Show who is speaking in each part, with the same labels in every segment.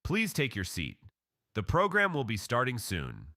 Speaker 1: Please take your seat. The program will be starting soon.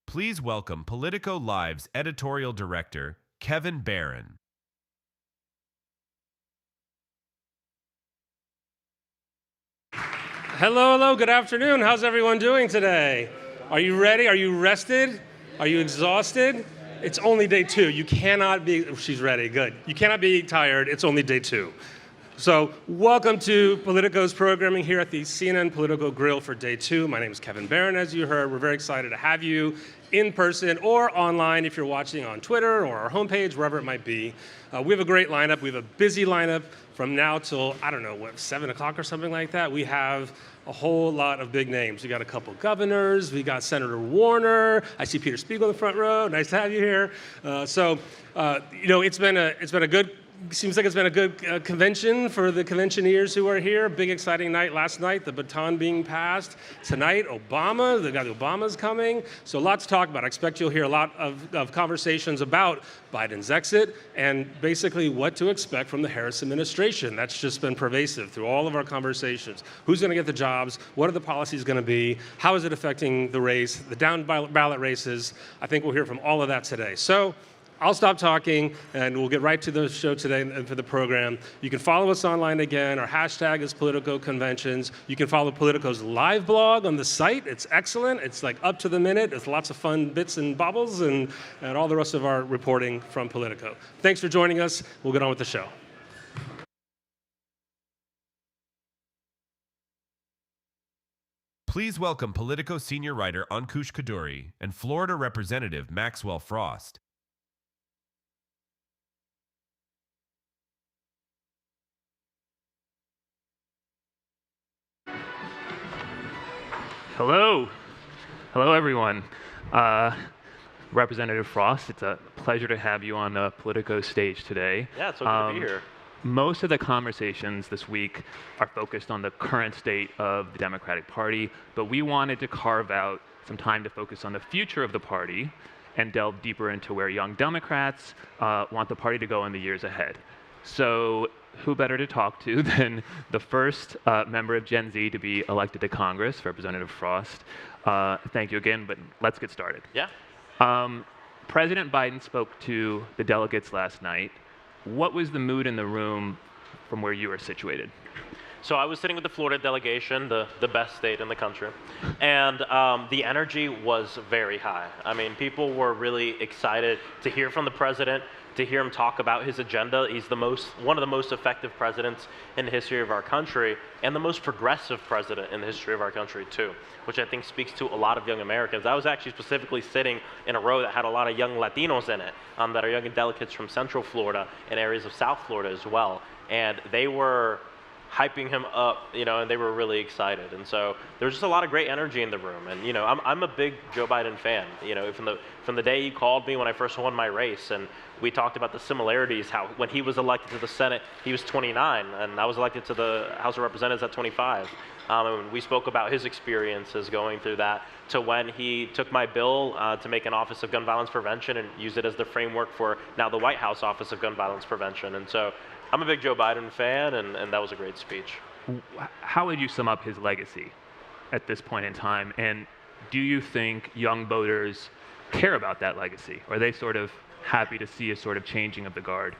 Speaker 1: Please welcome Politico Live's editorial director, Kevin Barron.
Speaker 2: Hello, good afternoon. How's everyone doing today? Are you ready? Are you rested? Are you exhausted? It's only day 2. You cannot be, she's ready, good. You cannot be tired, it's only day 2. So welcome to Politico's programming here at the CNN Political Grill for day 2. My name is Kevin Barron, as you heard. We're very excited to have you in person or online if you're watching on Twitter or our homepage, wherever it might be. We have a great lineup. We have a busy lineup from now till, I don't know, what, 7 o'clock or something like that. We have a whole lot of big names. We got a couple governors. We got Senator Warner. I see Peter Spiegel in the front row. Nice to have you here. You know, it's been a good. Seems like it's been a good convention for the conventioneers who are here. Big exciting night last night, the baton being passed. Tonight, Obama, the guy Obama's coming. So lots to talk about. I expect you'll hear a lot of conversations about Biden's exit and basically what to expect from the Harris administration. That's just been pervasive through all of our conversations. Who's going to get the jobs? What are the policies going to be? How is it affecting the race, the down ballot races? I think we'll hear from all of that today. So I'll stop talking, and we'll get right to the show today and for the program. You can follow us online again. Our hashtag is Politico Conventions. You can follow Politico's live blog on the site. It's excellent. It's like up to the minute. There's lots of fun bits and bobbles and all the rest of our reporting from Politico. Thanks for joining us. We'll get on with the show.
Speaker 1: Please welcome Politico senior writer Ankush Khardori and Florida Representative Maxwell Frost.
Speaker 3: Hello. Hello, everyone. Representative Frost, it's a pleasure to have you on the Politico stage today.
Speaker 4: Yeah, it's so good to be here.
Speaker 3: Most of the conversations this week are focused on the current state of the Democratic Party, but we wanted to carve out some time to focus on the future of the party and delve deeper into where young Democrats want the party to go in the years ahead. So who better to talk to than the first member of Gen Z to be elected to Congress, Representative Frost. Thank you again, but let's get started.
Speaker 4: Yeah.
Speaker 3: President Biden spoke to the delegates last night. What was the mood in the room from where you were situated?
Speaker 4: So I was sitting with the Florida delegation, the best state in the country, and the energy was very high. I mean, people were really excited to hear from the president, to hear him talk about his agenda. He's one of the most effective presidents in the history of our country, and the most progressive president in the history of our country too, which I think speaks to a lot of young Americans. I was actually specifically sitting in a row that had a lot of young Latinos in it, that are young delegates from Central Florida and areas of South Florida as well, and they were hyping him up, and they were really excited. And so there was just a lot of great energy in the room. And I'm a big Joe Biden fan. From the day he called me when I first won my race, and we talked about the similarities. How when he was elected to the Senate, he was 29, and I was elected to the House of Representatives at 25. And we spoke about his experiences going through that, to when he took my bill to make an Office of Gun Violence Prevention and use it as the framework for now the White House Office of Gun Violence Prevention. And so I'm a big Joe Biden fan, and that was a great speech.
Speaker 3: How would you sum up his legacy at this point in time? And do you think young voters care about that legacy? Or are they sort of happy to see a sort of changing of the guard?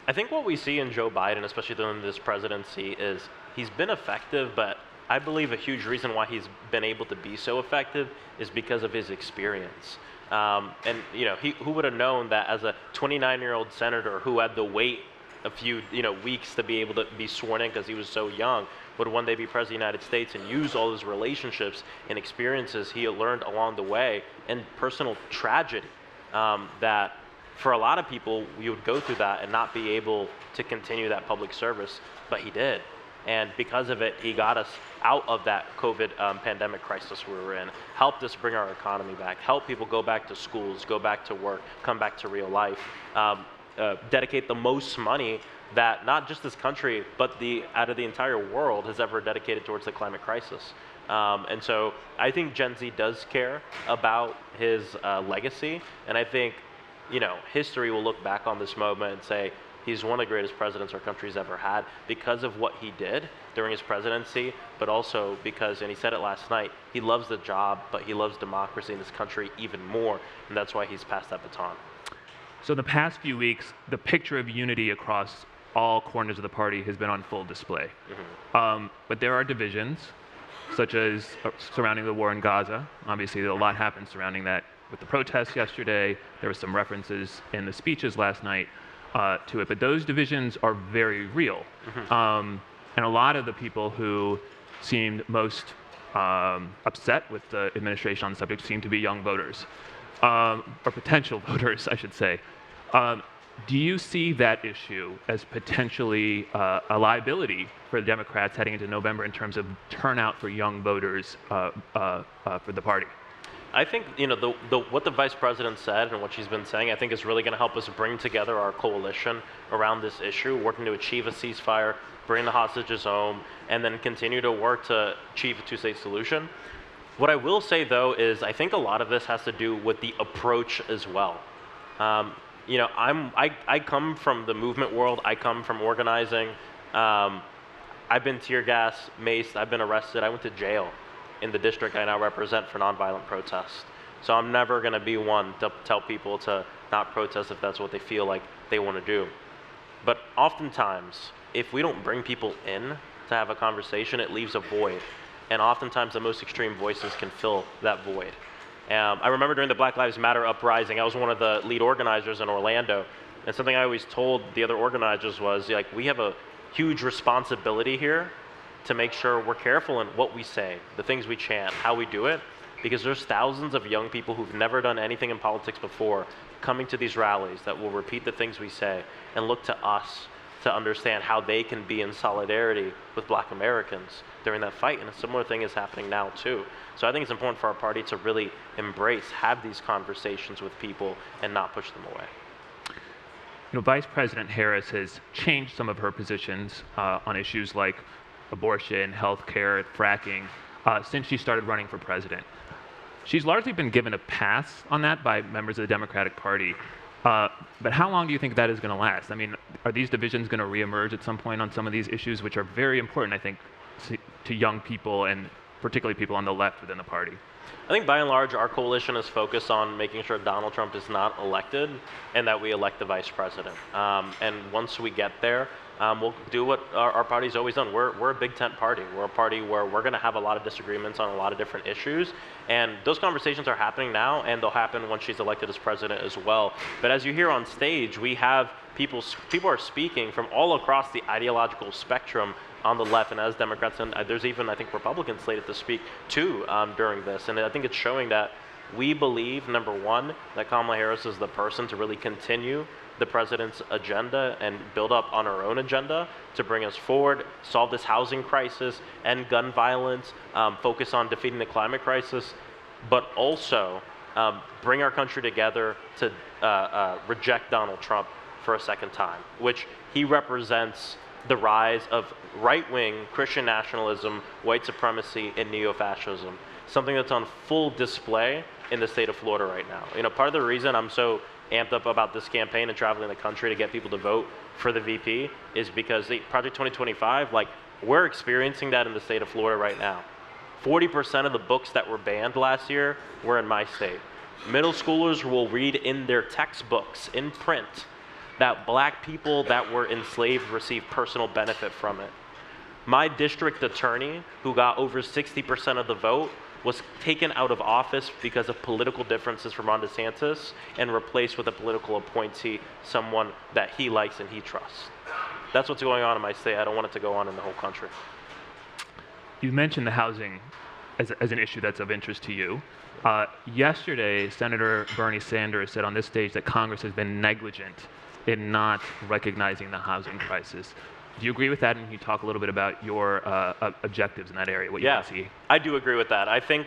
Speaker 4: I think what we see in Joe Biden, especially during this presidency, is he's been effective, but I believe a huge reason why he's been able to be so effective is because of his experience. Who would have known that as a 29-year-old senator who had to wait a few weeks to be able to be sworn in because he was so young, would one day be president of the United States and use all those relationships and experiences he had learned along the way, and personal tragedy that for a lot of people, you would go through that and not be able to continue that public service, but he did. And because of it, he got us out of that COVID pandemic crisis we were in, helped us bring our economy back, helped people go back to schools, go back to work, come back to real life, dedicate the most money that not just this country, but out of the entire world has ever dedicated towards the climate crisis. And so I think Gen Z does care about his legacy, and I think history will look back on this moment and say, he's one of the greatest presidents our country's ever had because of what he did during his presidency, but also because, and he said it last night, he loves the job, but he loves democracy in this country even more, and that's why he's passed that baton.
Speaker 3: So in the past few weeks, the picture of unity across all corners of the party has been on full display. Mm-hmm. But there are divisions, such as surrounding the war in Gaza. Obviously, a lot happened surrounding that with the protests yesterday. There were some references in the speeches last night to it, but those divisions are very real. Mm-hmm. And a lot of the people who seemed most upset with the administration on the subject seem to be young voters, or potential voters, I should say. Do you see that issue as potentially a liability for the Democrats heading into November in terms of turnout for young voters for the party?
Speaker 4: I think what the vice president said and what she's been saying, I think is really going to help us bring together our coalition around this issue, working to achieve a ceasefire, bring the hostages home, and then continue to work to achieve a two-state solution. What I will say, though, is I think a lot of this has to do with the approach as well. I come from the movement world. I come from organizing. I've been tear gassed, maced. I've been arrested. I went to jail in the district I now represent for nonviolent protest. So I'm never going to be one to tell people to not protest if that's what they feel like they want to do. But oftentimes, if we don't bring people in to have a conversation, it leaves a void. And oftentimes, the most extreme voices can fill that void. I remember during the Black Lives Matter uprising, I was one of the lead organizers in Orlando. And something I always told the other organizers was, like, we have a huge responsibility here to make sure we're careful in what we say, the things we chant, how we do it, because there's thousands of young people who've never done anything in politics before coming to these rallies that will repeat the things we say and look to us to understand how they can be in solidarity with Black Americans during that fight. And a similar thing is happening now too. So I think it's important for our party to really embrace, have these conversations with people and not push them away.
Speaker 3: You know, Vice President Harris has changed some of her positions on issues like abortion, healthcare, fracking, since she started running for president. She's largely been given a pass on that by members of the Democratic Party. But how long do you think that is going to last? I mean, are these divisions going to reemerge at some point on some of these issues, which are very important, I think, to young people and particularly people on the left within the party?
Speaker 4: I think by and large, our coalition is focused on making sure Donald Trump is not elected and that we elect the vice president. And once we get there, we'll do what our party's always done. We're a big tent party. We're a party where we're going to have a lot of disagreements on a lot of different issues. And those conversations are happening now, and they'll happen when she's elected as president as well. But as you hear on stage, we have people are speaking from all across the ideological spectrum on the left and as Democrats, and there's even, I think, Republicans slated to speak too during this. And I think it's showing that we believe, number one, that Kamala Harris is the person to really continue the president's agenda and build up on our own agenda to bring us forward, solve this housing crisis, end gun violence, focus on defeating the climate crisis, but also bring our country together to reject Donald Trump for a second time, which he represents the rise of right-wing Christian nationalism, white supremacy, and neo-fascism, something that's on full display in the state of Florida right now. You know, part of the reason I'm so amped up about this campaign and traveling the country to get people to vote for the VP is because the Project 2025, like, we're experiencing that in the state of Florida right now. 40% of the books that were banned last year were in my state. Middle schoolers will read in their textbooks, in print, that Black people that were enslaved received personal benefit from it. My district attorney, who got over 60% of the vote, was taken out of office because of political differences from Ron DeSantis and replaced with a political appointee, someone that he likes and he trusts. That's what's going on in my state. I don't want it to go on in the whole country.
Speaker 3: You mentioned the housing as an issue that's of interest to you. Yesterday, Senator Bernie Sanders said on this stage that Congress has been negligent in not recognizing the housing crisis. Do you agree with that? And can you talk a little bit about your objectives in that area, what you want to see?
Speaker 4: I do agree with that. I think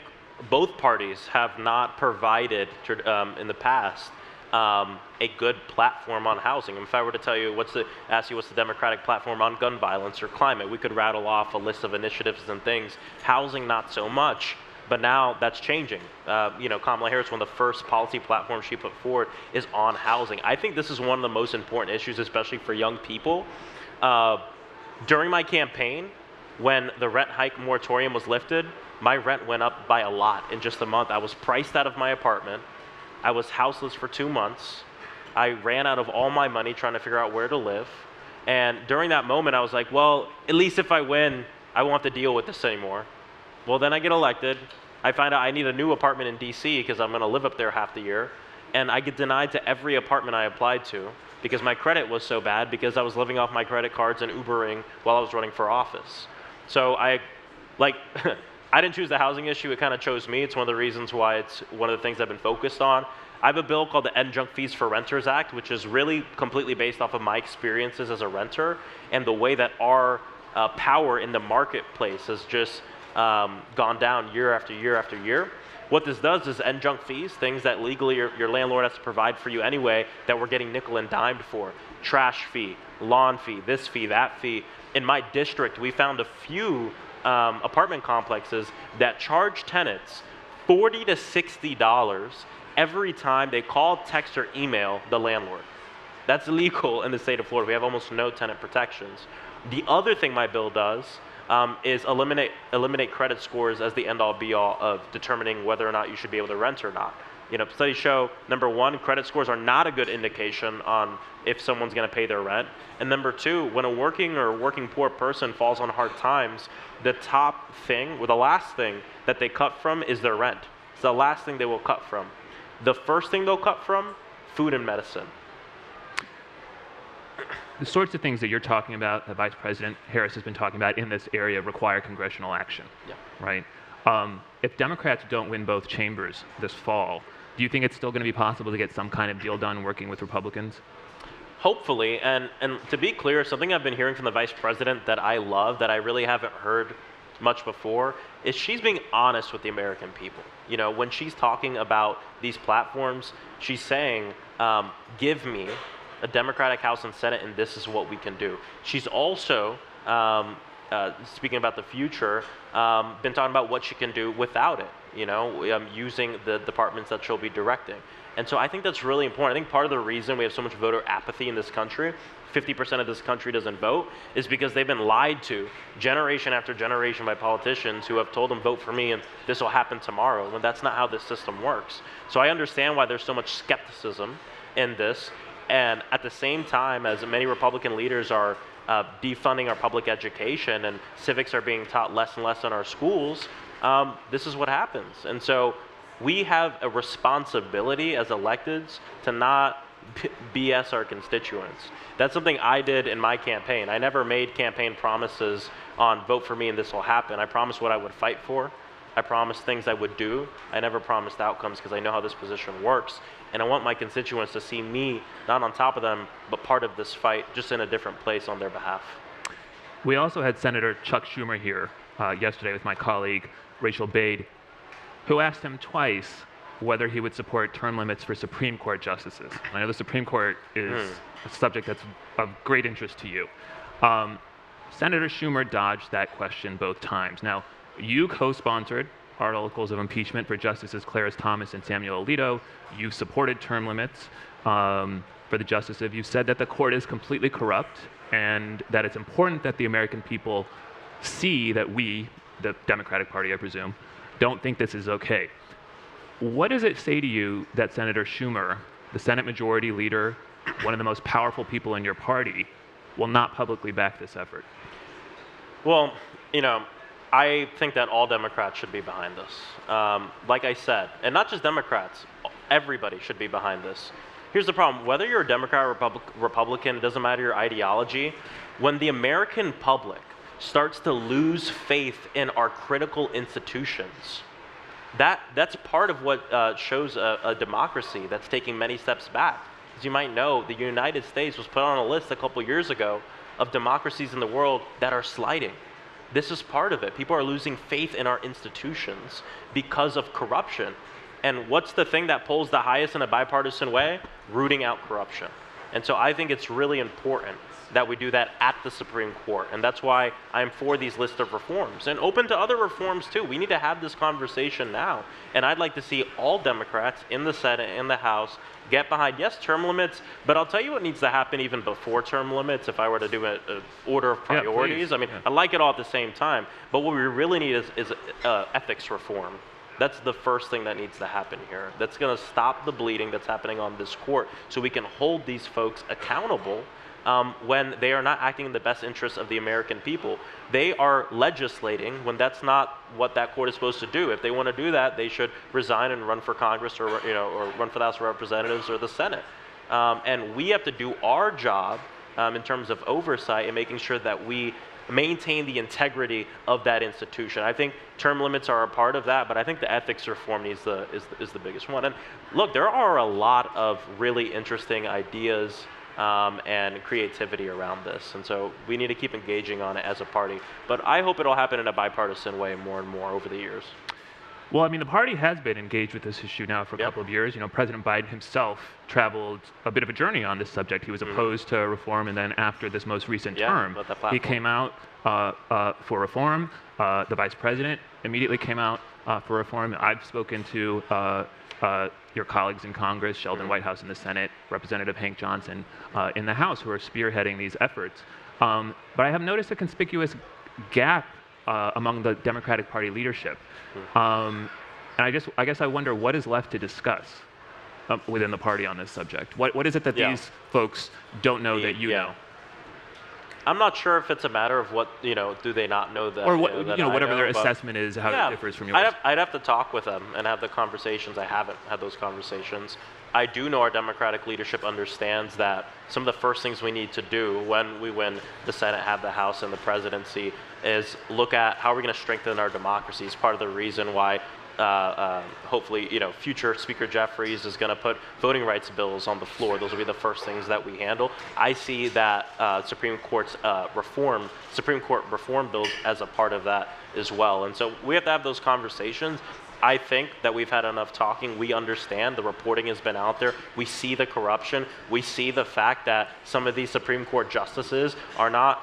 Speaker 4: both parties have not provided, in the past, a good platform on housing. If I were to tell you, ask you what's the Democratic platform on gun violence or climate, we could rattle off a list of initiatives and things. Housing, not so much. But now that's changing. You know, Kamala Harris, one of the first policy platforms she put forward is on housing. I think this is one of the most important issues, especially for young people. During my campaign, when the rent hike moratorium was lifted, my rent went up by a lot in just a month. I was priced out of my apartment. I was houseless for 2 months. I ran out of all my money trying to figure out where to live. And during that moment, I was like, well, at least if I win, I won't have to deal with this anymore. Well, then I get elected. I find out I need a new apartment in DC because I'm going to live up there half the year. And I get denied to every apartment I applied to because my credit was so bad because I was living off my credit cards and Ubering while I was running for office. So I didn't choose the housing issue. It kind of chose me. It's one of the reasons why it's one of the things I've been focused on. I have a bill called the End Junk Fees for Renters Act, which is really completely based off of my experiences as a renter and the way that our power in the marketplace has just gone down year after year after year. What this does is end junk fees, things that legally your landlord has to provide for you anyway that we're getting nickel and dimed for. Trash fee, lawn fee, this fee, that fee. In my district, we found a few apartment complexes that charge tenants $40 to $60 every time they call, text, or email the landlord. That's illegal in the state of Florida. We have almost no tenant protections. The other thing my bill does is eliminate credit scores as the end-all be-all of determining whether or not you should be able to rent or not. Studies show, number one, credit scores are not a good indication on if someone's going to pay their rent. And number two, when a working or working poor person falls on hard times, the top thing, or the last thing that they cut from is their rent. It's the last thing they will cut from. The first thing they'll cut from, food and medicine.
Speaker 3: The sorts of things that you're talking about, that Vice President Harris has been talking about in this area, require congressional action, right? If Democrats don't win both chambers this fall, do you think it's still going to be possible to get some kind of deal done working with Republicans?
Speaker 4: Hopefully, and to be clear, something I've been hearing from the Vice President that I love, that I really haven't heard much before, is she's being honest with the American people. When she's talking about these platforms, she's saying, give me a Democratic House and Senate, and this is what we can do. She's also, speaking about the future, been talking about what she can do without it, using the departments that she'll be directing. And so I think that's really important. I think part of the reason we have so much voter apathy in this country, 50% of this country doesn't vote, is because they've been lied to generation after generation by politicians who have told them, vote for me and this will happen tomorrow. And that's not how this system works. So I understand why there's so much skepticism in this. And at the same time, as many Republican leaders are defunding our public education and civics are being taught less and less in our schools, this is what happens. And so we have a responsibility as electeds to not BS our constituents. That's something I did in my campaign. I never made campaign promises on vote for me and this will happen. I promised what I would fight for. I promised things I would do. I never promised outcomes because I know how this position works. And I want my constituents to see me not on top of them, but part of this fight, just in a different place on their behalf.
Speaker 3: We also had Senator Chuck Schumer here yesterday with my colleague, Rachel Bade, who asked him twice whether he would support term limits for Supreme Court justices. I know the Supreme Court is a subject that's of great interest to you. Senator Schumer dodged that question both times. Now, you co-sponsored articles of impeachment for Justices Clarence Thomas and Samuel Alito. You supported term limits for the justices. You said that the court is completely corrupt and that it's important that the American people see that we, the Democratic Party, I presume, don't think this is okay. What does it say to you that Senator Schumer, the Senate Majority Leader, one of the most powerful people in your party, will not publicly back this effort?
Speaker 4: Well, I think that all Democrats should be behind this. Like I said, and not just Democrats, everybody should be behind this. Here's the problem. Whether you're a Democrat or Republican, it doesn't matter your ideology. When the American public starts to lose faith in our critical institutions, that's part of what shows a democracy that's taking many steps back. As you might know, the United States was put on a list a couple years ago of democracies in the world that are sliding. This is part of it. People are losing faith in our institutions because of corruption. And what's the thing that polls the highest in a bipartisan way? Rooting out corruption. And so I think it's really important that we do that at the Supreme Court. And that's why I'm for these list of reforms and open to other reforms too. We need to have this conversation now. And I'd like to see all Democrats in the Senate, in the House, get behind, yes, term limits, but I'll tell you what needs to happen even before term limits if I were to do an order of priorities. I like it all at the same time, but what we really need is ethics reform. That's the first thing that needs to happen here. That's going to stop the bleeding that's happening on this court so we can hold these folks accountable when they are not acting in the best interests of the American people. They are legislating when that's not what that court is supposed to do. If they want to do that, they should resign and run for Congress or run for the House of Representatives or the Senate. And we have to do our job in terms of oversight and making sure that we maintain the integrity of that institution. I think term limits are a part of that, but I think the ethics reform is the biggest one. And look, there are a lot of really interesting ideas and creativity around this. And so we need to keep engaging on it as a party. But I hope it'll happen in a bipartisan way more and more over the years.
Speaker 3: Well, the party has been engaged with this issue now for a couple of years. President Biden himself traveled a bit of a journey on this subject. He was opposed to reform, and then after this most recent term, he came out for reform. The vice president immediately came out for reform. I've spoken to your colleagues in Congress, Sheldon Whitehouse in the Senate, Representative Hank Johnson in the House, who are spearheading these efforts. But I have noticed a conspicuous gap among the Democratic Party leadership. And I guess I wonder what is left to discuss within the party on this subject. What is it that these folks don't know that you know?
Speaker 4: I'm not sure if it's a matter of what, do they not know that,
Speaker 3: or what,
Speaker 4: that
Speaker 3: whatever their
Speaker 4: but
Speaker 3: assessment is, how it differs from yours.
Speaker 4: I'd have to talk with them and have the conversations. I haven't had those conversations. I do know our Democratic leadership understands that some of the first things we need to do when we win the Senate, have the House, and the presidency is look at how we're going to strengthen our democracy. It's part of the reason why hopefully, future Speaker Jeffries is going to put voting rights bills on the floor. Those will be the first things that we handle. I see that Supreme Court reform bills as a part of that as well. And so we have to have those conversations. I think that we've had enough talking. We understand the reporting has been out there. We see the corruption. We see the fact that some of these Supreme Court justices are not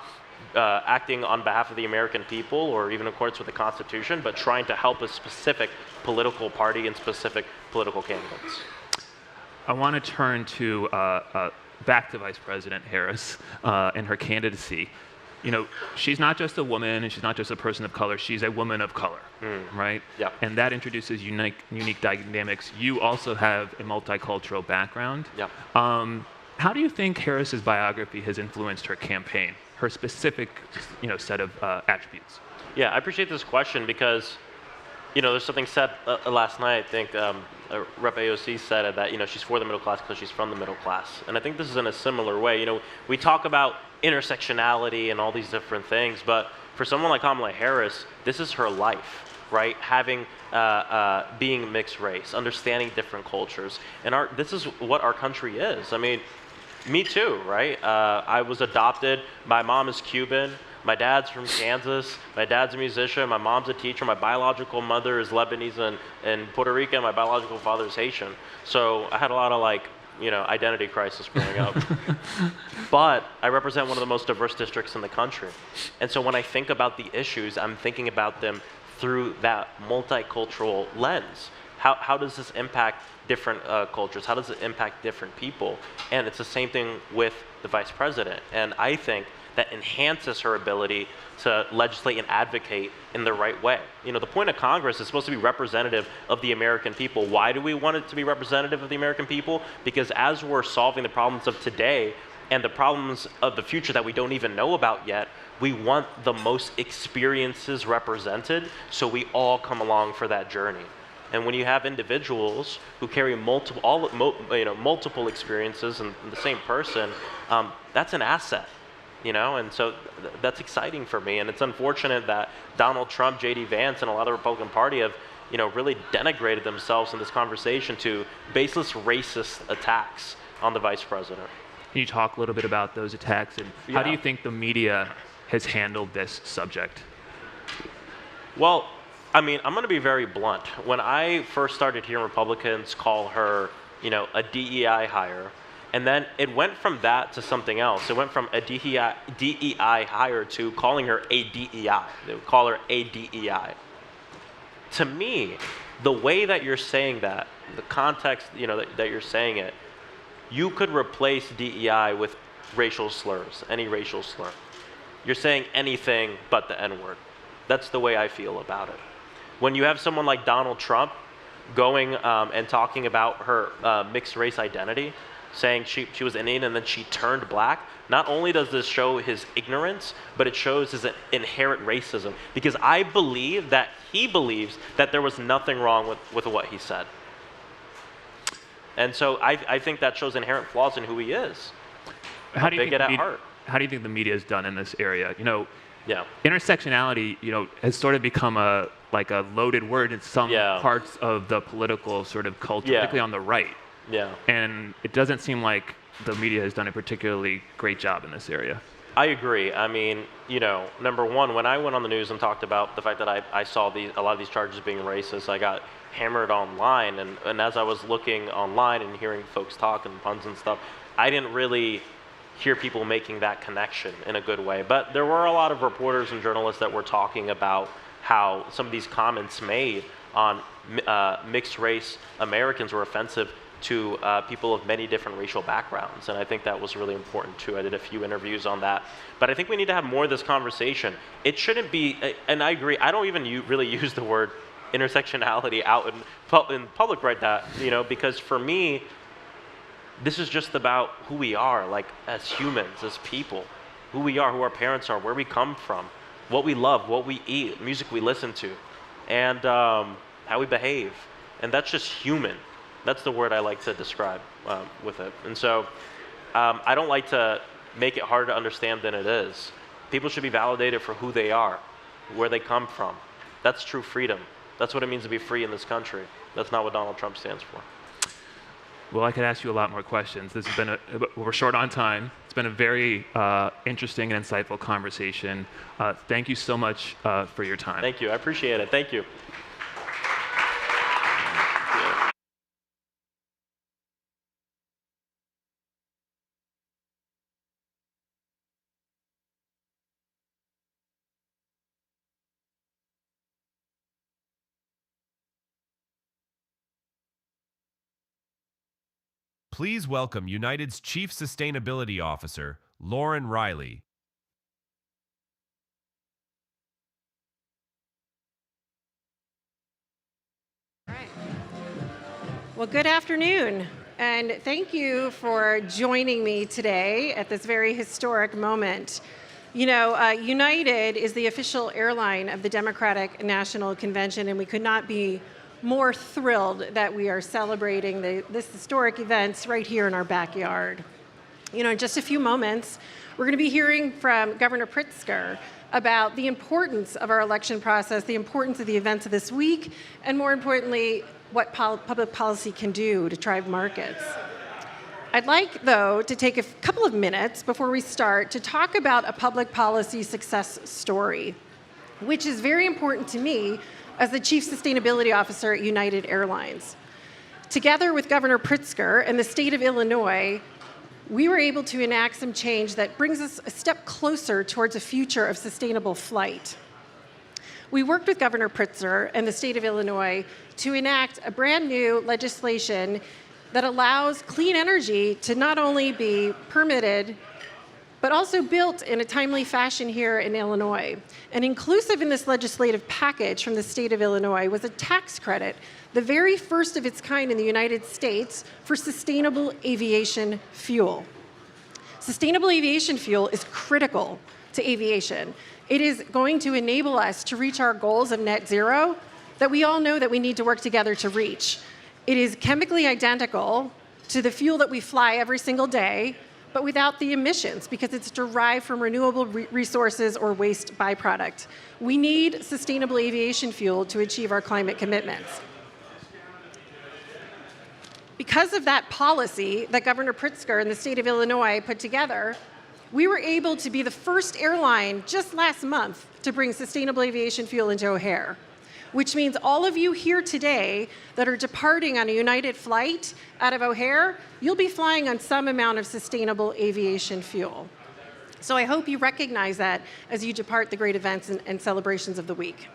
Speaker 4: acting on behalf of the American people or even in accordance with the Constitution, but trying to help a specific political party and specific political candidates.
Speaker 3: I want to turn to back to Vice President Harris and her candidacy. She's not just a woman and she's not just a person of color, she's a woman of color, right?
Speaker 4: Yeah.
Speaker 3: And that introduces unique dynamics. You also have a multicultural background.
Speaker 4: Yeah.
Speaker 3: How do you think Harris's biography has influenced her campaign, her specific set of attributes?
Speaker 4: Yeah, I appreciate this question because, there's something said last night, I think Rep. AOC said it, that, she's for the middle class because she's from the middle class. And I think this is in a similar way. We talk about intersectionality and all these different things, but for someone like Kamala Harris, this is her life, right? Having, being mixed race, understanding different cultures. And this is what our country is. I mean, me too, right? I was adopted. My mom is Cuban. My dad's from Kansas. My dad's a musician. My mom's a teacher. My biological mother is Lebanese and Puerto Rican. My biological father is Haitian. So I had a lot of identity crisis growing up. But I represent one of the most diverse districts in the country. And so when I think about the issues, I'm thinking about them through that multicultural lens. How does this impact different cultures? How does it impact different people? And it's the same thing with the vice president. And I think that enhances her ability to legislate and advocate in the right way. The point of Congress is supposed to be representative of the American people. Why do we want it to be representative of the American people? Because as we're solving the problems of today and the problems of the future that we don't even know about yet, we want the most experiences represented so we all come along for that journey. And when you have individuals who carry multiple experiences in the same person, that's an asset. And so that's exciting for me. And it's unfortunate that Donald Trump, J.D. Vance, and a lot of the Republican Party have, really denigrated themselves in this conversation to baseless racist attacks on the vice president.
Speaker 3: Can you talk a little bit about those attacks and how do you think the media has handled this subject?
Speaker 4: Well, I mean, I'm going to be very blunt. When I first started hearing Republicans call her, a DEI hire, and then it went from that to something else. It went from a DEI hire to calling her a DEI. They would call her a DEI. To me, the way that you're saying that, the context, that you're saying it, you could replace DEI with racial slurs, any racial slur. You're saying anything but the N-word. That's the way I feel about it. When you have someone like Donald Trump going and talking about her mixed race identity, saying she was Indian and then she turned black, not only does this show his ignorance, but it shows his inherent racism. Because I believe that he believes that there was nothing wrong with what he said. And so I think that shows inherent flaws in who he is.
Speaker 3: How do you
Speaker 4: big it at heart.
Speaker 3: How do you think the media has done in this area?
Speaker 4: Yeah.
Speaker 3: Intersectionality, has sort of become a loaded word in some parts of the political sort of culture, particularly on the right.
Speaker 4: Yeah.
Speaker 3: And it doesn't seem like the media has done a particularly great job in this area.
Speaker 4: I agree. I mean, number one, when I went on the news and talked about the fact that I saw a lot of these charges being racist, I got hammered online. And as I was looking online and hearing folks talk and puns and stuff, I didn't really hear people making that connection in a good way. But there were a lot of reporters and journalists that were talking about how some of these comments made on mixed race Americans were offensive to people of many different racial backgrounds. And I think that was really important too. I did a few interviews on that. But I think we need to have more of this conversation. It shouldn't be, and I agree, I don't even really use the word intersectionality out in public right now, because for me, this is just about who we are, like as humans, as people, who we are, who our parents are, where we come from, what we love, what we eat, music we listen to, and how we behave. And that's just human. That's the word I like to describe with it. And so I don't like to make it harder to understand than it is. People should be validated for who they are, where they come from. That's true freedom. That's what it means to be free in this country. That's not what Donald Trump stands for.
Speaker 3: Well, I could ask you a lot more questions. This has been we're short on time. It's been a very interesting and insightful conversation. Thank you so much for your time.
Speaker 4: Thank you. I appreciate it. Thank you.
Speaker 1: Please welcome United's Chief Sustainability Officer, Lauren Riley.
Speaker 5: All right. Well, good afternoon, and thank you for joining me today at this very historic moment. United is the official airline of the Democratic National Convention, and we could not be more thrilled that we are celebrating this historic event right here in our backyard. In just a few moments, we're going to be hearing from Governor Pritzker about the importance of our election process, the importance of the events of this week, and more importantly, what public policy can do to drive markets. I'd like, though, to take a couple of minutes before we start to talk about a public policy success story, which is very important to me as the Chief Sustainability Officer at United Airlines. Together with Governor Pritzker and the state of Illinois, we were able to enact some change that brings us a step closer towards a future of sustainable flight. We worked with Governor Pritzker and the state of Illinois to enact a brand new legislation that allows clean energy to not only be permitted, but also built in a timely fashion here in Illinois. And inclusive in this legislative package from the state of Illinois was a tax credit, the very first of its kind in the United States, for sustainable aviation fuel. Sustainable aviation fuel is critical to aviation. It is going to enable us to reach our goals of net zero that we all know that we need to work together to reach. It is chemically identical to the fuel that we fly every single day, but without the emissions, because it's derived from renewable resources or waste byproduct. We need sustainable aviation fuel to achieve our climate commitments. Because of that policy that Governor Pritzker and the state of Illinois put together, we were able to be the first airline just last month to bring sustainable aviation fuel into O'Hare, which means all of you here today that are departing on a United flight out of O'Hare, you'll be flying on some amount of sustainable aviation fuel. So I hope you recognize that as you depart the great events and celebrations of the week.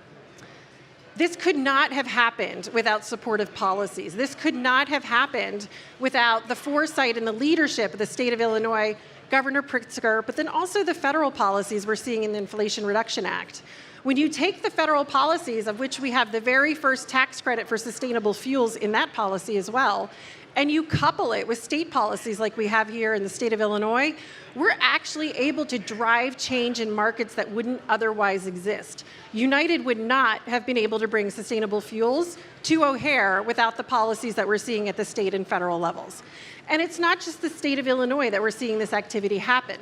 Speaker 5: This could not have happened without supportive policies. This could not have happened without the foresight and the leadership of the state of Illinois, Governor Pritzker, but then also the federal policies we're seeing in the Inflation Reduction Act. When you take the federal policies, of which we have the very first tax credit for sustainable fuels in that policy as well, and you couple it with state policies like we have here in the state of Illinois, we're actually able to drive change in markets that wouldn't otherwise exist. United would not have been able to bring sustainable fuels to O'Hare without the policies that we're seeing at the state and federal levels. And it's not just the state of Illinois that we're seeing this activity happen.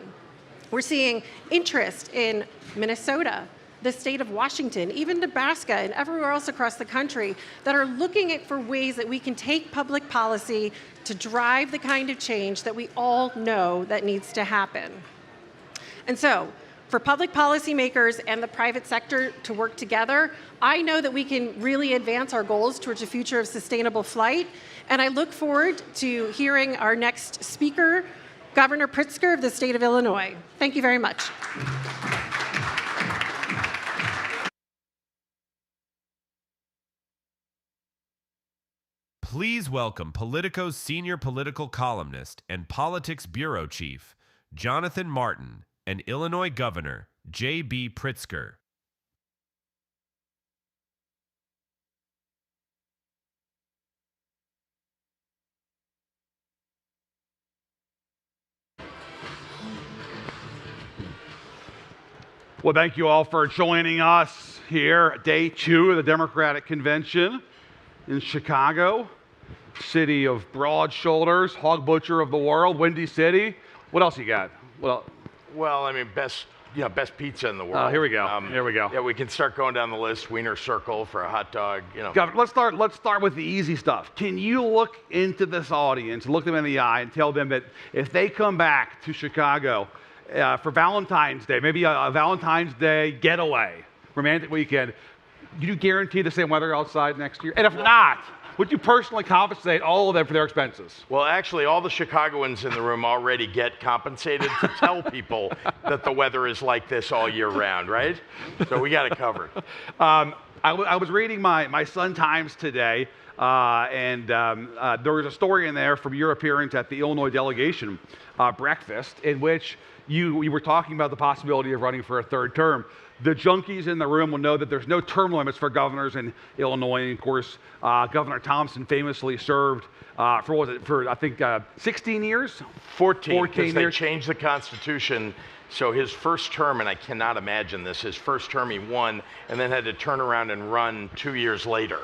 Speaker 5: We're seeing interest in Minnesota, the state of Washington, even Nebraska, and everywhere else across the country that are looking for ways that we can take public policy to drive the kind of change that we all know that needs to happen. And so, for public policymakers and the private sector to work together, I know that we can really advance our goals towards a future of sustainable flight, and I look forward to hearing our next speaker, Governor Pritzker of the state of Illinois. Thank you very much.
Speaker 1: Please welcome Politico's senior political columnist and politics bureau chief, Jonathan Martin, and Illinois Governor J.B. Pritzker.
Speaker 6: Well, thank you all for joining us here at day 2 of the Democratic Convention in Chicago, city of broad shoulders, hog butcher of the world, Windy City. What else you got?
Speaker 7: Well, I mean, best pizza in the world.
Speaker 6: Here we go. Here we go.
Speaker 7: Yeah, we can start going down the list. Wiener Circle for a hot dog.
Speaker 6: Governor, let's start with the easy stuff. Can you look into this audience, look them in the eye, and tell them that if they come back to Chicago for Valentine's Day, maybe a Valentine's Day getaway, romantic weekend, do you guarantee the same weather outside next year? And if not, would you personally compensate all of them for their expenses?
Speaker 7: Well, actually, all the Chicagoans in the room already get compensated to tell people that the weather is like this all year round, right? So we got it covered.
Speaker 6: I was reading my Sun-Times today, and there was a story in there from your appearance at the Illinois delegation breakfast in which you were talking about the possibility of running for a third term. The junkies in the room will know that there's no term limits for governors in Illinois. And of course, Governor Thompson famously served for I think 16 years?
Speaker 7: 14 because they
Speaker 6: years.
Speaker 7: changed the Constitution. So his first term, and I cannot imagine this, his first term he won and then had to turn around and run 2 years later.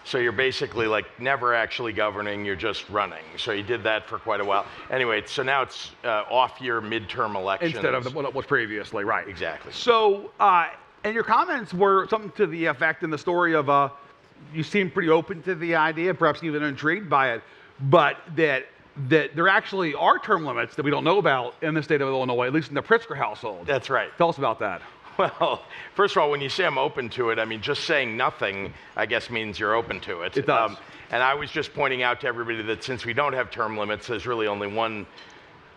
Speaker 7: So you're basically like never actually governing, you're just running. So he did that for quite a while. Anyway, so now it's off-year midterm elections.
Speaker 6: Instead of what it was previously, right.
Speaker 7: Exactly.
Speaker 6: So, and your comments were something to the effect in the story of you seem pretty open to the idea, perhaps even intrigued by it, but that there actually are term limits that we don't know about in the state of Illinois, at least in the Pritzker household.
Speaker 7: That's right.
Speaker 6: Tell us about that.
Speaker 7: Well, first of all, when you say I'm open to it, I mean, just saying nothing, I guess, means you're open to it.
Speaker 6: It does.
Speaker 7: And I was just pointing out to everybody that since we don't have term limits, there's really only one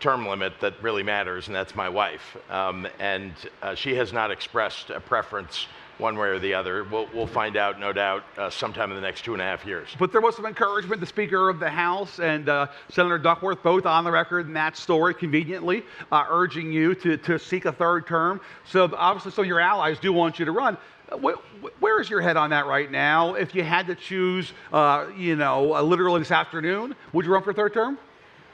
Speaker 7: term limit that really matters, and that's my wife. And she has not expressed a preference one way or the other. We'll find out, no doubt, sometime in the next 2.5 years.
Speaker 6: But there was some encouragement. The Speaker of the House and Senator Duckworth, both on the record in that story, conveniently urging you to seek a third term. So obviously, so your allies do want you to run. Where is your head on that right now? If you had to choose, literally this afternoon, would you run for a third term?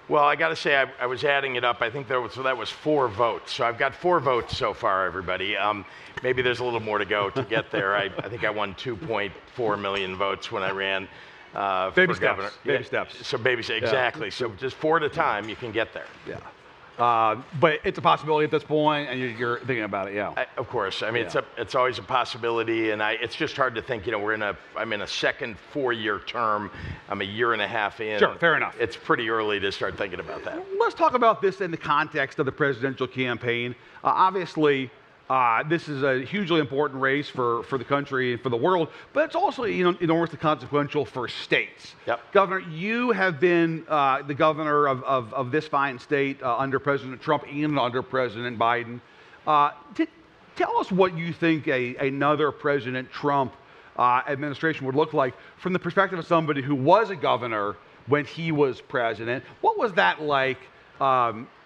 Speaker 7: Well, I got to say, I was adding it up. I think that was 4 votes. So I've got 4 votes so far, everybody. Maybe there's a little more to go to get there. I think I won 2.4 million votes when I ran
Speaker 6: baby
Speaker 7: for governor.
Speaker 6: Baby steps.
Speaker 7: So baby steps, exactly. So just 4 at a time, you can get there.
Speaker 6: Yeah. But it's a possibility at this point, and you're thinking about it, yeah.
Speaker 7: Of course. I mean, it's always a possibility, and it's just hard to think. I'm in a second 4-year term. I'm a year and a half in.
Speaker 6: Sure, fair enough.
Speaker 7: It's pretty early to start thinking about that.
Speaker 6: Let's talk about this in the context of the presidential campaign. Obviously, this is a hugely important race for the country and for the world, but it's also enormously consequential for states.
Speaker 7: Yep.
Speaker 6: Governor, you have been the governor of this fine state under President Trump and under President Biden. Tell us what you think another President Trump administration would look like from the perspective of somebody who was a governor when he was president. What was that like,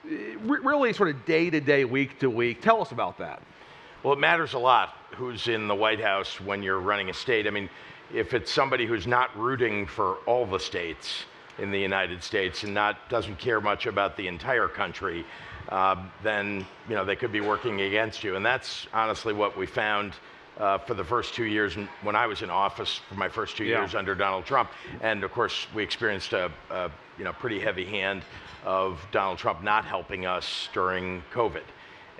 Speaker 6: really sort of day to day, week to week? Tell us about that.
Speaker 7: Well, it matters a lot who's in the White House when you're running a state. I mean, if it's somebody who's not rooting for all the states in the United States and doesn't care much about the entire country, then they could be working against you. And that's honestly what we found for the first 2 years when I was in office, for my first 2 years under Donald Trump. And of course, we experienced a pretty heavy hand of Donald Trump not helping us during COVID.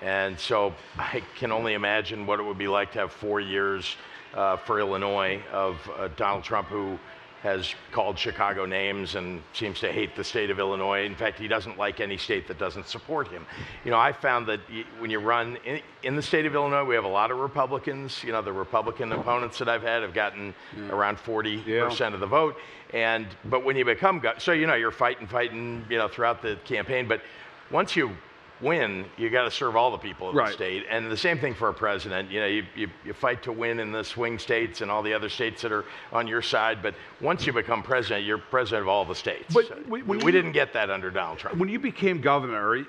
Speaker 7: And so I can only imagine what it would be like to have 4 years for Illinois of Donald Trump, who has called Chicago names and seems to hate the state of Illinois. In fact, he doesn't like any state that doesn't support him. I found that when you run in the state of Illinois, we have a lot of Republicans. The Republican opponents that I've had have gotten around 40% of the vote. But when you become, you're fighting, throughout the campaign. But once you win, you got to serve all the people of the state. And the same thing for a president. You fight to win in the swing states and all the other states that are on your side. But once you become president, you're president of all the states. But we didn't get that under Donald Trump.
Speaker 6: When you became governor,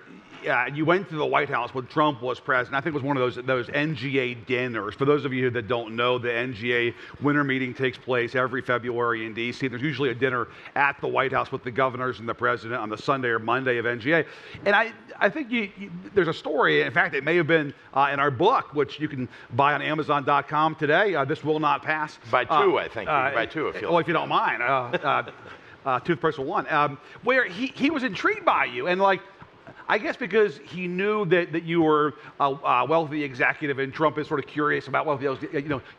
Speaker 6: you went to the White House when Trump was president. I think it was one of those NGA dinners. For those of you that don't know, the NGA winter meeting takes place every February in D.C. There's usually a dinner at the White House with the governors and the president on the Sunday or Monday of NGA. And I think there's a story, in fact, it may have been in our book, which you can buy on Amazon.com today. This will not pass.
Speaker 7: Buy two, I think. Buy two if you like.
Speaker 6: If you don't mind. Toothbrush for one. Where he was intrigued by you, and like, I guess because he knew that you were a wealthy executive, and Trump is sort of curious about wealthy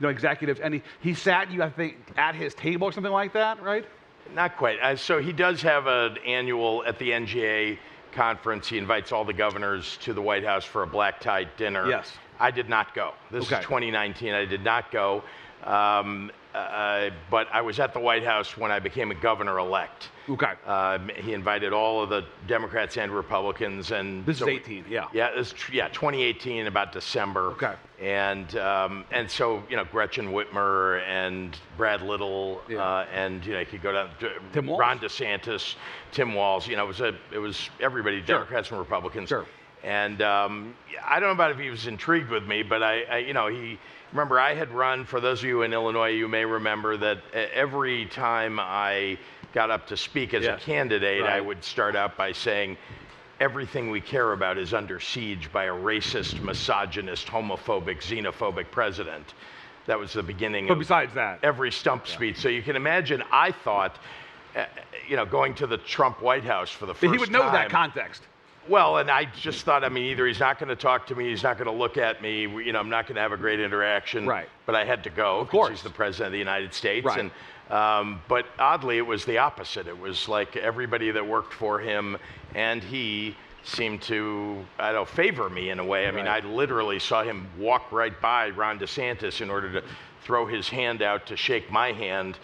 Speaker 6: executives, and he sat you, I think, at his table or something like that, right?
Speaker 7: Not quite. So he does have an annual, at the NGA conference, he invites all the governors to the White House for a black tie dinner.
Speaker 6: Yes.
Speaker 7: I did not go. This is 2019. I did not go. But I was at the White House when I became a governor-elect.
Speaker 6: Okay.
Speaker 7: He invited all of the Democrats and Republicans, and
Speaker 6: this is 18, yeah.
Speaker 7: Yeah, 2018, about December.
Speaker 6: Okay.
Speaker 7: And so Gretchen Whitmer and Brad Little, and you could go down to Ron DeSantis, Tim Walz. It was everybody, Democrats and Republicans.
Speaker 6: Sure.
Speaker 7: And I don't know about if he was intrigued with me, but remember, I had run, for those of you in Illinois, you may remember that every time I got up to speak as a candidate, I would start out by saying, everything we care about is under siege by a racist, misogynist, homophobic, xenophobic president. That was the beginning of
Speaker 6: besides that,
Speaker 7: every stump speech. So you can imagine, I thought, going to the Trump White House for the first time.
Speaker 6: He would know that context.
Speaker 7: Well, and I just thought, either he's not going to talk to me, he's not going to look at me, I'm not going to have a great interaction.
Speaker 6: Right.
Speaker 7: But I had to go,
Speaker 6: of course.
Speaker 7: He's the president of the United States.
Speaker 6: Right.
Speaker 7: And, but oddly, it was the opposite. It was like everybody that worked for him and he seemed to, favor me in a way. I literally saw him walk right by Ron DeSantis in order to throw his hand out to shake my hand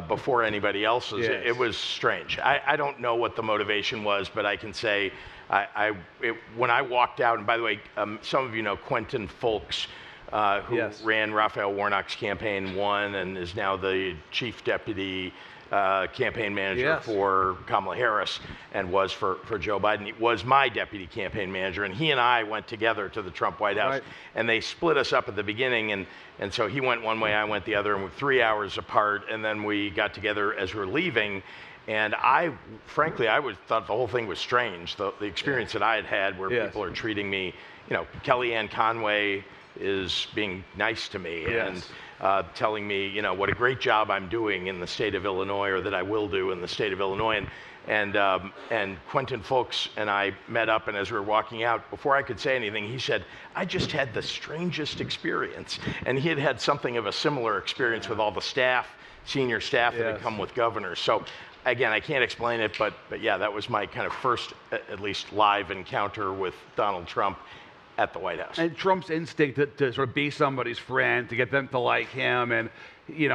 Speaker 7: before anybody else's.
Speaker 6: Yes.
Speaker 7: It was strange. I don't know what the motivation was, but I can say, when I walked out, and by the way, some of you know Quentin Fulks, who ran Raphael Warnock's campaign, won, and is now the chief deputy campaign manager for Kamala Harris, and was for Joe Biden. He was my deputy campaign manager, and he and I went together to the Trump White House, and they split us up at the beginning, and so he went one way, I went the other, and we're 3 hours apart, and then we got together as we were leaving. And frankly, I thought the whole thing was strange. The experience that I had where people are treating me, Kellyanne Conway is being nice to me and telling me, what a great job I'm doing in the state of Illinois, or that I will do in the state of Illinois. And Quentin Fulks and I met up, and as we were walking out, before I could say anything, he said, I just had the strangest experience. And he had had something of a similar experience with all the staff, senior staff that had come with governors. So again, I can't explain it, but yeah, that was my kind of first, at least live encounter with Donald Trump at the White House. And
Speaker 6: Trump's instinct to sort of be somebody's friend, to get them to like him, and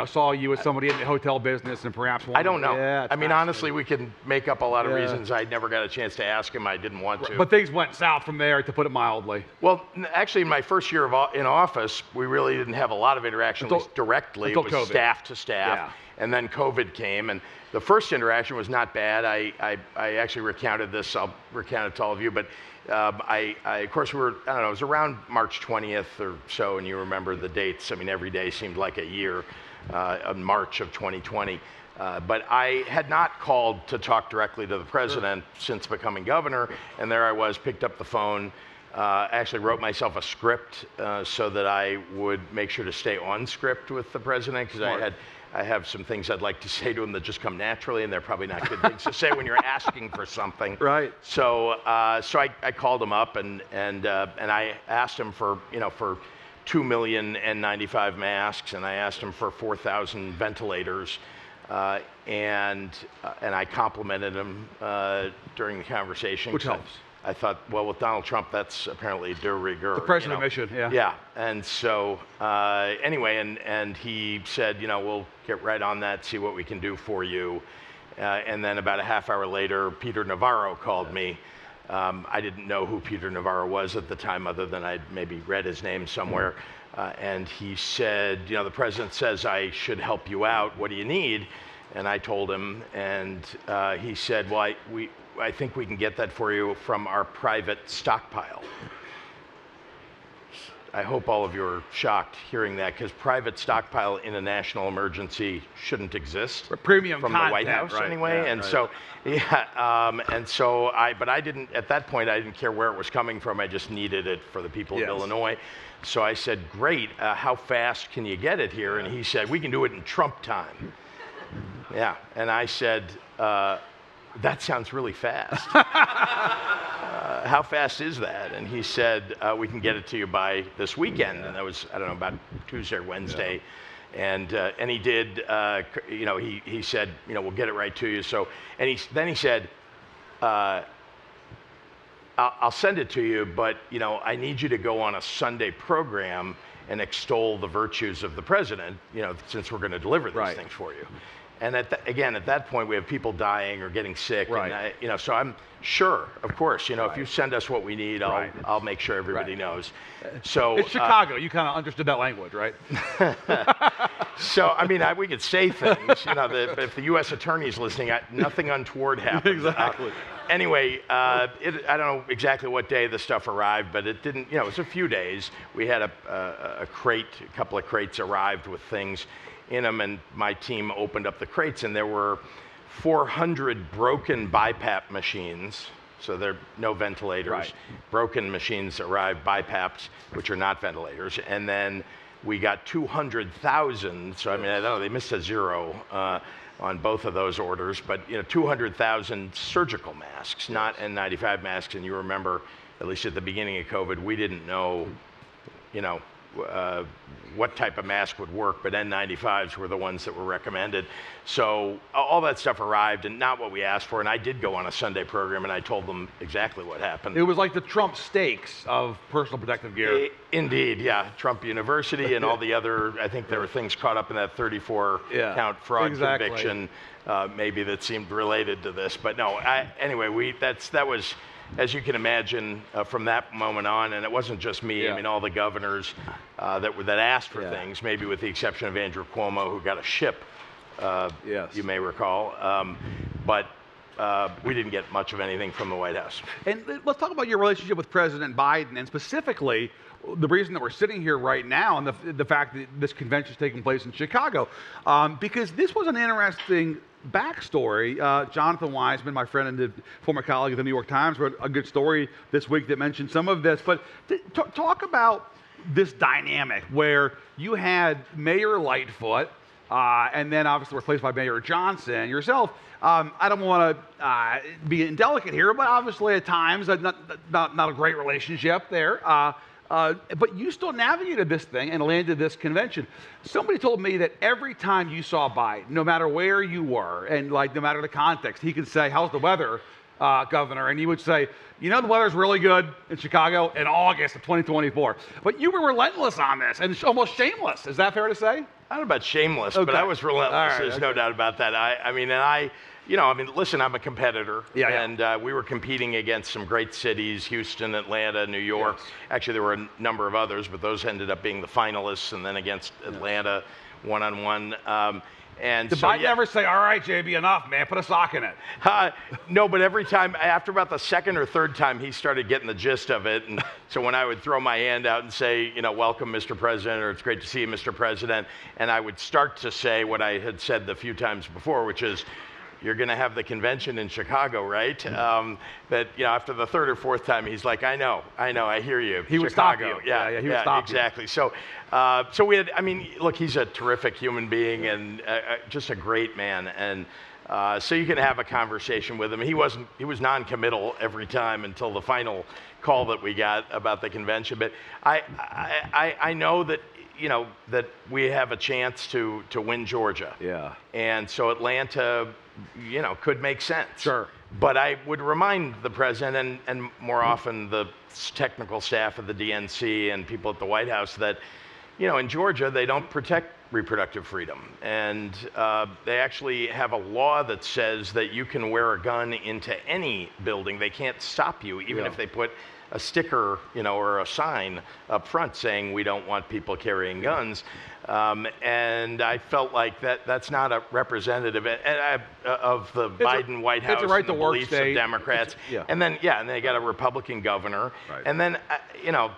Speaker 6: saw you as somebody in the hotel business, and perhaps
Speaker 7: I don't know. Honestly, we can make up a lot of reasons. I never got a chance to ask him. I didn't want to.
Speaker 6: But things went south from there, to put it mildly.
Speaker 7: Well, actually, in my first year in office, we really didn't have a lot of interaction, at least directly. It was COVID. Staff to staff. And then COVID came, and the first interaction was not bad. I actually recounted this. I'll recount it to all of you. But of course, it was around March 20th or so, and you remember the dates. Every day seemed like a year, March of 2020. But I had not called to talk directly to the president since becoming governor, and there I was, picked up the phone, actually wrote myself a script so that I would make sure to stay on script with the president, because I have some things I'd like to say to him that just come naturally, and they're probably not good things to say when you're asking for something.
Speaker 6: Right.
Speaker 7: So I called him up, and I asked him for 2 million N95 masks, and I asked him for 4,000 ventilators, and I complimented him during the conversation.
Speaker 6: Which helps.
Speaker 7: I thought, well, with Donald Trump, that's apparently de rigueur.
Speaker 6: The president mission,
Speaker 7: Yeah, and so anyway, and he said, we'll get right on that, see what we can do for you. And then about a half hour later, Peter Navarro called me. I didn't know who Peter Navarro was at the time, other than I'd maybe read his name somewhere. And he said, the president says I should help you out. What do you need? And I told him, and he said, well, I think we can get that for you from our private stockpile. I hope all of you are shocked hearing that, because private stockpile in a national emergency shouldn't exist.
Speaker 6: Premium
Speaker 7: from
Speaker 6: content,
Speaker 7: the White House,
Speaker 6: right,
Speaker 7: anyway.
Speaker 6: yeah,
Speaker 7: and
Speaker 6: right.
Speaker 7: so, but I didn't, at that point, I didn't care where it was coming from. I just needed it for the people of Illinois. So I said, great, how fast can you get it here? And he said, we can do it in Trump time. Yeah, and I said, that sounds really fast. How fast is that? And he said, we can get it to you by this weekend. And that was, I don't know, about Tuesday or Wednesday. Yeah. And he did, you know, he said, you know, we'll get it right to you. So, and then he said, I'll send it to you, but, you know, I need you to go on a Sunday program and extol the virtues of the president, you know, since we're going to deliver these things for you. And again, at that point, we have people dying or getting sick.
Speaker 6: Right.
Speaker 7: And you know, so I'm sure, of course, you know, if you send us what we need, I'll make sure everybody knows. So
Speaker 6: it's Chicago. You kind of understood that language, right?
Speaker 7: So I mean, we could say things, you know, if the U.S. attorney's listening, nothing untoward happened.
Speaker 6: Exactly.
Speaker 7: Anyway, I don't know exactly what day the stuff arrived, but it didn't. You know, it was a few days. We had a couple of crates arrived with things in them, and my team opened up the crates, and there were 400 broken BiPAP machines. So there are no ventilators.
Speaker 6: Right.
Speaker 7: Broken machines arrived, BiPAPs, which are not ventilators. And then we got 200,000. So I mean, I don't know, they missed a zero on both of those orders, but you know, 200,000 surgical masks, not N95 masks. And you remember, at least at the beginning of COVID, we didn't know, you know, what type of mask would work, but N95s were the ones that were recommended. So all that stuff arrived, and not what we asked for. And I did go on a Sunday program, and I told them exactly what happened.
Speaker 6: It was like the Trump stakes of personal protective gear.
Speaker 7: Indeed, yeah. Trump University and all the other, I think there were things caught up in that 34-count fraud conviction, maybe that seemed related to this. But no, anyway, that was, as you can imagine, from that moment on, and it wasn't just me. I mean, all the governors that asked for things, maybe with the exception of Andrew Cuomo, who got a ship, you may recall. But we didn't get much of anything from the White House.
Speaker 6: And let's talk about your relationship with President Biden, and specifically the reason that we're sitting here right now, and the fact that this convention is taking place in Chicago, because this was an interesting backstory. Jonathan Weisman, my friend and the former colleague of the New York Times, wrote a good story this week that mentioned some of this. But talk about this dynamic where you had Mayor Lightfoot, and then obviously replaced by Mayor Johnson, yourself. I don't want to be indelicate here, but obviously at times not a great relationship there. But you still navigated this thing and landed this convention. Somebody told me that every time you saw Biden, no matter where you were, and like no matter the context, he could say, "How's the weather, Governor?" And you would say, "You know, the weather's really good in Chicago in August of 2024." But you were relentless on this and almost shameless. Is that fair to say?
Speaker 7: I don't know about shameless, but I was relentless. There's no doubt about that. I mean, you know, I mean, listen, I'm a competitor, and we were competing against some great cities: Houston, Atlanta, New York. Yes. Actually, there were a number of others, but those ended up being the finalists, and then against Atlanta, one-on-one. And
Speaker 6: did Biden ever say, "All right, JB, enough, man, put a sock in it"?
Speaker 7: No, but every time, after about the second or third time, he started getting the gist of it. And so when I would throw my hand out and say, you know, "Welcome, Mr. President," or "It's great to see you, Mr. President," and I would start to say what I had said the few times before, which is, "You're going to have the convention in Chicago, right?" That, you know, after the third or fourth time, he's like, I know, I hear you.
Speaker 6: He would stop you.
Speaker 7: Yeah,
Speaker 6: he would stop
Speaker 7: exactly. You. So we had, I mean, look, he's a terrific human being and just a great man. And so you can have a conversation with him. He was non-committal every time until the final call that we got about the convention. But I know that, you know, that we have a chance to win Georgia.
Speaker 6: Yeah.
Speaker 7: And so Atlanta, you know, could make sense.
Speaker 6: Sure.
Speaker 7: But I would remind the president and more often the technical staff of the DNC and people at the White House that, you know, in Georgia, they don't protect reproductive freedom. And they actually have a law that says that you can wear a gun into any building. They can't stop you, even if they put a sticker, or a sign up front saying we don't want people carrying guns. And I felt like that's not a representative of the Biden White House
Speaker 6: right
Speaker 7: and the beliefs of Democrats. And then they got a Republican governor. Right. And then,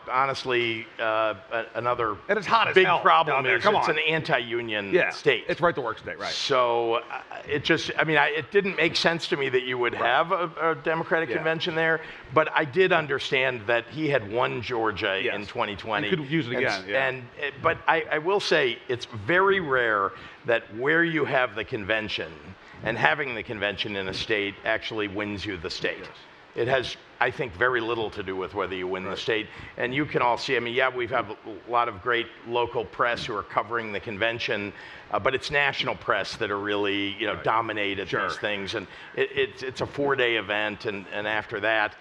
Speaker 7: honestly, another
Speaker 6: and it's hot as
Speaker 7: big
Speaker 6: hell
Speaker 7: problem
Speaker 6: down there.
Speaker 7: is it's an anti-union state.
Speaker 6: It's right to work state, right?
Speaker 7: So it just, it didn't make sense to me that you would have a Democratic convention there. But I did understand that he had won Georgia in 2020.
Speaker 6: You could use it again.
Speaker 7: But I will say it's very rare that where you have the convention and having the convention in a state actually wins you the state. Yes. It has, I think, very little to do with whether you win the state. And you can all see, we've had a lot of great local press who are covering the convention, but it's national press that are really, dominate at these things. And it's a 4-day event, and after that,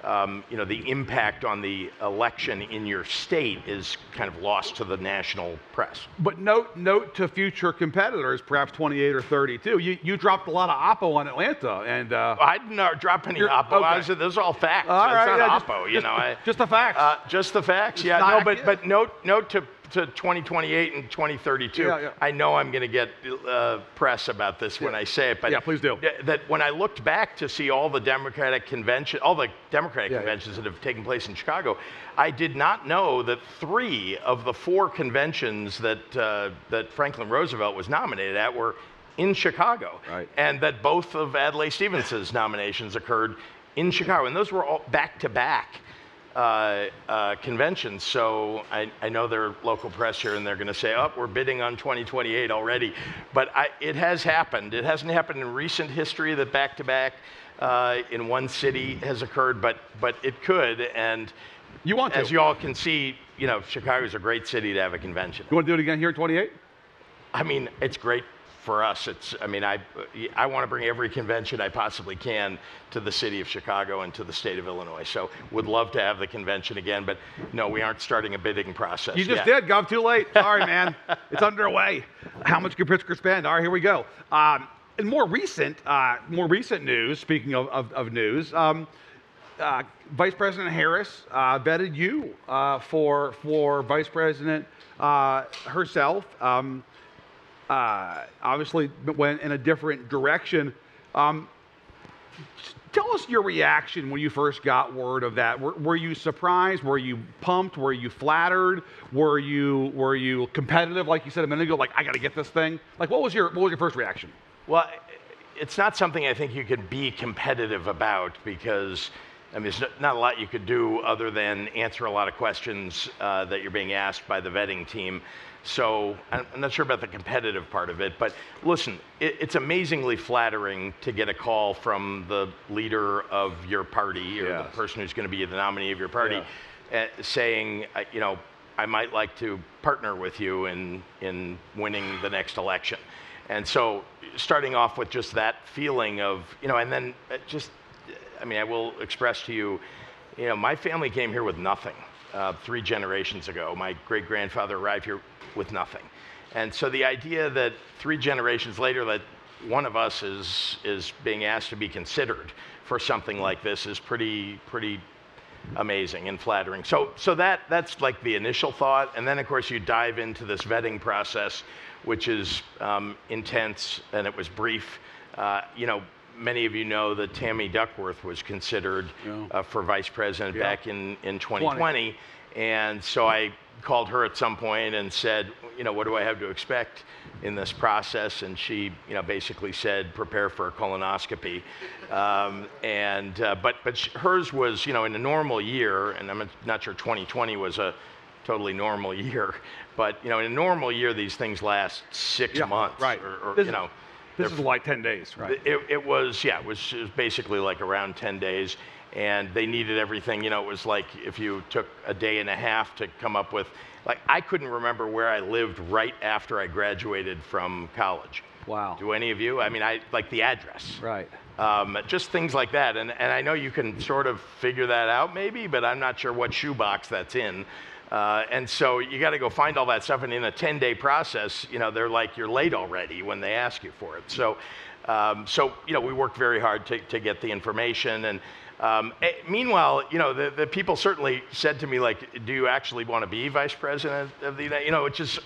Speaker 7: the impact on the election in your state is kind of lost to the national press.
Speaker 6: But note to future competitors, perhaps 28 or 32. You dropped a lot of oppo on Atlanta, and
Speaker 7: I didn't drop any oppo. Okay. This is all facts.
Speaker 6: All right,
Speaker 7: it's not oppo.
Speaker 6: Just the facts.
Speaker 7: Just the facts. But note to 2028 and 2032. I know I'm going to get press about this when I say it, but
Speaker 6: please do.
Speaker 7: That when I looked back to see all the Democratic conventions that have taken place in Chicago, I did not know that 3 of the 4 conventions that Franklin Roosevelt was nominated at were in Chicago, and that both of Adlai Stevens's nominations occurred in Chicago, and those were all back-to-back conventions. So I know their local press here, and they're going to say, we're bidding on 2028 already. But it has happened. It hasn't happened in recent history that back-to-back in one city has occurred, but it could. And
Speaker 6: you want to.
Speaker 7: As you all can see, Chicago's a great city to have a convention.
Speaker 6: You want to do it again here in 28?
Speaker 7: It's great for us. I want to bring every convention I possibly can to the city of Chicago and to the state of Illinois. So would love to have the convention again, but no, we aren't starting a bidding process
Speaker 6: You just did. Got too late. Sorry, man. It's underway. How much can Pritzker spend? All right, here we go. In more recent news, speaking of news, Vice President Harris vetted you for Vice President herself. Obviously went in a different direction. Tell us your reaction when you first got word of that. Were you surprised? Were you pumped? Were you flattered? Were you competitive, like you said a minute ago? Like, I got to get this thing. Like, what was your first reaction?
Speaker 7: Well, it's not something I think you could be competitive about, because there's not a lot you could do other than answer a lot of questions that you're being asked by the vetting team. So I'm not sure about the competitive part of it, but listen, it's amazingly flattering to get a call from the leader of your party, or the person who's going to be the nominee of your party, saying, I might like to partner with you in winning the next election. And so starting off with just that feeling of, and then I will express to you, my family came here with nothing 3 generations ago. My great-grandfather arrived here with nothing. And so the idea that 3 generations later that one of us is being asked to be considered for something like this is pretty amazing and flattering. So that's like the initial thought. And then, of course, you dive into this vetting process, which is intense, and it was brief. Many of you know that Tammy Duckworth was considered for vice president back in 2020. And so I called her at some point and said, what do I have to expect in this process? And she, basically said, prepare for a colonoscopy. But hers was, in a normal year, and I'm not sure 2020 was a totally normal year, but in a normal year, these things last 6 months.
Speaker 6: Right. This is like 10 days, right?
Speaker 7: It was basically like around 10 days. And they needed everything. It was like if you took a day and a half to come up with, I couldn't remember where I lived right after I graduated from college.
Speaker 6: Wow.
Speaker 7: Do any of you? I like the address.
Speaker 6: Right.
Speaker 7: Just things like that. And I know you can sort of figure that out maybe, but I'm not sure what shoebox that's in. And so you got to go find all that stuff. And in a 10-day process, they're like, you're late already when they ask you for it. So we worked very hard to get the information. And Meanwhile, the people certainly said to me, like, do you actually want to be vice president of the United? It just,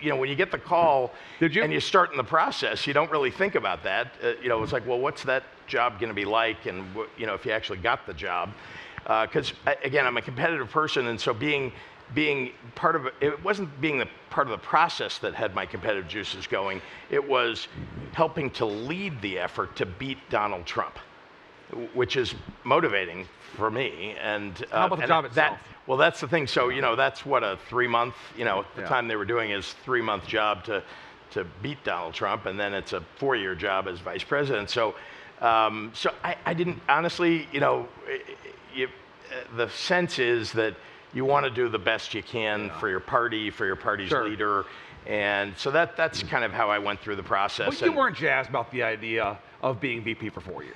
Speaker 7: when you get the call and you start in the process, you don't really think about that. It's like, well, what's that job going to be like? And, if you actually got the job. Because, again, I'm a competitive person, and so being part of it wasn't being the part of the process that had my competitive juices going. It was helping to lead the effort to beat Donald Trump, which is motivating for me. And
Speaker 6: how about the job itself?
Speaker 7: Well, that's the thing. So that's what a 3-month. At the time they were doing is 3-month job to beat Donald Trump, and then it's a 4-year job as vice president. So I didn't honestly. The sense is that you want to do the best you can for your party, for your party's leader. And so that's kind of how I went through the process.
Speaker 6: But you weren't jazzed about the idea of being VP for 4 years.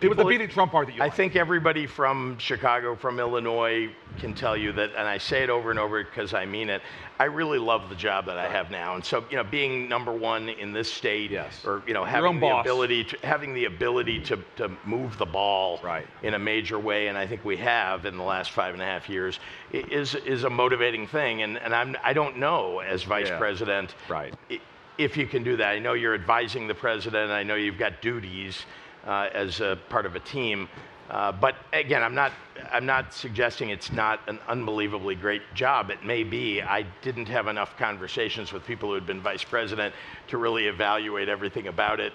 Speaker 6: It was the beating Trump part that you liked.
Speaker 7: I think everybody from Chicago, from Illinois can tell you that, and I say it over and over because I mean it, I really love the job that I have now. And so, being #1 in this state, or, having the ability to move the ball in a major way, and I think we have in the last 5.5 years, is a motivating thing. And I don't know, as vice president, if you can do that. I know you're advising the president. I know you've got duties as a part of a team. But again, I'm not suggesting it's not an unbelievably great job. It may be. I didn't have enough conversations with people who had been vice president to really evaluate everything about it,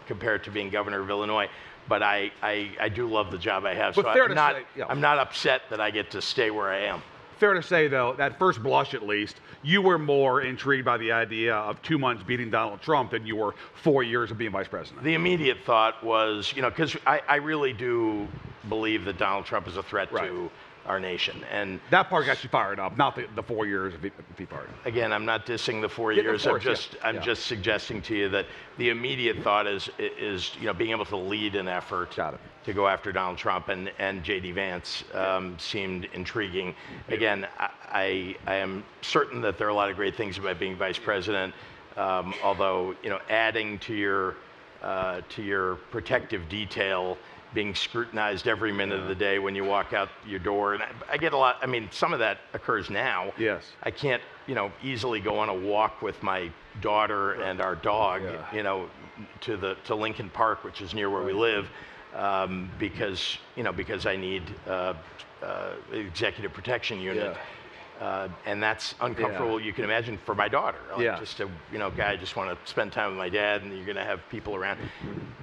Speaker 7: compared to being governor of Illinois. But I do love the job I have.
Speaker 6: But
Speaker 7: so I'm not upset that I get to stay where I am.
Speaker 6: Fair to say, though, at first blush at least, you were more intrigued by the idea of 2 months beating Donald Trump than you were 4 years of being vice president.
Speaker 7: The immediate thought was, because I really do believe that Donald Trump is a threat to our nation. And
Speaker 6: that part got you fired up, not the 4 years of VP part.
Speaker 7: Again, I'm not dissing the 4 years. I'm just suggesting to you that the immediate thought is being able to lead an effort to go after Donald Trump, and J.D. Vance seemed intriguing. Again, I am certain that there are a lot of great things about being vice president, although adding to your protective detail, being scrutinized every minute of the day when you walk out your door. And I get a lot, some of that occurs now.
Speaker 6: Yes.
Speaker 7: I can't, easily go on a walk with my daughter and our dog, to Lincoln Park, which is near where we live, because I need executive protection unit. And that's uncomfortable, you can imagine, for my daughter. Just a guy, I just want to spend time with my dad, and you're going to have people around.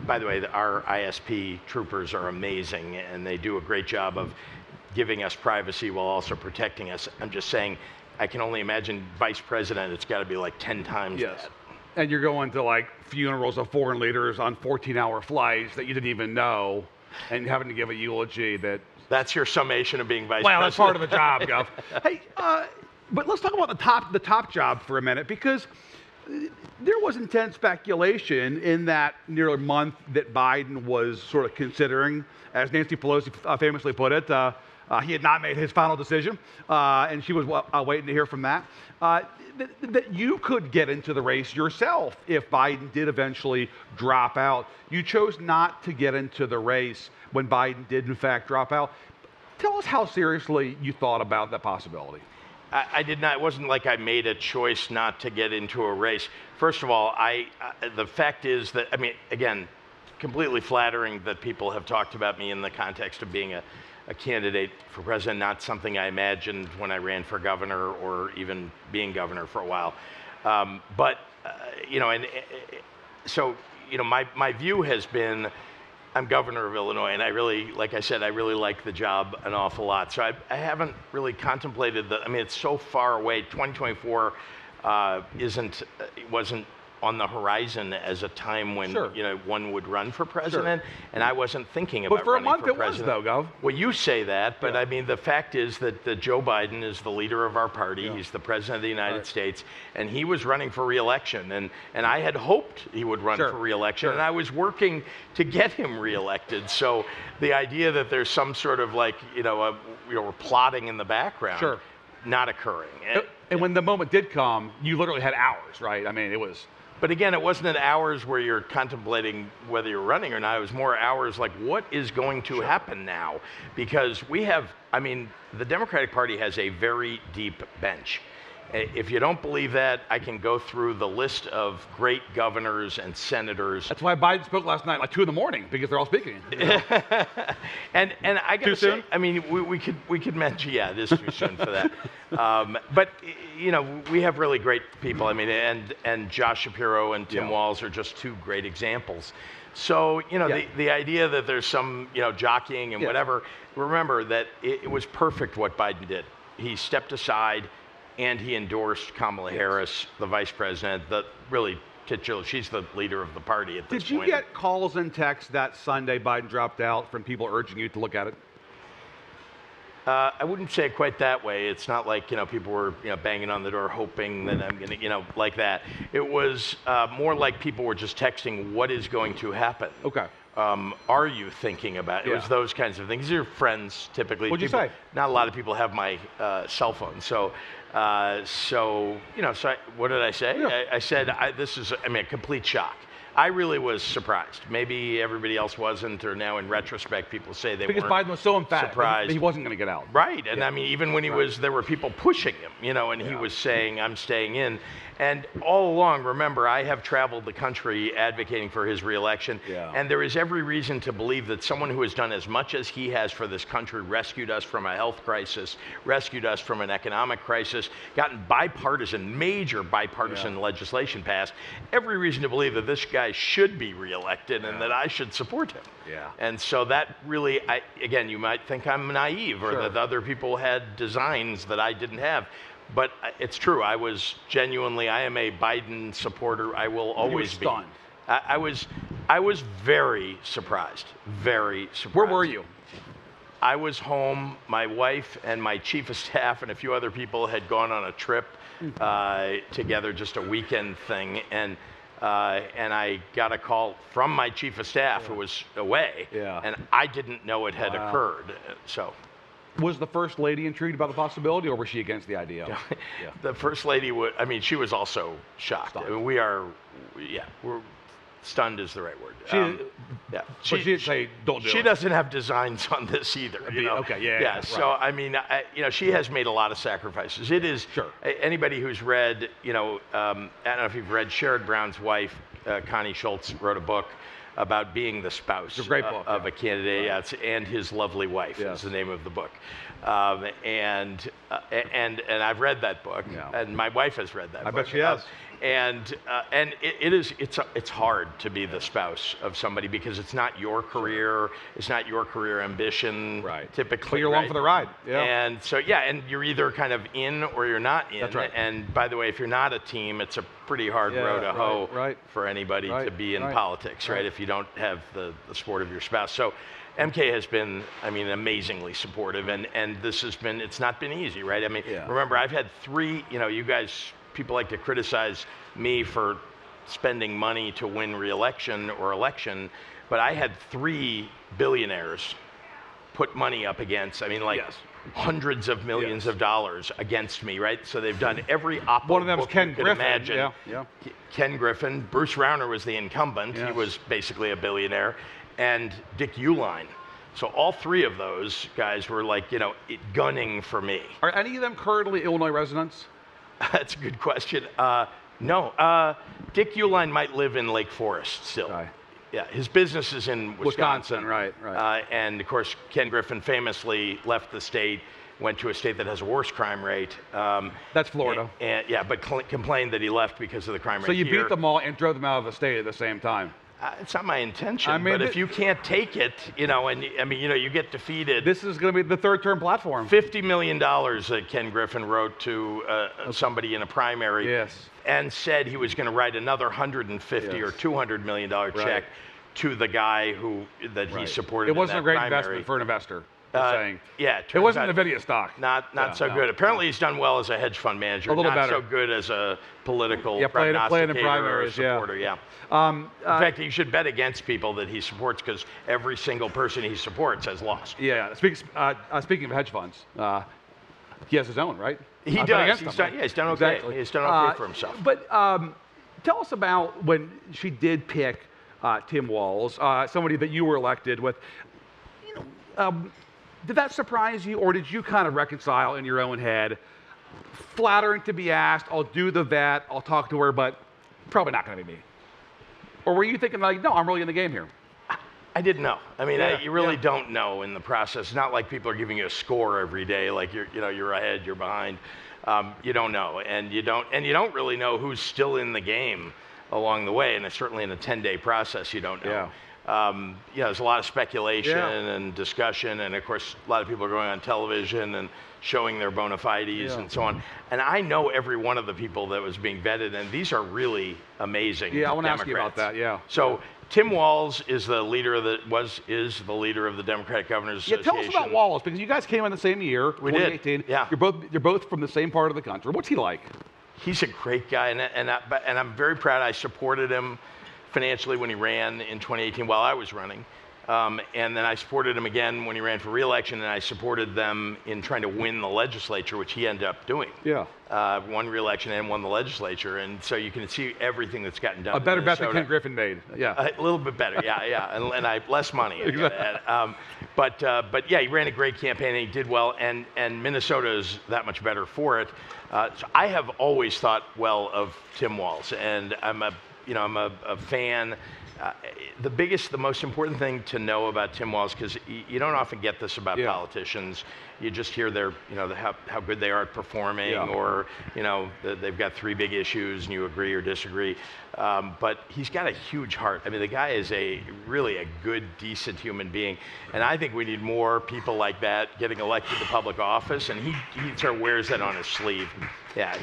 Speaker 7: By the way, our ISP troopers are amazing, and they do a great job of giving us privacy while also protecting us. I'm just saying, I can only imagine vice president, it's got to be like 10 times that.
Speaker 6: And you're going to like funerals of foreign leaders on 14-hour flights that you didn't even know, and having to give a eulogy that.
Speaker 7: That's your summation of being vice president.
Speaker 6: Well, that's part of the job, Gov. Hey, but let's talk about the top job for a minute, because there was intense speculation in that near month that Biden was sort of considering, as Nancy Pelosi famously put it, he had not made his final decision, and she was waiting to hear from that. That you could get into the race yourself if Biden did eventually drop out. You chose not to get into the race when Biden did, in fact, drop out. Tell us how seriously you thought about that possibility.
Speaker 7: I did not. It wasn't like I made a choice not to get into a race. First of all, the fact is that, again, completely flattering that people have talked about me in the context of being a candidate for president, not something I imagined when I ran for governor or even being governor for a while. My view has been, I'm governor of Illinois, and I really, like I said, I really like the job an awful lot. So I haven't really contemplated it's so far away. 2024 wasn't on the horizon as a time when one would run for president, and I wasn't thinking about running for president.
Speaker 6: But for a month it was, though, Gov.
Speaker 7: Well, you say that, but the fact is that Joe Biden is the leader of our party. He's the president of the United States, and he was running for re-election, and I had hoped he would run for re-election, and I was working to get him re-elected. So the idea that there's some sort of we're plotting in the background, not occurring.
Speaker 6: And when the moment did come, you literally had hours, right? It was
Speaker 7: But again, it wasn't an hours where you're contemplating whether you're running or not. It was more hours like, what is going to happen now? Because we have, I mean, the Democratic Party has a very deep bench. If you don't believe that, I can go through the list of great governors and senators.
Speaker 6: That's why Biden spoke last night, like 2 in the morning, because they're all speaking. You know?
Speaker 7: and I got to say, I mean, we could mention, yeah, it is too soon for that. But you know, we have really great people. I mean, and Josh Shapiro and Tim Walz are just 2 great examples. So you know, the idea that there's some jockeying and whatever. Remember that it was perfect what Biden did. He stepped aside. And he endorsed Kamala Harris, the vice president, she's the leader of the party at this point.
Speaker 6: Did you get calls and texts that Sunday Biden dropped out from people urging you to look at it?
Speaker 7: I wouldn't say it quite that way. It's not like, people were, banging on the door hoping that I'm going to, like that. It was more like people were just texting what is going to happen.
Speaker 6: Okay.
Speaker 7: Are you thinking about it? It was those kinds of things. These are friends, typically.
Speaker 6: What'd you say?
Speaker 7: Not a lot of people have my cell phone. So what did I say?
Speaker 6: Yeah.
Speaker 7: I said, this is, a complete shock. I really was surprised. Maybe everybody else wasn't, or now in retrospect, people say they weren't.
Speaker 6: Because Biden was so emphatic
Speaker 7: surprised.
Speaker 6: That he wasn't going to get out.
Speaker 7: Right, and I mean, even when he was, there were people pushing him, and he was saying, I'm staying in. And all along, remember, I have traveled the country advocating for his reelection, and there is every reason to believe that someone who has done as much as he has for this country, rescued us from a health crisis, rescued us from an economic crisis, gotten major bipartisan legislation passed, every reason to believe that this guy should be reelected and that I should support him.
Speaker 6: Yeah.
Speaker 7: And so that really, again, you might think I'm naive or that other people had designs that I didn't have. But it's true. I was genuinely, I am a Biden supporter. I will always be.
Speaker 6: Stunned.
Speaker 7: I was very surprised. Very surprised.
Speaker 6: Where were you?
Speaker 7: I was home. My wife and my chief of staff and a few other people had gone on a trip together, just a weekend thing, and I got a call from my chief of staff who was away, and I didn't know it had occurred. So.
Speaker 6: Was the First Lady intrigued about the possibility, or was she against the idea?
Speaker 7: The First Lady she was also shocked. I mean, we're stunned is the right word.
Speaker 6: She didn't say, don't do it.
Speaker 7: She doesn't have designs on this either.
Speaker 6: Okay,
Speaker 7: So, I mean, she has made a lot of sacrifices. It is, anybody who's read, I don't know if you've read Sherrod Brown's wife, Connie Schultz, wrote a book about being the spouse of a candidate, and his lovely wife is the name of the book, and I've read that book, and my wife has read that book.
Speaker 6: I bet she has.
Speaker 7: And it's hard to be the spouse of somebody because it's not your career, it's not your career ambition, typically.
Speaker 6: But you're along for the ride.
Speaker 7: And so and you're either kind of in or you're not in.
Speaker 6: That's right.
Speaker 7: And by the way, if you're not a team, it's a pretty hard row to hoe for anybody to be in politics, if you don't have the support of your spouse. So MK has been, amazingly supportive, and this has been, it's not been easy, right? I mean, remember, I've had 3, you guys, people like to criticize me for spending money to win re-election or election, but I had 3 billionaires put money up against, hundreds of millions of dollars against me, right? So they've done every oppo
Speaker 6: One of them is Ken
Speaker 7: you could
Speaker 6: Griffin.
Speaker 7: imagine. Ken Griffin. Bruce Rauner was the incumbent. He was basically a billionaire. And Dick Uihlein. So all 3 of those guys were gunning for me.
Speaker 6: Are any of them currently Illinois residents?
Speaker 7: That's a good question. No. Dick Uihlein might live in Lake Forest still. Yeah, his business is in Wisconsin.
Speaker 6: Right.
Speaker 7: And of course, Ken Griffin famously left the state, went to a state that has a worse crime rate.
Speaker 6: That's Florida.
Speaker 7: But complained that he left because of the crime rate.
Speaker 6: So you beat them all and drove them out of the state at the same time.
Speaker 7: It's not my intention, but if you can't take it, you get defeated.
Speaker 6: This is going to be the third-term platform.
Speaker 7: $50 million that Ken Griffin wrote to somebody in a primary, and said he was going to write another $150 or $200 million check to the guy that he supported.
Speaker 6: It wasn't
Speaker 7: in that
Speaker 6: a great
Speaker 7: primary.
Speaker 6: investment for an investor. It wasn't NVIDIA stock.
Speaker 7: Not so good. Apparently, he's done well as a hedge fund manager.
Speaker 6: A little better.
Speaker 7: Not so good as a political
Speaker 6: playing in primaries,
Speaker 7: or supporter. In fact, you should bet against people that he supports because every single person he supports has lost.
Speaker 6: Speaking of hedge funds, he has his own, right?
Speaker 7: He does. He's done okay. Exactly. He's done okay for himself.
Speaker 6: But Tell us about when she did pick Tim Walz, somebody that you were elected with. Did that surprise you, or did you kind of reconcile in your own head? Flattering to be asked, I'll do the vet, I'll talk to her, but probably not going to be me. Or were you thinking like, no, I'm really in the game here?
Speaker 7: I didn't know. I mean, you really don't know in the process. It's not like people are giving you a score every day, like you're ahead, you're behind. You don't know, and you don't really know who's still in the game along the way, and certainly in a 10-day process, you don't know. There's a lot of speculation and discussion, and of course, a lot of people are going on television and showing their bona fides and so on. And I know every one of the people that was being vetted, and these are really amazing.
Speaker 6: Yeah, I want to
Speaker 7: Democrats.
Speaker 6: ask you about that. Yeah.
Speaker 7: So Tim Walz is the leader of the leader of the Democratic Governors Association.
Speaker 6: Tell us about Walz, because you guys came in the same year,
Speaker 7: we
Speaker 6: 2018.
Speaker 7: Did. Yeah.
Speaker 6: You're both from the same part of the country. What's he like?
Speaker 7: He's a great guy, and I'm very proud. I supported him financially when he ran in 2018 while I was running. And then I supported him again when he ran for re-election, and I supported them in trying to win the legislature, which he ended up doing. Yeah. Won re-election and won the legislature, and so you can see everything that's gotten done.
Speaker 6: A better bet than Ken Griffin made. Yeah.
Speaker 7: A little bit better, and I less money. But yeah, he ran a great campaign and he did well, and Minnesota is that much better for it. So I have always thought well of Tim Walz, and I'm a fan. The most important thing to know about Tim Walz, because you don't often get this about politicians. You just hear how good they are at performing, or they've got 3 big issues and you agree or disagree. But he's got a huge heart. I mean, the guy is really a good, decent human being, and I think we need more people like that getting elected to public office. And he sort of wears that on his sleeve. Yeah,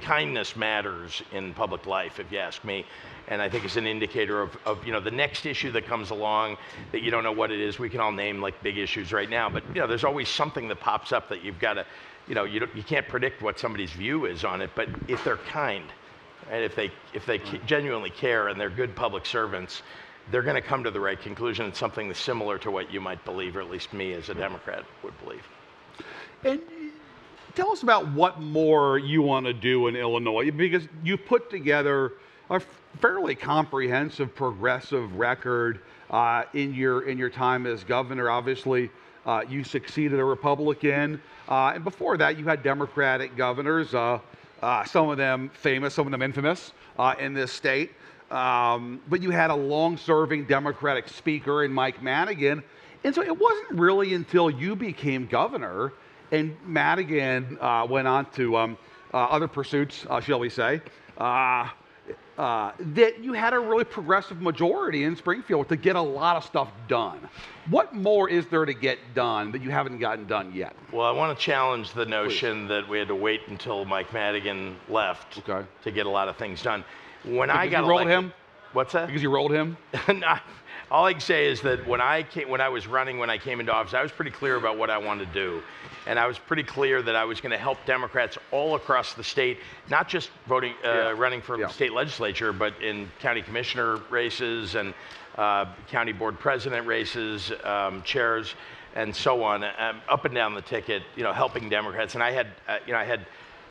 Speaker 7: kindness matters in public life, if you ask me. And I think it's an indicator of the next issue that comes along that you don't know what it is. We can all name like big issues right now, but there's always something that pops up that you've got to, you can't predict what somebody's view is on it. But if they're kind, and if they genuinely care and they're good public servants, they're going to come to the right conclusion. It's something that's similar to what you might believe, or at least me as a Democrat would believe.
Speaker 6: And tell us about what more you want to do in Illinois, because you put together a fairly comprehensive progressive record in your time as governor. Obviously, you succeeded a Republican, and before that, you had Democratic governors, some of them famous, some of them infamous in this state. But you had a long-serving Democratic speaker in Mike Madigan, and so it wasn't really until you became governor and Madigan went on to other pursuits, shall we say, that you had a really progressive majority in Springfield to get a lot of stuff done. What more is there to get done that you haven't gotten done yet?
Speaker 7: Well, I want to challenge the notion that we had to wait until Mike Madigan left to get a lot of things done. When I got
Speaker 6: elected, him?
Speaker 7: What's that?
Speaker 6: Because you rolled him?
Speaker 7: No, all I can say is that when I came into office, I was pretty clear about what I wanted to do. And I was pretty clear that I was going to help Democrats all across the state, not just running for state legislature, but in county commissioner races and county board president races, chairs, and so on, up and down the ticket, helping Democrats. And I had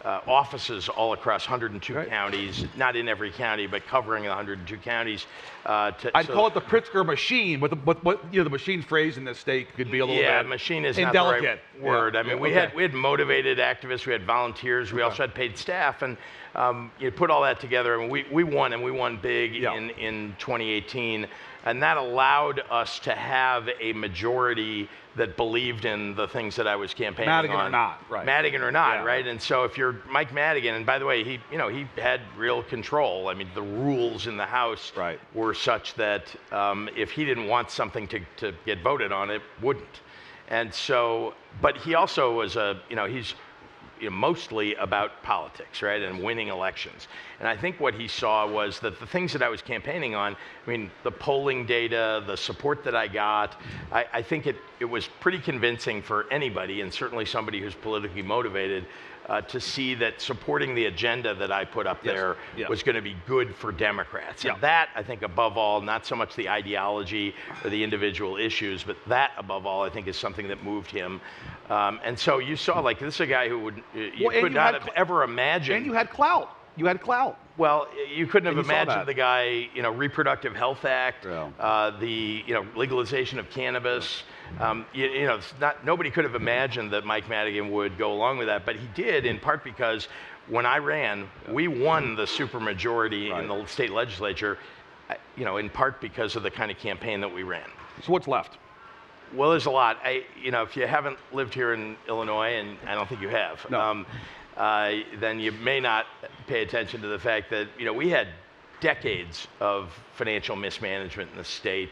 Speaker 7: offices all across 102 counties, not in every county, but covering 102 counties.
Speaker 6: I'd call it the Pritzker machine, but the machine phrase in this state could be a little bit
Speaker 7: machine is
Speaker 6: indelicate.
Speaker 7: Not the right word. I mean, we had motivated activists, we had volunteers, we also had paid staff, and you put all that together, and we won, and we won big in 2018. And that allowed us to have a majority that believed in the things that I was campaigning
Speaker 6: Madigan
Speaker 7: on.
Speaker 6: or not, right?
Speaker 7: Madigan or not, right? And so if you're Mike Madigan, and by the way, he had real control. I mean, the rules in the House were such that if he didn't want something to get voted on, it wouldn't. And so, but he also was he's mostly about politics, right, and winning elections. And I think what he saw was that the things that I was campaigning on, I mean, the polling data, the support that I got, I think it was pretty convincing for anybody, and certainly somebody who's politically motivated, to see that supporting the agenda that I put up there was going to be good for Democrats. And that, I think, above all, not so much the ideology or the individual issues, but that, above all, I think is something that moved him. And so you saw, like, this is a guy who could not have ever imagined.
Speaker 6: And you had clout. You had clout
Speaker 7: Well, you couldn't have
Speaker 6: And you saw
Speaker 7: imagined
Speaker 6: that.
Speaker 7: the guy, Reproductive Health Act,
Speaker 6: Yeah.
Speaker 7: the legalization of cannabis. It's nobody could have imagined that Mike Madigan would go along with that, but he did in part because when I ran, we won the supermajority in the state legislature, in part because of the kind of campaign that we ran.
Speaker 6: So what's left?
Speaker 7: Well, there's a lot. If you haven't lived here in Illinois, and I don't think you have,
Speaker 6: No.
Speaker 7: then you may not pay attention to the fact that we had decades of financial mismanagement in the state,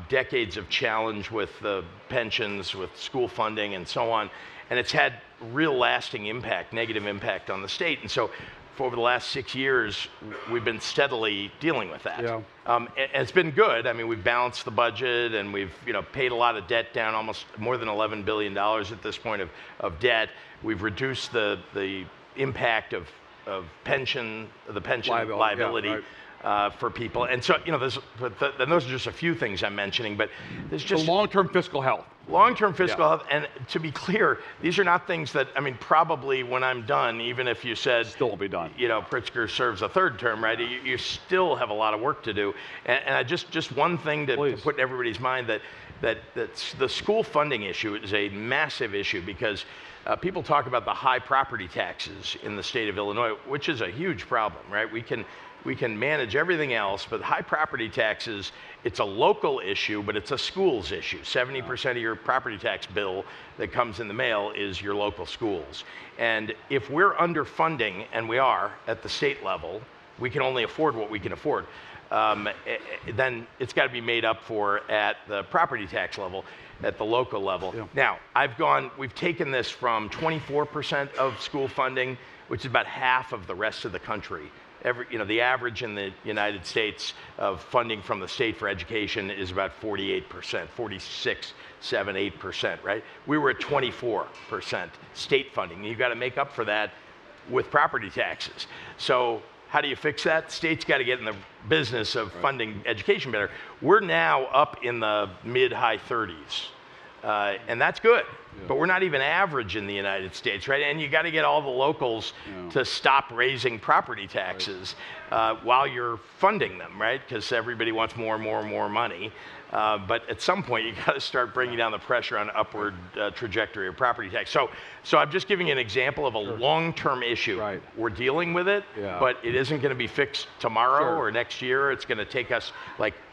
Speaker 7: decades of challenge with the pensions, with school funding, and so on, and it's had real lasting impact, negative impact on the state. And so, for over the last 6 years, we've been steadily dealing with that.
Speaker 6: Yeah.
Speaker 7: And it's been good. I mean, we've balanced the budget, and we've paid a lot of debt down, almost more than $11 billion at this point of debt. We've reduced the impact of the pension liability.
Speaker 6: Yeah, right.
Speaker 7: For people, and so and those are just a few things I'm mentioning, but there's just
Speaker 6: long-term fiscal health.
Speaker 7: Long-term fiscal health, and to be clear, these are not things that, probably when I'm done, even if you said
Speaker 6: Still will be done.
Speaker 7: Pritzker serves a third term, right? You still have a lot of work to do, and I just one thing to put in everybody's mind that the school funding issue is a massive issue because people talk about the high property taxes in the state of Illinois, which is a huge problem, right? We can manage everything else, but high property taxes, it's a local issue, but it's a schools issue. 70% of your property tax bill that comes in the mail is your local schools. And if we're underfunding, and we are at the state level, we can only afford what we can afford, then it's got to be made up for at the property tax level, at the local level. Yeah. Now, we've taken this from 24% of school funding, which is about half of the rest of the country. The average in the United States of funding from the state for education is about 48%, 46, 7, 8%, right? We were at 24% state funding. You've got to make up for that with property taxes. So how do you fix that? State's got to get in the business of funding education better. We're now up in the mid-high 30s. And that's good, but we're not even average in the United States, right? And you got to get all the locals to stop raising property taxes while you're funding them, right? Because everybody wants more and more and more money. But at some point, you got to start bringing down the pressure on upward trajectory of property tax. So I'm just giving you an example of a long-term issue.
Speaker 6: Right.
Speaker 7: We're dealing with it, but it isn't going to be fixed tomorrow or next year. It's going to take us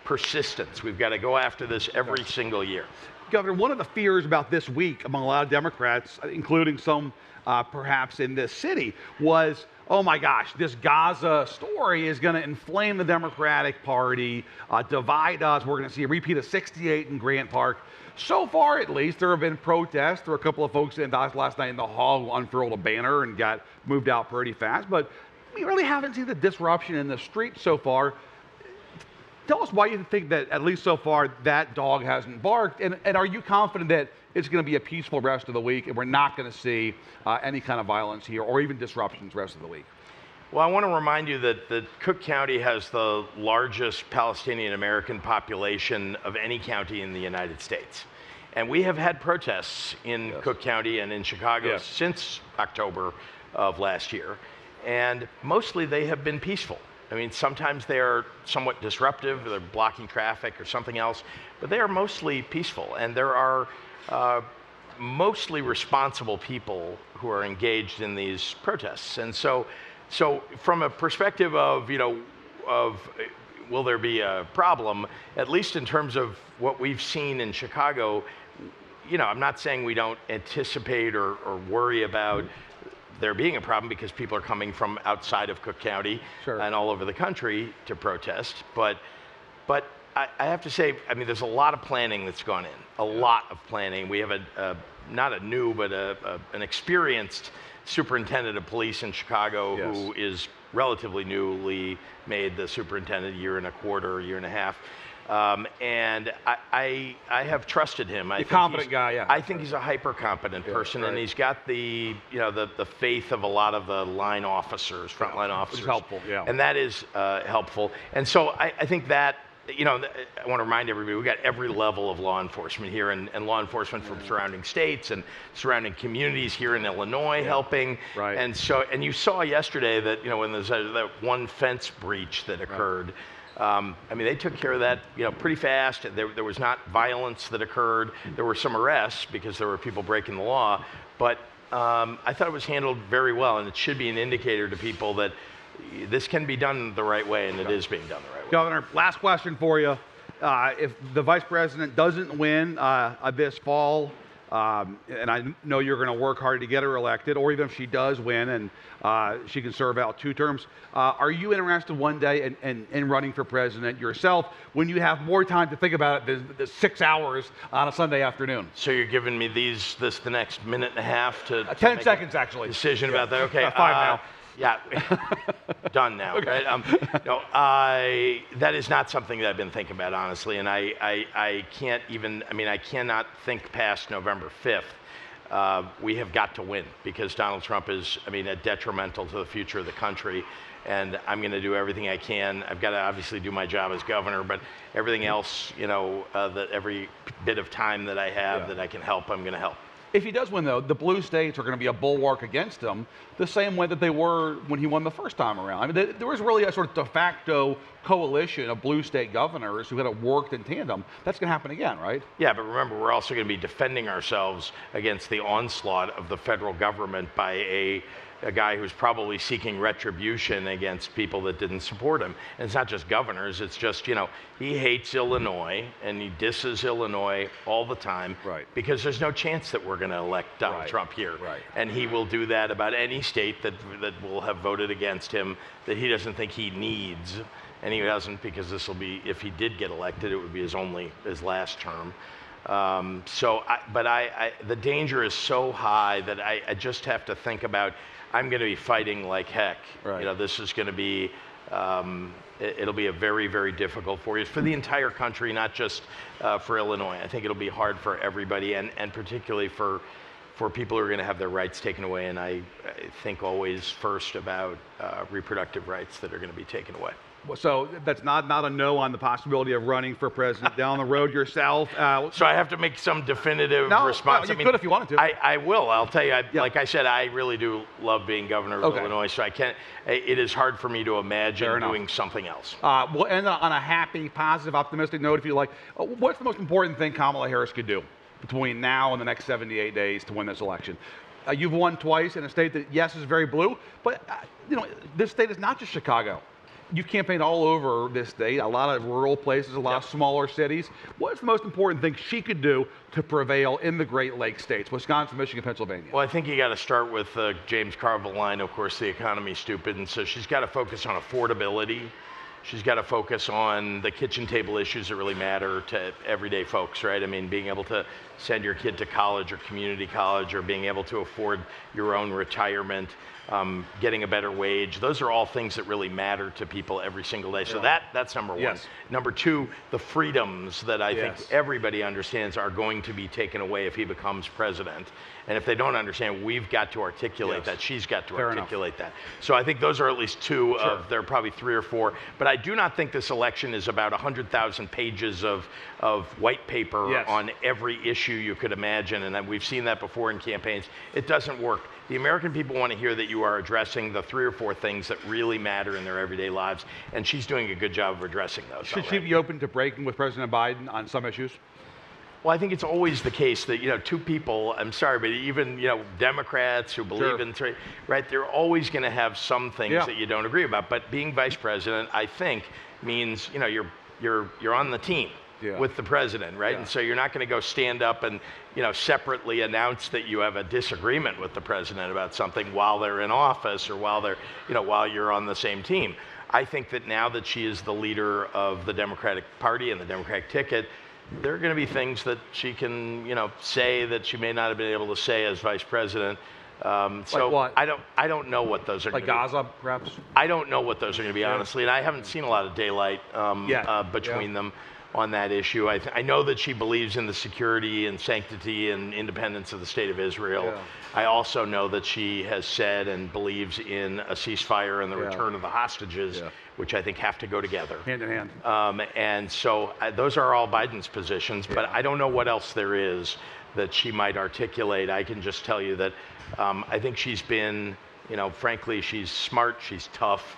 Speaker 7: persistence. We've got to go after this every single year.
Speaker 6: Governor, one of the fears about this week among a lot of Democrats, including some perhaps in this city, was, oh my gosh, this Gaza story is going to inflame the Democratic Party, divide us. We're going to see a repeat of '68 in Grant Park. So far, at least, there have been protests. There were a couple of folks in last night in the hall who unfurled a banner and got moved out pretty fast. But we really haven't seen the disruption in the street so far. Tell us why you think that, at least so far, that dog hasn't barked, and are you confident that it's going to be a peaceful rest of the week and we're not going to see any kind of violence here or even disruptions the rest of the week?
Speaker 7: Well, I want to remind you that Cook County has the largest Palestinian American population of any county in the United States. And we have had protests in Cook County and in Chicago since October of last year, and mostly they have been peaceful. I mean, sometimes they are somewhat disruptive, they're blocking traffic or something else, but they are mostly peaceful. And there are mostly responsible people who are engaged in these protests. And so from a perspective of, will there be a problem, at least in terms of what we've seen in Chicago, I'm not saying we don't anticipate or worry about there being a problem because people are coming from outside of Cook County and all over the country to protest. But I have to say, I mean, there's a lot of planning that's gone in, a lot of planning. We have not a new, but an experienced superintendent of police in Chicago who is relatively newly made the superintendent, a year and a quarter, a year and a half. And I have trusted him.
Speaker 6: A competent guy,
Speaker 7: I think he's a hyper-competent person, and he's got the faith of a lot of the line officers, frontline officers.
Speaker 6: Which is helpful,
Speaker 7: And that is helpful. And so I think that you know, I want to remind everybody, we got every level of law enforcement here, and law enforcement from surrounding states and surrounding communities here in Illinois helping.
Speaker 6: Right.
Speaker 7: And you saw yesterday that, you know, when there's that one fence breach that occurred, I mean, they took care of that, you know, pretty fast. There was not violence that occurred. There were some arrests because there were people breaking the law, but I thought it was handled very well, and it should be an indicator to people that this can be done the right way, and it is being done the right way.
Speaker 6: Governor, last question for you. If the vice president doesn't win this fall, and I know you're going to work hard to get her elected, or even if she does win and she can serve out 2 terms, are you interested one day in running for president yourself when you have more time to think about it than 6 hours on a Sunday afternoon?
Speaker 7: So you're giving me the next minute and a half to
Speaker 6: 10
Speaker 7: make
Speaker 6: seconds,
Speaker 7: a
Speaker 6: actually.
Speaker 7: decision about that? Okay.
Speaker 6: 5 now.
Speaker 7: Yeah, done now,
Speaker 6: Okay.
Speaker 7: right? No, that is not something that I've been thinking about, honestly, and I can't even, I mean, I cannot think past November 5th. We have got to win, because Donald Trump is, I mean, detrimental to the future of the country, and I'm going to do everything I can. I've got to obviously do my job as governor, but everything else, you know, that every bit of time that I have that I can help, I'm going to help.
Speaker 6: If he does win, though, the blue states are going to be a bulwark against him the same way that they were when he won the first time around. I mean, there was really a sort of de facto coalition of blue state governors who had worked in tandem. That's going to happen again, right?
Speaker 7: Yeah, but remember, we're also going to be defending ourselves against the onslaught of the federal government by a guy who's probably seeking retribution against people that didn't support him. And it's not just governors, it's just, you know, he hates Illinois and he disses Illinois all the time.
Speaker 6: Right.
Speaker 7: Because there's no chance that we're going to elect Donald Trump here.
Speaker 6: Right.
Speaker 7: And he will do that about any state that will have voted against him that he doesn't think he needs. And he doesn't, because this will be, if he did get elected, it would be his last term. The danger is so high that I just have to think about, I'm going to be fighting like heck.
Speaker 6: Right.
Speaker 7: You know, this is going to be, it'll be a very, very difficult 4 years for the entire country, not just for Illinois. I think it'll be hard for everybody, and particularly for people who are going to have their rights taken away. And I think always first about reproductive rights that are going to be taken away.
Speaker 6: So that's not a no on the possibility of running for president down the road yourself.
Speaker 7: So I have to make some definitive response.
Speaker 6: No, you could if you wanted to.
Speaker 7: I will. I'll tell you. Like I said, I really do love being governor of Illinois. So I can't. It is hard for me to imagine doing something else.
Speaker 6: We'll end on a happy, positive, optimistic note, if you like. What's the most important thing Kamala Harris could do between now and the next 78 days to win this election? You've won twice in a state that, yes, is very blue, but you know, this state is not just Chicago. You campaigned all over this state, a lot of rural places, a lot of smaller cities. What's the most important thing she could do to prevail in the Great Lakes states, Wisconsin, Michigan, Pennsylvania?
Speaker 7: Well, I think you got to start with James Carville line, of course, the economy's stupid, and so she's got to focus on affordability. She's got to focus on the kitchen table issues that really matter to everyday folks, right? I mean, being able to send your kid to college or community college, or being able to afford your own retirement, getting a better wage. Those are all things that really matter to people every single day. So that's number one.
Speaker 6: Yes.
Speaker 7: Number two, the freedoms that I think everybody understands are going to be taken away if he becomes president. And if they don't understand, we've got to articulate that. She's got to articulate that. So I think those are at least two of, there are probably 3 or 4. But I do not think this election is about 100,000 pages of white paper on every issue you could imagine. And we've seen that before in campaigns. It doesn't work. The American people want to hear that you are addressing the 3 or 4 things that really matter in their everyday lives. And she's doing a good job of addressing those.
Speaker 6: Should she be open to breaking with President Biden on some issues?
Speaker 7: Well, I think it's always the case that, you know, 2 people, I'm sorry, but even, you know, Democrats who believe in, right, they're always going to have some things that you don't agree about. But being vice president, I think, means, you know, you're on the team with the president, right? And so you're not going to go stand up and, you know, separately announce that you have a disagreement with the president about something while they're in office, or while they're, you know, while you're on the same team. I think that now that she is the leader of the Democratic Party and the Democratic ticket, there are going to be things that she can, you know, say that she may not have been able to say as vice president. So
Speaker 6: like what?
Speaker 7: I don't know what those are going to be.
Speaker 6: Like Gaza, perhaps?
Speaker 7: I don't know what those are going to be, honestly, and I haven't seen a lot of daylight between them. on that issue. I know that she believes in the security and sanctity and independence of the State of Israel.
Speaker 6: Yeah.
Speaker 7: I also know that she has said and believes in a ceasefire and the return of the hostages, which I think have to go together.
Speaker 6: Hand in hand.
Speaker 7: And so those are all Biden's positions, but I don't know what else there is that she might articulate. I can just tell you that I think she's been, frankly, she's smart, she's tough.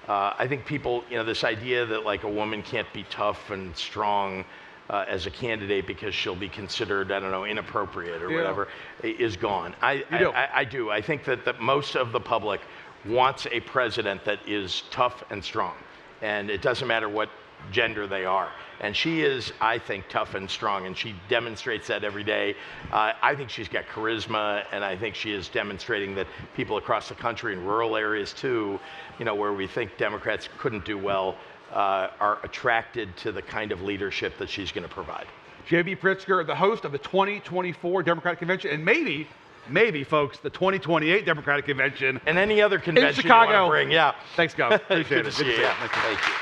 Speaker 7: I think people, this idea that like a woman can't be tough and strong as a candidate because she'll be considered, I don't know, inappropriate or whatever, is gone. I do. I think that most of the public wants a president that is tough and strong. And it doesn't matter what gender they are. And she is, I think, tough and strong, and she demonstrates that every day. I think she's got charisma, and I think she is demonstrating that people across the country in rural areas too, where we think Democrats couldn't do well, are attracted to the kind of leadership that she's going to provide.
Speaker 6: J.B. Pritzker, the host of the 2024 Democratic Convention, and maybe, folks, the 2028 Democratic Convention.
Speaker 7: And any other convention
Speaker 6: Chicago.
Speaker 7: you want to bring, yeah.
Speaker 6: Thanks, Gov. Appreciate it.
Speaker 7: Good to see you.
Speaker 6: Yeah.
Speaker 7: Thank you.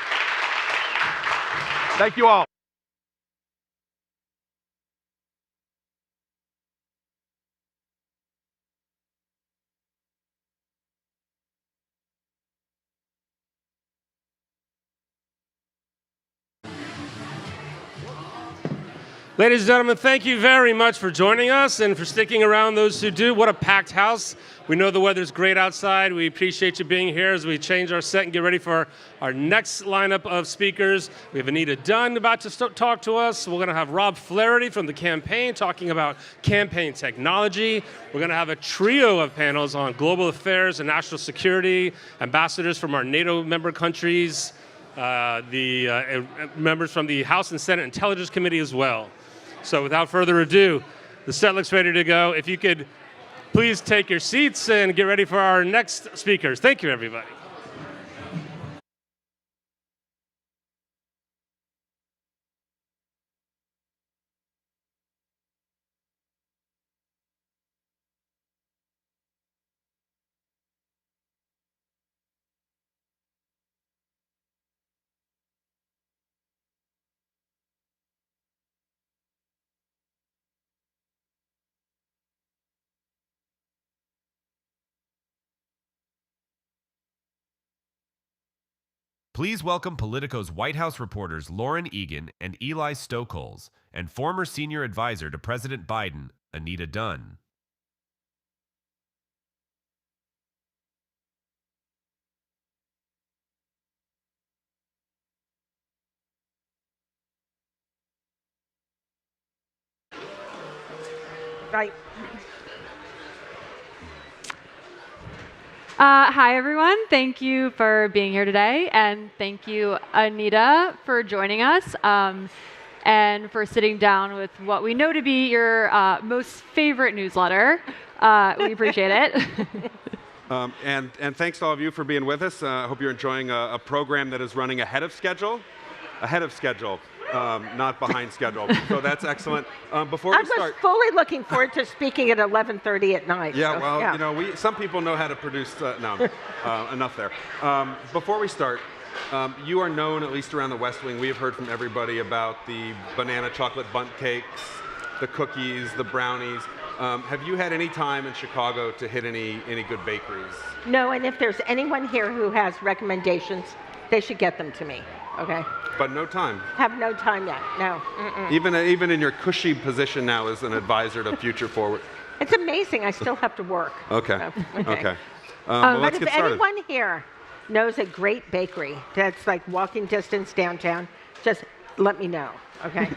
Speaker 6: Thank you all.
Speaker 2: Ladies and gentlemen, thank you very much for joining us and for sticking around, those who do. What a packed house. We know the weather's great outside. We appreciate you being here as we change our set and get ready for our next lineup of speakers. We have Anita Dunn about to talk to us. We're going to have Robert Flaherty from the campaign talking about campaign technology. We're going to have a trio of panels on global affairs and national security, ambassadors from our NATO member countries, members from the House and Senate Intelligence Committee as well. So without further ado, the set looks ready to go. If you could please take your seats and get ready for our next speakers. Thank you, everybody.
Speaker 1: Please welcome Politico's White House reporters Lauren Eagan and Eli Stokols, and former senior advisor to President Biden, Anita Dunn.
Speaker 8: Right.
Speaker 9: Hi, everyone. Thank you for being here today. And thank you, Anita, for joining us and for sitting down with what we know to be your most favorite newsletter. We appreciate it.
Speaker 10: And thanks to all of you for being with us. I hope you're enjoying a program that is running ahead of schedule. Not behind schedule. So that's excellent. Before we start,
Speaker 8: I was fully looking forward to speaking at 11:30 at night.
Speaker 10: Yeah,
Speaker 8: so,
Speaker 10: well,
Speaker 8: yeah.
Speaker 10: some people know how to produce. Enough there. Before we start, you are known, at least around the West Wing. We have heard from everybody about the banana chocolate bundt cakes, the cookies, the brownies. Have you had any time in Chicago to hit any good bakeries?
Speaker 8: No, and if there's anyone here who has recommendations, they should get them to me. Okay.
Speaker 10: But no time.
Speaker 8: Have no time yet. No.
Speaker 10: Even in your cushy position now as an advisor to Future Forward.
Speaker 8: It's amazing. I still have to work.
Speaker 10: Okay.
Speaker 8: So,
Speaker 10: Okay.
Speaker 8: But
Speaker 10: Let's
Speaker 8: if
Speaker 10: get started.
Speaker 8: anyone here knows a great bakery that's like walking distance downtown, just let me know. Okay.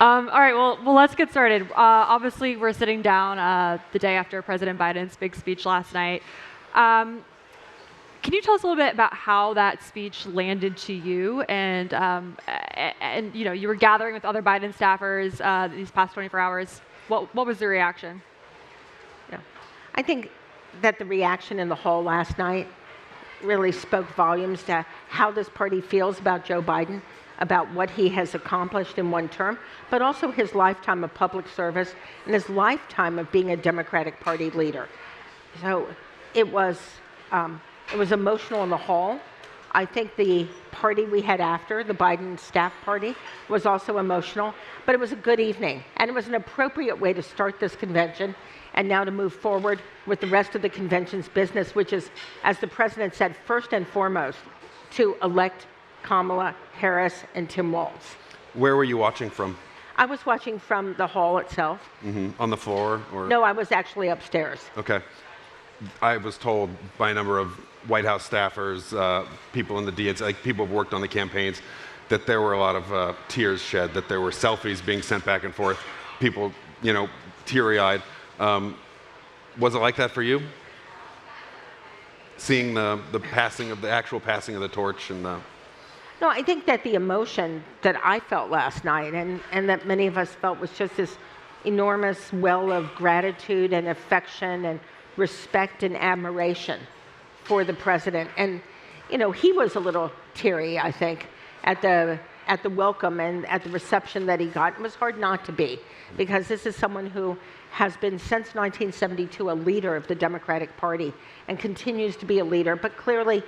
Speaker 9: All right. Well, let's get started. Obviously, we're sitting down the day after President Biden's big speech last night. Can you tell us a little bit about how that speech landed to you? And you were gathering with other Biden staffers these past 24 hours. What was the reaction?
Speaker 8: Yeah. I think that the reaction in the hall last night really spoke volumes to how this party feels about Joe Biden, about what he has accomplished in one term, but also his lifetime of public service and his lifetime of being a Democratic Party leader. So it was emotional in the hall. I think the party we had after, the Biden staff party, was also emotional, but it was a good evening, and it was an appropriate way to start this convention, and now to move forward with the rest of the convention's business, which is, as the president said, first and foremost, to elect Kamala Harris and Tim Walz.
Speaker 10: Where were you watching from?
Speaker 8: I was watching from the hall itself.
Speaker 10: On the floor? Or?
Speaker 8: No, I was actually upstairs.
Speaker 10: Okay. I was told by a number of White House staffers, people in the DNC, like people who worked on the campaigns, that there were a lot of tears shed, that there were selfies being sent back and forth, people, teary-eyed. Was it like that for you? Seeing the actual passing of the torch and the...
Speaker 8: No, I think that the emotion that I felt last night and that many of us felt was just this enormous well of gratitude and affection and respect and admiration for the president. And, he was a little teary, I think, at the welcome and at the reception that he got. It was hard not to be, because this is someone who has been since 1972 a leader of the Democratic Party and continues to be a leader, but clearly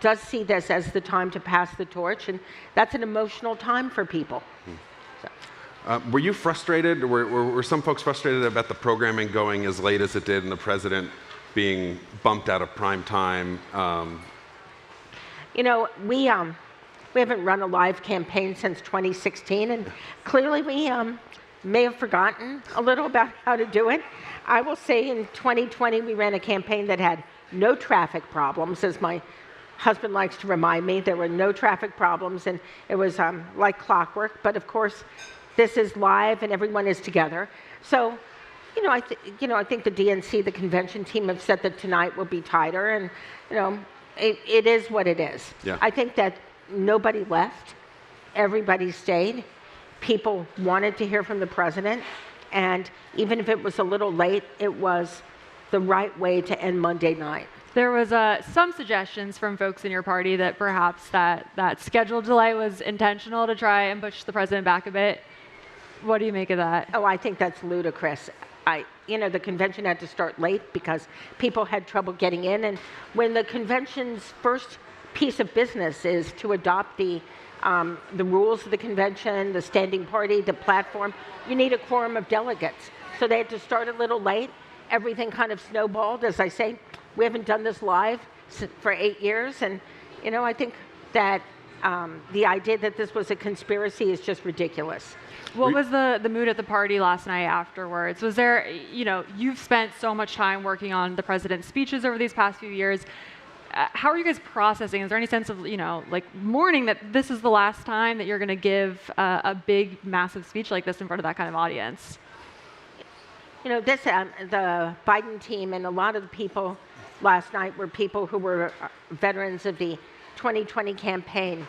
Speaker 8: does see this as the time to pass the torch, and that's an emotional time for people. So.
Speaker 10: Were you frustrated? Were some folks frustrated about the programming going as late as it did and the president being bumped out of prime time?
Speaker 8: We haven't run a live campaign since 2016, and clearly we may have forgotten a little about how to do it. I will say in 2020 we ran a campaign that had no traffic problems, as my husband likes to remind me. There were no traffic problems, and it was like clockwork. But of course, this is live, and everyone is together. So, I think the DNC, the convention team, have said that tonight will be tighter, and it is what it is.
Speaker 10: Yeah.
Speaker 8: I think that nobody left, everybody stayed. People wanted to hear from the president, and even if it was a little late, it was the right way to end Monday night.
Speaker 9: There was some suggestions from folks in your party that perhaps that scheduled delay was intentional to try and push the president back a bit. What do you make of that?
Speaker 8: Oh, I think that's ludicrous. The convention had to start late because people had trouble getting in, and when the convention's first piece of business is to adopt the rules of the convention, the standing party, the platform, you need a quorum of delegates. So they had to start a little late. Everything kind of snowballed. As I say, we haven't done this live for 8 years, and I think that the idea that this was a conspiracy is just ridiculous.
Speaker 9: What was the mood at the party last night afterwards? Was there, you've spent so much time working on the president's speeches over these past few years. How are you guys processing? Is there any sense of, mourning that this is the last time that you're going to give a big, massive speech like this in front of that kind of audience?
Speaker 8: The Biden team and a lot of the people last night were people who were veterans of the 2020 campaign.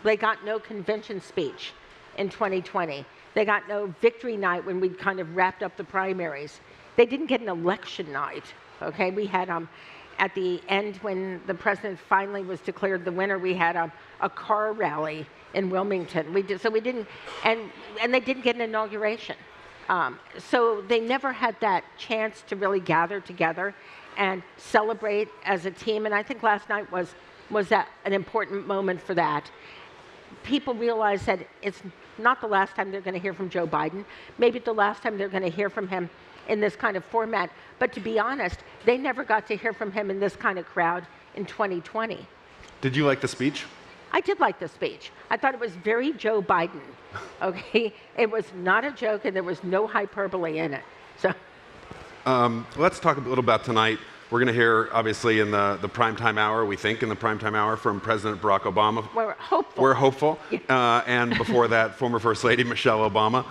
Speaker 8: They got no convention speech in 2020. They got no victory night when we'd kind of wrapped up the primaries. They didn't get an election night, okay? We had, at the end, when the president finally was declared the winner, we had a car rally in Wilmington. We didn't, and they didn't get an inauguration. So they never had that chance to really gather together and celebrate as a team. And I think last night was an important moment for that. People realize that it's not the last time they're going to hear from Joe Biden. Maybe the last time they're going to hear from him in this kind of format. But to be honest, they never got to hear from him in this kind of crowd in 2020.
Speaker 10: Did you like the speech?
Speaker 8: I did like the speech. I thought it was very Joe Biden, okay? It was not a joke, and there was no hyperbole in it. So,
Speaker 10: let's talk a little about tonight. We're going to hear, obviously, in the primetime hour, we think, in the primetime hour from President Barack Obama.
Speaker 8: We're hopeful.
Speaker 10: We're hopeful. And before that, former First Lady Michelle Obama.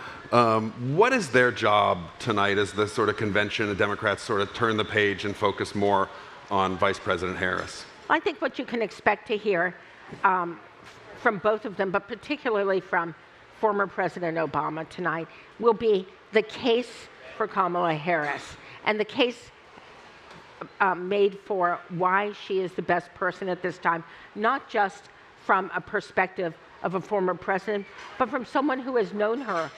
Speaker 10: What is their job tonight as the sort of convention, the Democrats sort of turn the page and focus more on Vice President Harris?
Speaker 8: I think what you can expect to hear from both of them, but particularly from former President Obama tonight, will be the case for Kamala Harris and the case made for why she is the best person at this time, not just from a perspective of a former president, but from someone who has known her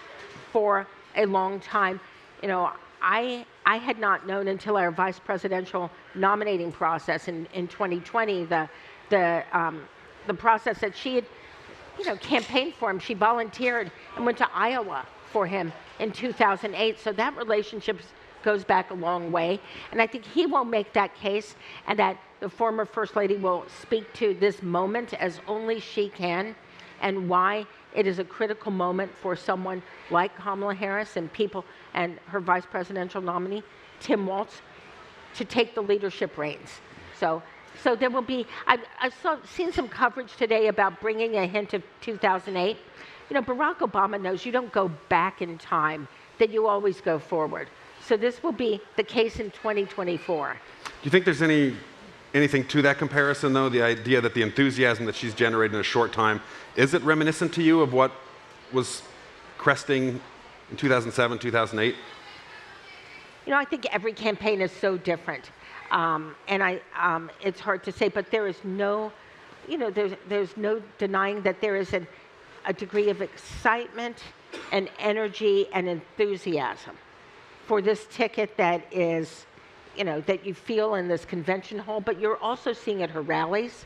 Speaker 8: for a long time. I I had not known until our vice presidential nominating process in 2020, the process that she had, campaigned for him. She volunteered and went to Iowa for him in 2008. So that relationship goes back a long way. And I think he will make that case, and that the former First Lady will speak to this moment as only she can, and why it is a critical moment for someone like Kamala Harris and people and her vice presidential nominee, Tim Walz, to take the leadership reins. So there will be, I've seen some coverage today about bringing a hint of 2008. Barack Obama knows you don't go back in time, that you always go forward. So this will be the case in 2024.
Speaker 10: Do you think there's anything to that comparison, though? The idea that the enthusiasm that she's generated in a short time, is it reminiscent to you of what was cresting in 2007, 2008?
Speaker 8: I think every campaign is so different. It's hard to say, but there is no, there's no denying that there is a degree of excitement and energy and enthusiasm for this ticket that is, that you feel in this convention hall, but you're also seeing at her rallies.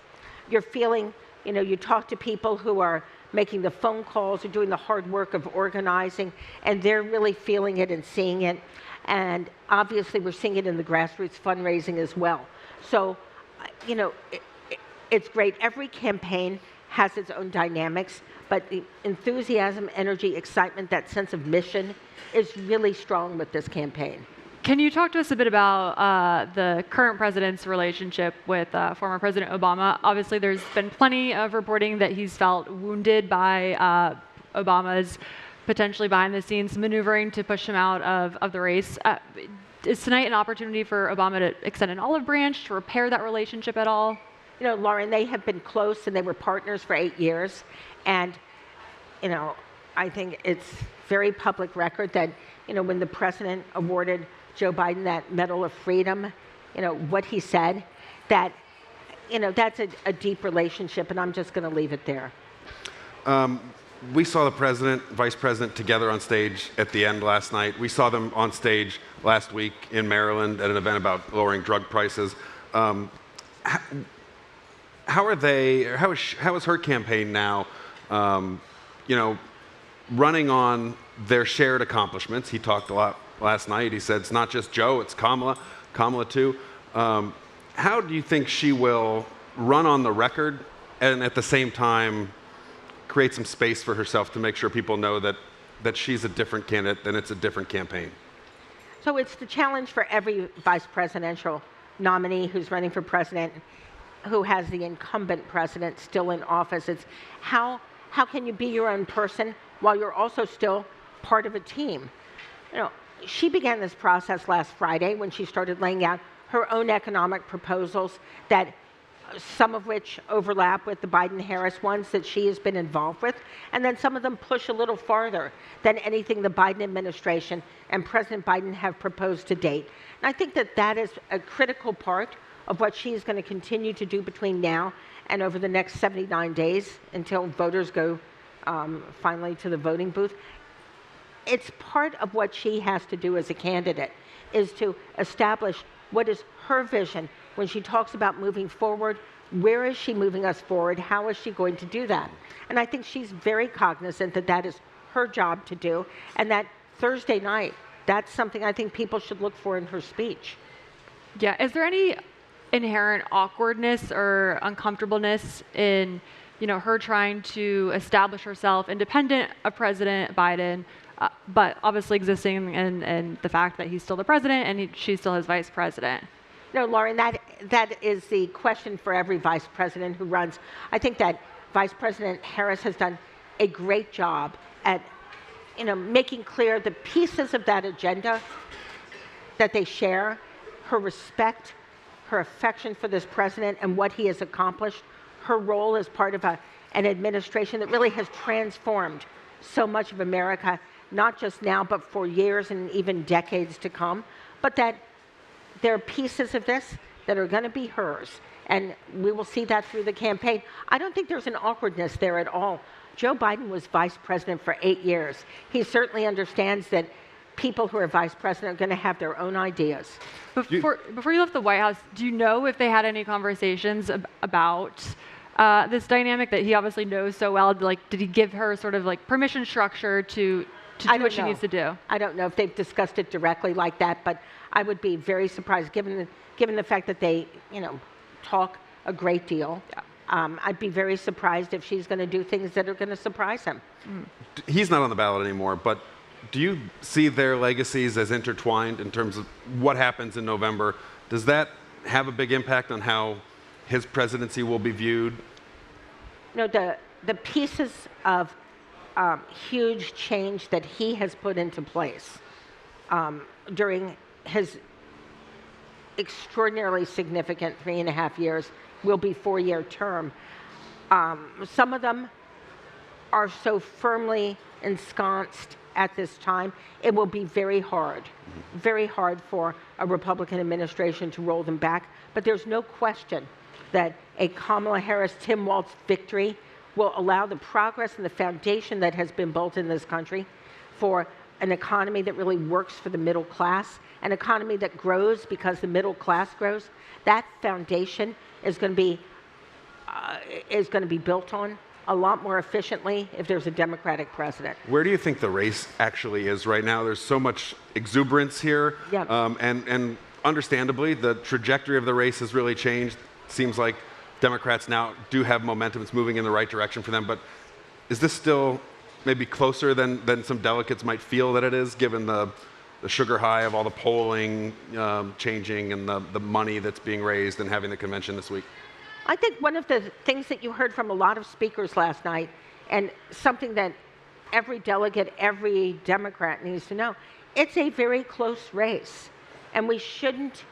Speaker 8: You're feeling, you talk to people who are making the phone calls or doing the hard work of organizing, and they're really feeling it and seeing it. And obviously we're seeing it in the grassroots fundraising as well. So, it's great. Every campaign has its own dynamics, but the enthusiasm, energy, excitement, that sense of mission is really strong with this campaign.
Speaker 9: Can you talk to us a bit about the current president's relationship with former President Obama? Obviously, there's been plenty of reporting that he's felt wounded by Obama's potentially behind-the-scenes maneuvering to push him out of the race. Is tonight an opportunity for Obama to extend an olive branch, to repair that relationship at all?
Speaker 8: Lauren, they have been close, and they were partners for 8 years. And, I think it's very public record that, when the president awarded Joe Biden that Medal of Freedom, what he said, that, that's a deep relationship, and I'm just going to leave it there.
Speaker 10: We saw the president, vice president together on stage at the end last night. We saw them on stage last week in Maryland at an event about lowering drug prices. How is her campaign now, running on their shared accomplishments? He talked a lot last night. He said it's not just Joe, it's Kamala too. How do you think she will run on the record and at the same time create some space for herself to make sure people know that she's a different candidate, and it's a different campaign?
Speaker 8: So it's the challenge for every vice presidential nominee who's running for president, who has the incumbent president still in office. It's how can you be your own person while you're also still part of a team? She began this process last Friday when she started laying out her own economic proposals, that some of which overlap with the Biden-Harris ones that she has been involved with, and then some of them push a little farther than anything the Biden administration and President Biden have proposed to date. And I think that is a critical part of what she is going to continue to do between now and over the next 79 days until voters go finally to the voting booth. It's part of what she has to do as a candidate, is to establish what is her vision. When she talks about moving forward, where is she moving us forward? How is she going to do that? And I think she's very cognizant that that is her job to do, and that Thursday night, that's something I think people should look for in her speech.
Speaker 9: Yeah, is there any inherent awkwardness or uncomfortableness in, her trying to establish herself independent of President Biden, but obviously existing in the fact that he's still the president and she's still his vice president?
Speaker 8: No, Lauren, that is the question for every vice president who runs. I think that Vice President Harris has done a great job at, making clear the pieces of that agenda that they share, her respect, her affection for this president and what he has accomplished, her role as part of an administration that really has transformed so much of America, not just now, but for years and even decades to come, but that there are pieces of this that are going to be hers, and we will see that through the campaign. I don't think there's an awkwardness there at all. Joe Biden was vice president for 8 years. He certainly understands that people who are vice president are going to have their own ideas.
Speaker 9: Before you left the White House, do you know if they had any conversations about this dynamic that he obviously knows so well? Like, did he give her sort of like permission structure to do what she needs to do?
Speaker 8: I don't know if they've discussed it directly like that, but I would be very surprised, given the fact that they, talk a great deal.
Speaker 9: Yeah.
Speaker 8: I'd be very surprised if she's going to do things that are going to surprise him.
Speaker 10: He's not on the ballot anymore, but do you see their legacies as intertwined in terms of what happens in November? Does that have a big impact on how his presidency will be viewed?
Speaker 8: The pieces of huge change that he has put into place during his extraordinarily significant 3.5 years will be 4-year term. Some of them are so firmly ensconced at this time, it will be very hard for a Republican administration to roll them back. But there's no question that a Kamala Harris-Tim Walz victory will allow the progress and the foundation that has been built in this country for an economy that really works for the middle class, an economy that grows because the middle class grows. That foundation is going to be built on a lot more efficiently if there's a Democratic president.
Speaker 10: Where do you think the race actually is right now? There's so much exuberance here, and understandably, the trajectory of the race has really changed. Seems like Democrats now do have momentum. It's moving in the right direction for them, but is this still maybe closer than some delegates might feel that it is, given the sugar high of all the polling changing and the money that's being raised and having the convention this week?
Speaker 8: I think one of the things that you heard from a lot of speakers last night, and something that every delegate, every Democrat needs to know, it's a very close race. And we shouldn't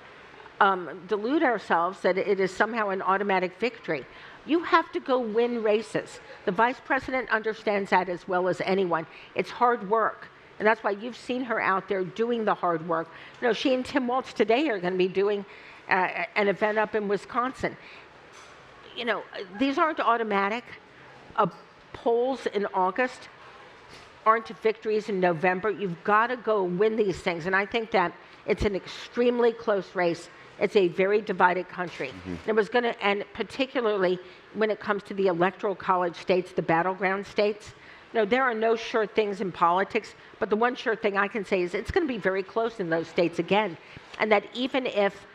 Speaker 8: delude ourselves that it is somehow an automatic victory. You have to go win races. The vice president understands that as well as anyone. It's hard work. And that's why you've seen her out there doing the hard work. She and Tim Walz today are going to be doing an event up in Wisconsin. These aren't automatic. Polls in August aren't victories in November. You've got to go win these things. And I think that it's an extremely close race. It's a very divided country. And particularly when it comes to the electoral college states, the battleground states, there are no sure things in politics, but the one sure thing I can say is it's going to be very close in those states again. And that even if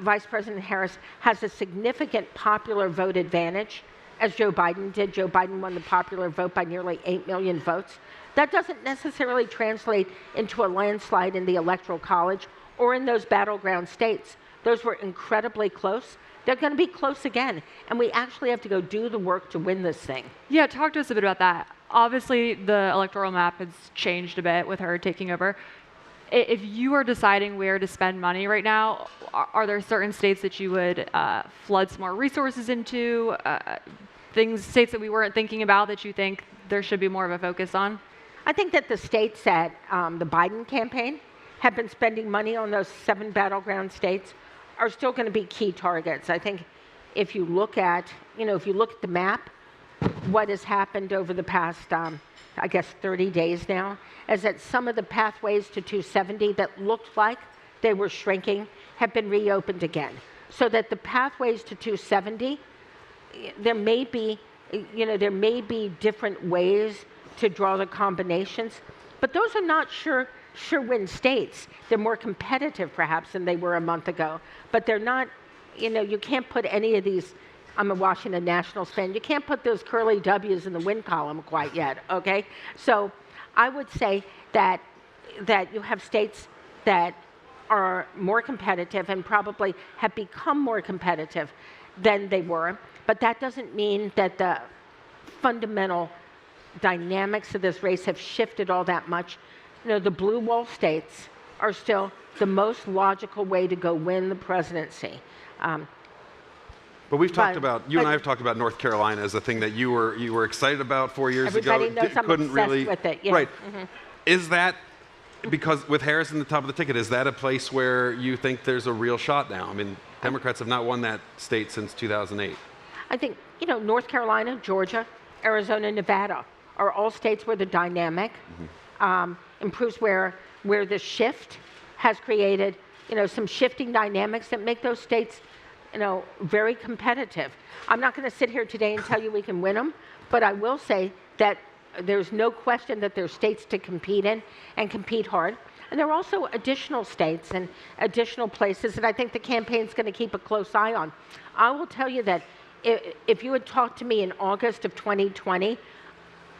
Speaker 8: Vice President Harris has a significant popular vote advantage, as Joe Biden did. Joe Biden won the popular vote by nearly 8 million votes. That doesn't necessarily translate into a landslide in the Electoral College or in those battleground states. Those were incredibly close. They're going to be close again, and we actually have to go do the work to win this thing.
Speaker 9: Yeah, talk to us a bit about that. Obviously, the electoral map has changed a bit with her taking over. If you are deciding where to spend money right now, are there certain states that you would flood some more resources into, states that we weren't thinking about that you think there should be more of a focus on?
Speaker 8: I think that the states that the Biden campaign have been spending money on, those 7 battleground states, are still going to be key targets. I think if you look at, the map, what has happened over the past, 30 days now, is that some of the pathways to 270 that looked like they were shrinking have been reopened again. So that the pathways to 270, there may be different ways to draw the combinations, but those are not sure win states. They're more competitive perhaps than they were a month ago, but they're not, you can't put any of these. I'm a Washington Nationals fan. You can't put those curly W's in the win column quite yet, okay? So I would say that you have states that are more competitive and probably have become more competitive than they were, but that doesn't mean that the fundamental dynamics of this race have shifted all that much. The blue wall states are still the most logical way to go win the presidency.
Speaker 10: But we've talked about, you and I have talked about North Carolina as a thing that you were excited about 4 years ago.
Speaker 8: Everybody knows I'm obsessed with it. Yeah.
Speaker 10: Right. Mm-hmm. Is that, because with Harris in the top of the ticket, is that a place where you think there's a real shot now? I mean, Democrats have not won that state since 2008.
Speaker 8: I think, North Carolina, Georgia, Arizona, Nevada are all states where the dynamic improves where the shift has created, some shifting dynamics that make those states, very competitive. I'm not going to sit here today and tell you we can win them, but I will say that there's no question that there's states to compete in and compete hard. And there are also additional states and additional places that I think the campaign's going to keep a close eye on. I will tell you that if you had talked to me in August of 2020,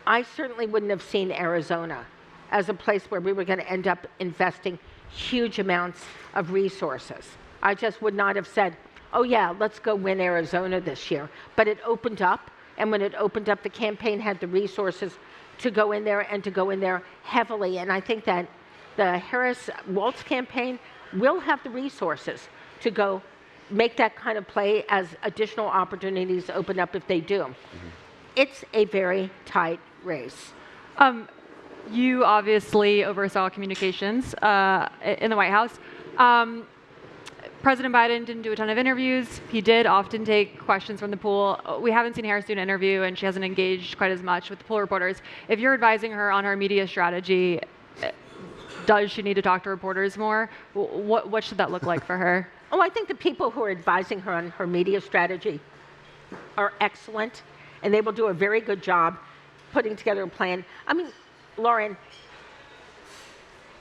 Speaker 8: I certainly wouldn't have seen Arizona as a place where we were going to end up investing huge amounts of resources. I just would not have said, oh yeah, let's go win Arizona this year. But it opened up, and when it opened up, the campaign had the resources to go in there and to go in there heavily. And I think that the Harris-Walz campaign will have the resources to go make that kind of play as additional opportunities open up if they do. Mm-hmm. It's a very tight race.
Speaker 9: You obviously oversaw communications in the White House. President Biden didn't do a ton of interviews. He did often take questions from the pool. We haven't seen Harris do an interview, and she hasn't engaged quite as much with the pool reporters. If you're advising her on her media strategy, does she need to talk to reporters more? What should that look like for her?
Speaker 8: Oh, I think the people who are advising her on her media strategy are excellent, and they will do a very good job putting together a plan. I mean, Lauren,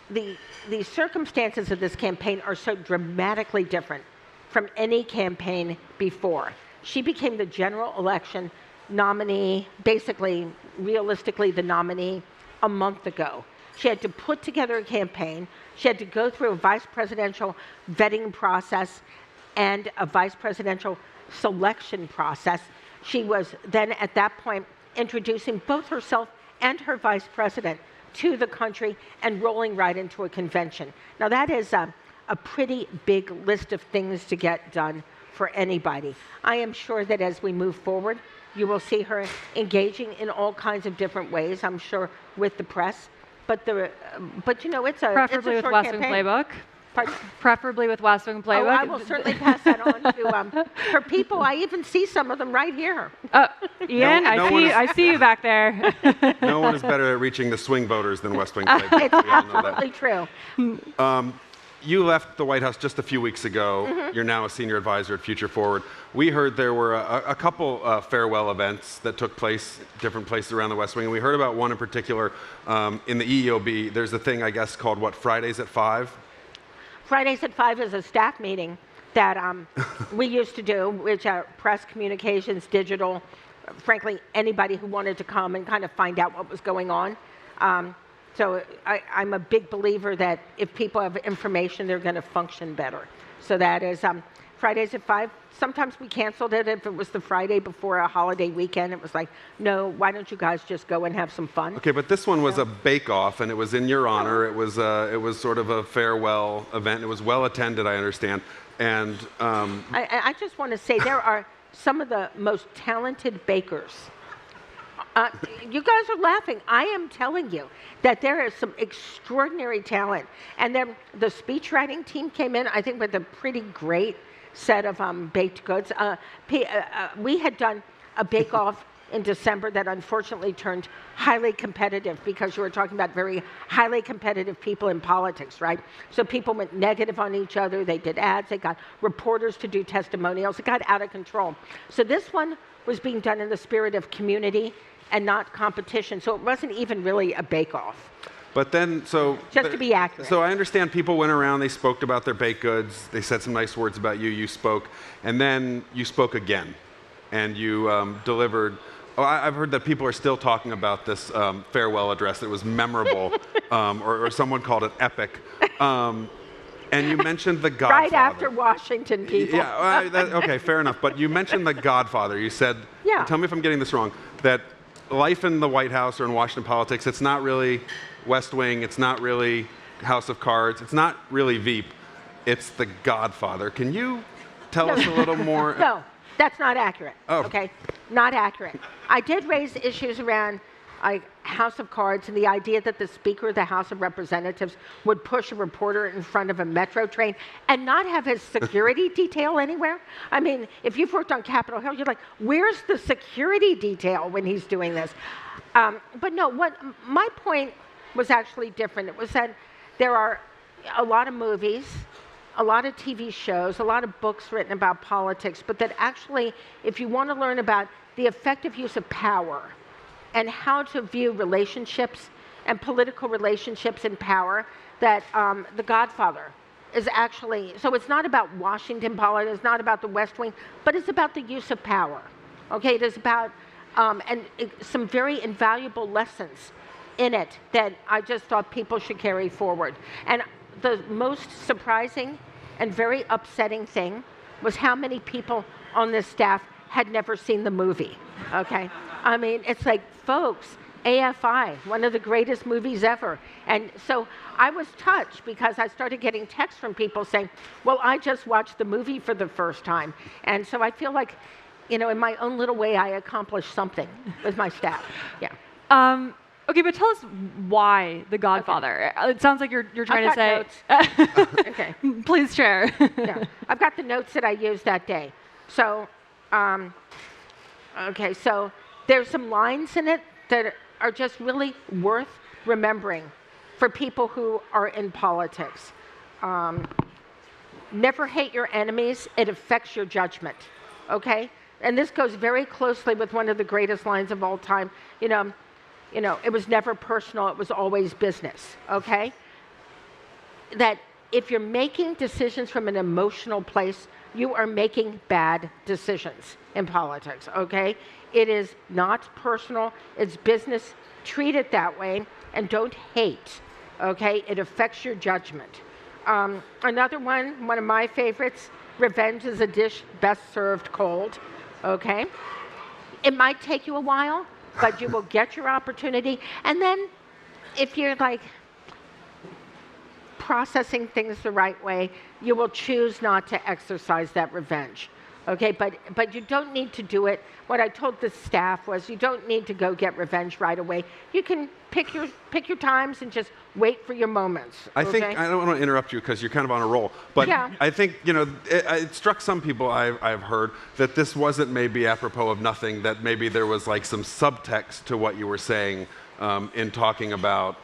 Speaker 8: the circumstances of this campaign are so dramatically different from any campaign before. She became the general election nominee, basically, realistically, the nominee a month ago. She had to put together a campaign. She had to go through a vice presidential vetting process and a vice presidential selection process. She was then, at that point, introducing both herself and her vice president to the country and rolling right into a convention. Now, that is a pretty big list of things to get done for anybody. I am sure that as we move forward, you will see her engaging in all kinds of different ways, I'm sure, with the press. But it's a
Speaker 9: preferably
Speaker 8: it's a
Speaker 9: with
Speaker 8: short
Speaker 9: West Wing
Speaker 8: campaign.
Speaker 9: Playbook.
Speaker 8: Pardon?
Speaker 9: Preferably with West Wing Playbook.
Speaker 8: Oh, I will certainly pass that on to her people. I even see some of them right here.
Speaker 9: Ian, I see you back there.
Speaker 10: No one is better at reaching the swing voters than West Wing Playbook.
Speaker 8: It's absolutely true.
Speaker 10: You left the White House just a few weeks ago. Mm-hmm. You're now a senior advisor at Future Forward. We heard there were a couple farewell events that took place different places around the West Wing. And we heard about one in particular in the EEOB. There's a thing, I guess, called what, Fridays at 5?
Speaker 8: Fridays at 5 is a staff meeting that we used to do, which are press, communications, digital, frankly, anybody who wanted to come and kind of find out what was going on. So I'm a big believer that if people have information, they're going to function better. So that is Fridays at 5. Sometimes we canceled it if it was the Friday before a holiday weekend. It was like, no, why don't you guys just go and have some fun?
Speaker 10: Okay, but this one was a bake-off, and it was in your honor. It was sort of a farewell event. It was well attended, I understand. And
Speaker 8: I just want to say there are some of the most talented bakers. You guys are laughing. I am telling you that there is some extraordinary talent. And then the speech writing team came in, I think, with a pretty great set of baked goods. We had done a bake-off in December that unfortunately turned highly competitive because you were talking about very highly competitive people in politics, right? So people went negative on each other. They did ads. They got reporters to do testimonials. It got out of control. So this one was being done in the spirit of community and not competition. So it wasn't even really a bake-off.
Speaker 10: But then,
Speaker 8: just to be accurate.
Speaker 10: So I understand people went around, they spoke about their baked goods, they said some nice words about you, you spoke, and then you spoke again, and you delivered. Oh, I've heard that people are still talking about this farewell address. That was memorable, or someone called it epic. And you mentioned the Godfather.
Speaker 8: Right after Washington, people.
Speaker 10: Yeah, okay, fair enough. But you mentioned the Godfather. You said, tell me if I'm getting this wrong, that life in the White House or in Washington politics, it's not really West Wing, it's not really House of Cards, it's not really Veep, it's the Godfather. Can you tell us a little more?
Speaker 8: No, that's not accurate. Okay, not accurate. I did raise issues around House of Cards and the idea that the Speaker of the House of Representatives would push a reporter in front of a metro train and not have his security detail anywhere. I mean, if you've worked on Capitol Hill, you're like, where's the security detail when he's doing this? But no, what my point was actually different. It was that there are a lot of movies, a lot of TV shows, a lot of books written about politics, but that actually, if you want to learn about the effective use of power and how to view relationships and political relationships and power, that The Godfather is actually, so it's not about Washington politics, it's not about the West Wing, but it's about the use of power. Okay, it is about some very invaluable lessons in it that I just thought people should carry forward. And the most surprising and very upsetting thing was how many people on this staff had never seen the movie, okay? I mean, it's like, folks, AFI, one of the greatest movies ever. And so I was touched because I started getting texts from people saying, well, I just watched the movie for the first time. And so I feel like, you know, in my own little way, I accomplished something with my staff. Yeah.
Speaker 9: Okay, but tell us why The Godfather. Okay. It sounds like you're trying to say.
Speaker 8: Notes. Okay.
Speaker 9: Please share.
Speaker 8: Yeah. I've got the notes that I used that day. So, okay, so there's some lines in it that are just really worth remembering for people who are in politics. Never hate your enemies. It affects your judgment. Okay? And this goes very closely with one of the greatest lines of all time. You know, it was never personal, it was always business, okay? That if you're making decisions from an emotional place, you are making bad decisions in politics, okay? It is not personal, it's business. Treat it that way, and don't hate, okay? It affects your judgment. Another one of my favorites, revenge is a dish best served cold, okay? It might take you a while, but you will get your opportunity. And then if you're like processing things the right way, you will choose not to exercise that revenge. Okay, but you don't need to do it. What I told the staff was you don't need to go get revenge right away. You can pick your times and just wait for your moments.
Speaker 10: I think, I don't want to interrupt you because you're kind of on a roll, but yeah. I think, you know, it struck some people I've heard that this wasn't maybe apropos of nothing, that maybe there was like some subtext to what you were saying in talking about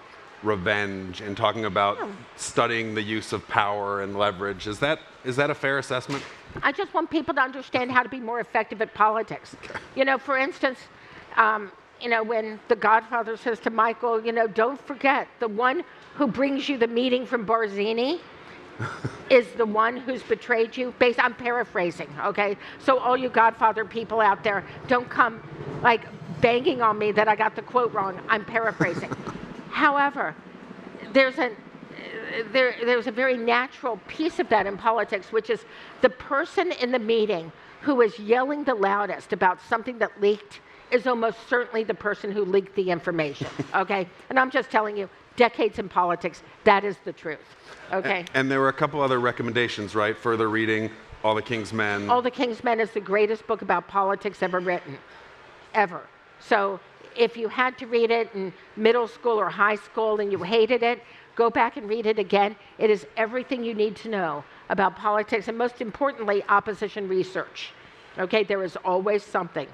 Speaker 10: revenge and talking about studying the use of power and leverage. Is that a fair assessment?
Speaker 8: I just want people to understand how to be more effective at politics. You know, for instance, you know, when the Godfather says to Michael, you know, don't forget, the one who brings you the meeting from Barzini is the one who's betrayed you. I'm paraphrasing, okay? So all you Godfather people out there, don't come like banging on me that I got the quote wrong. I'm paraphrasing. However, there's a very natural piece of that in politics, which is the person in the meeting who is yelling the loudest about something that leaked is almost certainly the person who leaked the information, okay? And I'm just telling you, decades in politics, that is the truth, okay?
Speaker 10: And there were a couple other recommendations, right? Further reading, All the King's Men.
Speaker 8: All the King's Men is the greatest book about politics ever written, ever. So if you had to read it in middle school or high school and you hated it, go back and read it again. It is everything you need to know about politics and, most importantly, opposition research. Okay, there is always something.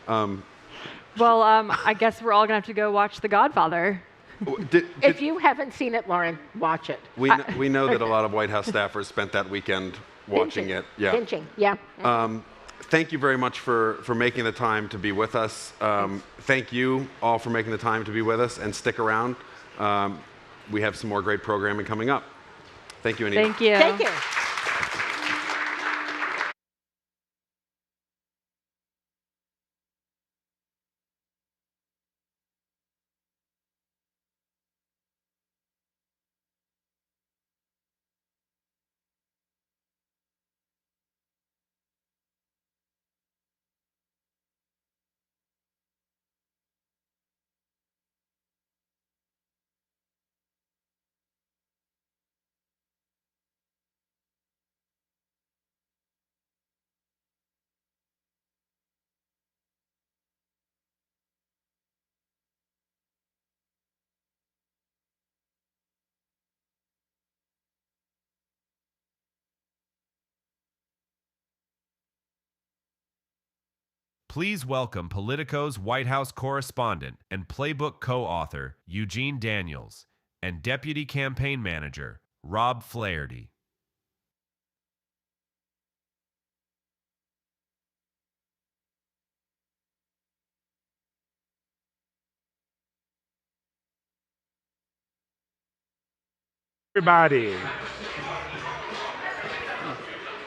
Speaker 9: Well, I guess we're all going to have to go watch The Godfather.
Speaker 8: If you haven't seen it, Lauren, watch it.
Speaker 10: We know that a lot of White House staffers spent that weekend watching it. Yeah.
Speaker 8: Binging, yeah.
Speaker 10: Thank you very much for making the time to be with us. Thank you all for making the time to be with us, and stick around. We have some more great programming coming up. Thank you, Anita.
Speaker 9: Thank you.
Speaker 8: Thank you.
Speaker 1: Please welcome Politico's White House correspondent and Playbook co-author, Eugene Daniels, and Deputy Campaign Manager, Rob Flaherty.
Speaker 11: Everybody.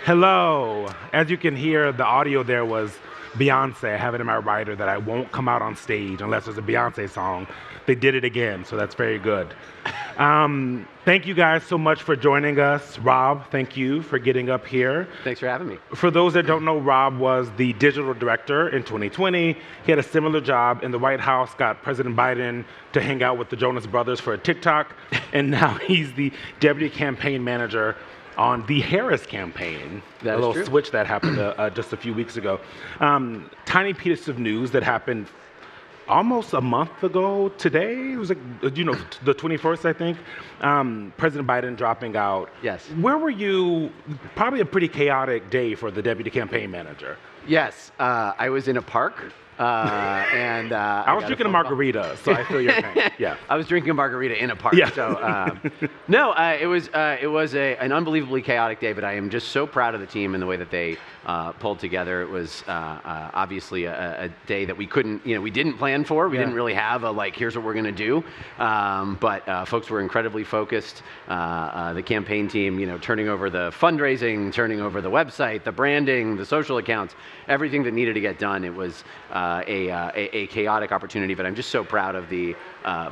Speaker 11: Hello. As you can hear, the audio there was Beyonce. I have it in my writer that I won't come out on stage unless there's a Beyonce song. They did it again, so that's very good. Thank you guys so much for joining us. Rob, thank you for getting up here.
Speaker 12: Thanks for having me.
Speaker 11: For those that don't know, Rob was the digital director in 2020. He had a similar job in the White House, got President Biden to hang out with the Jonas Brothers for a TikTok, and now he's the deputy campaign manager on the Harris campaign.
Speaker 12: That
Speaker 11: a little
Speaker 12: true.
Speaker 11: switch that happened just a few weeks ago. Tiny piece of news that happened almost a month ago today. It was like, the 21st, I think. President Biden dropping out.
Speaker 12: Yes.
Speaker 11: Where were you? Probably a pretty chaotic day for the deputy campaign manager.
Speaker 12: Yes, I was in a park. And
Speaker 11: I was drinking a margarita, so I feel your pain. Yeah.
Speaker 12: I was drinking a margarita in a park.
Speaker 11: Yeah.
Speaker 12: So no, it was an unbelievably chaotic day, but I am just so proud of the team and the way that they pulled together. It was obviously a day that we couldn't, we didn't plan for. We didn't really have a here's what we're going to do. But folks were incredibly focused. The campaign team, turning over the fundraising, turning over the website, the branding, the social accounts, everything that needed to get done. It was a chaotic opportunity, but I'm just so proud of the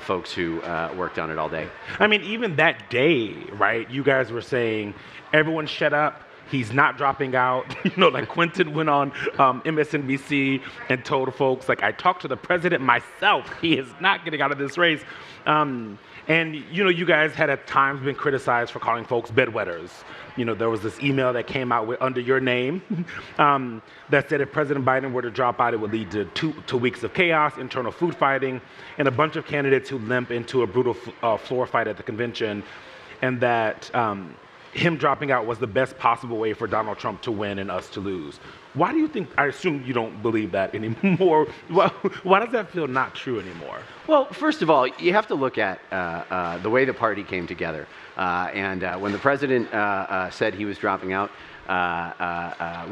Speaker 12: folks who worked on it all day.
Speaker 11: I mean, even that day, right? You guys were saying, everyone shut up. He's not dropping out. Quentin went on MSNBC and told folks, I talked to the president myself. He is not getting out of this race. And you guys had at times been criticized for calling folks bedwetters. There was this email that came out under your name that said if President Biden were to drop out, it would lead to two weeks of chaos, internal food fighting, and a bunch of candidates who limp into a brutal floor fight at the convention, and that him dropping out was the best possible way for Donald Trump to win and us to lose. Why do you think, I assume you don't believe that anymore. Why does that feel not true anymore?
Speaker 12: Well, first of all, you have to look at the way the party came together. And when the president said he was dropping out,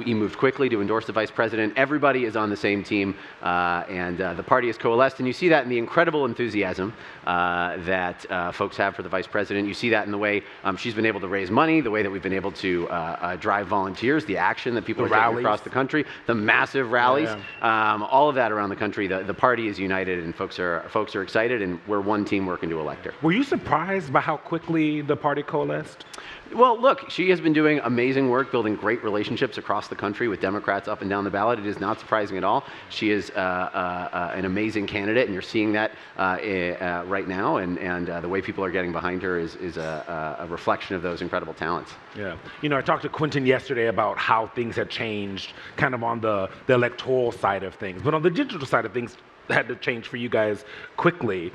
Speaker 12: he moved quickly to endorse the vice president. Everybody is on the same team, and the party is coalesced. And you see that in the incredible enthusiasm that folks have for the vice president. You see that in the way she's been able to raise money, the way that we've been able to drive volunteers, the action that people are taking across the country, the massive rallies, all of that around the country. The party is united, and folks are excited, and we're one team working to elect her.
Speaker 11: Were you surprised by how quickly the party coalesced?
Speaker 12: Well, look, she has been doing amazing work, building great relationships across the country with Democrats up and down the ballot. It is not surprising at all. She is an amazing candidate, and you're seeing that right now. And the way people are getting behind her is a reflection of those incredible talents.
Speaker 11: Yeah. I talked to Quentin yesterday about how things had changed kind of on the electoral side of things. But on the digital side of things, had to change for you guys quickly.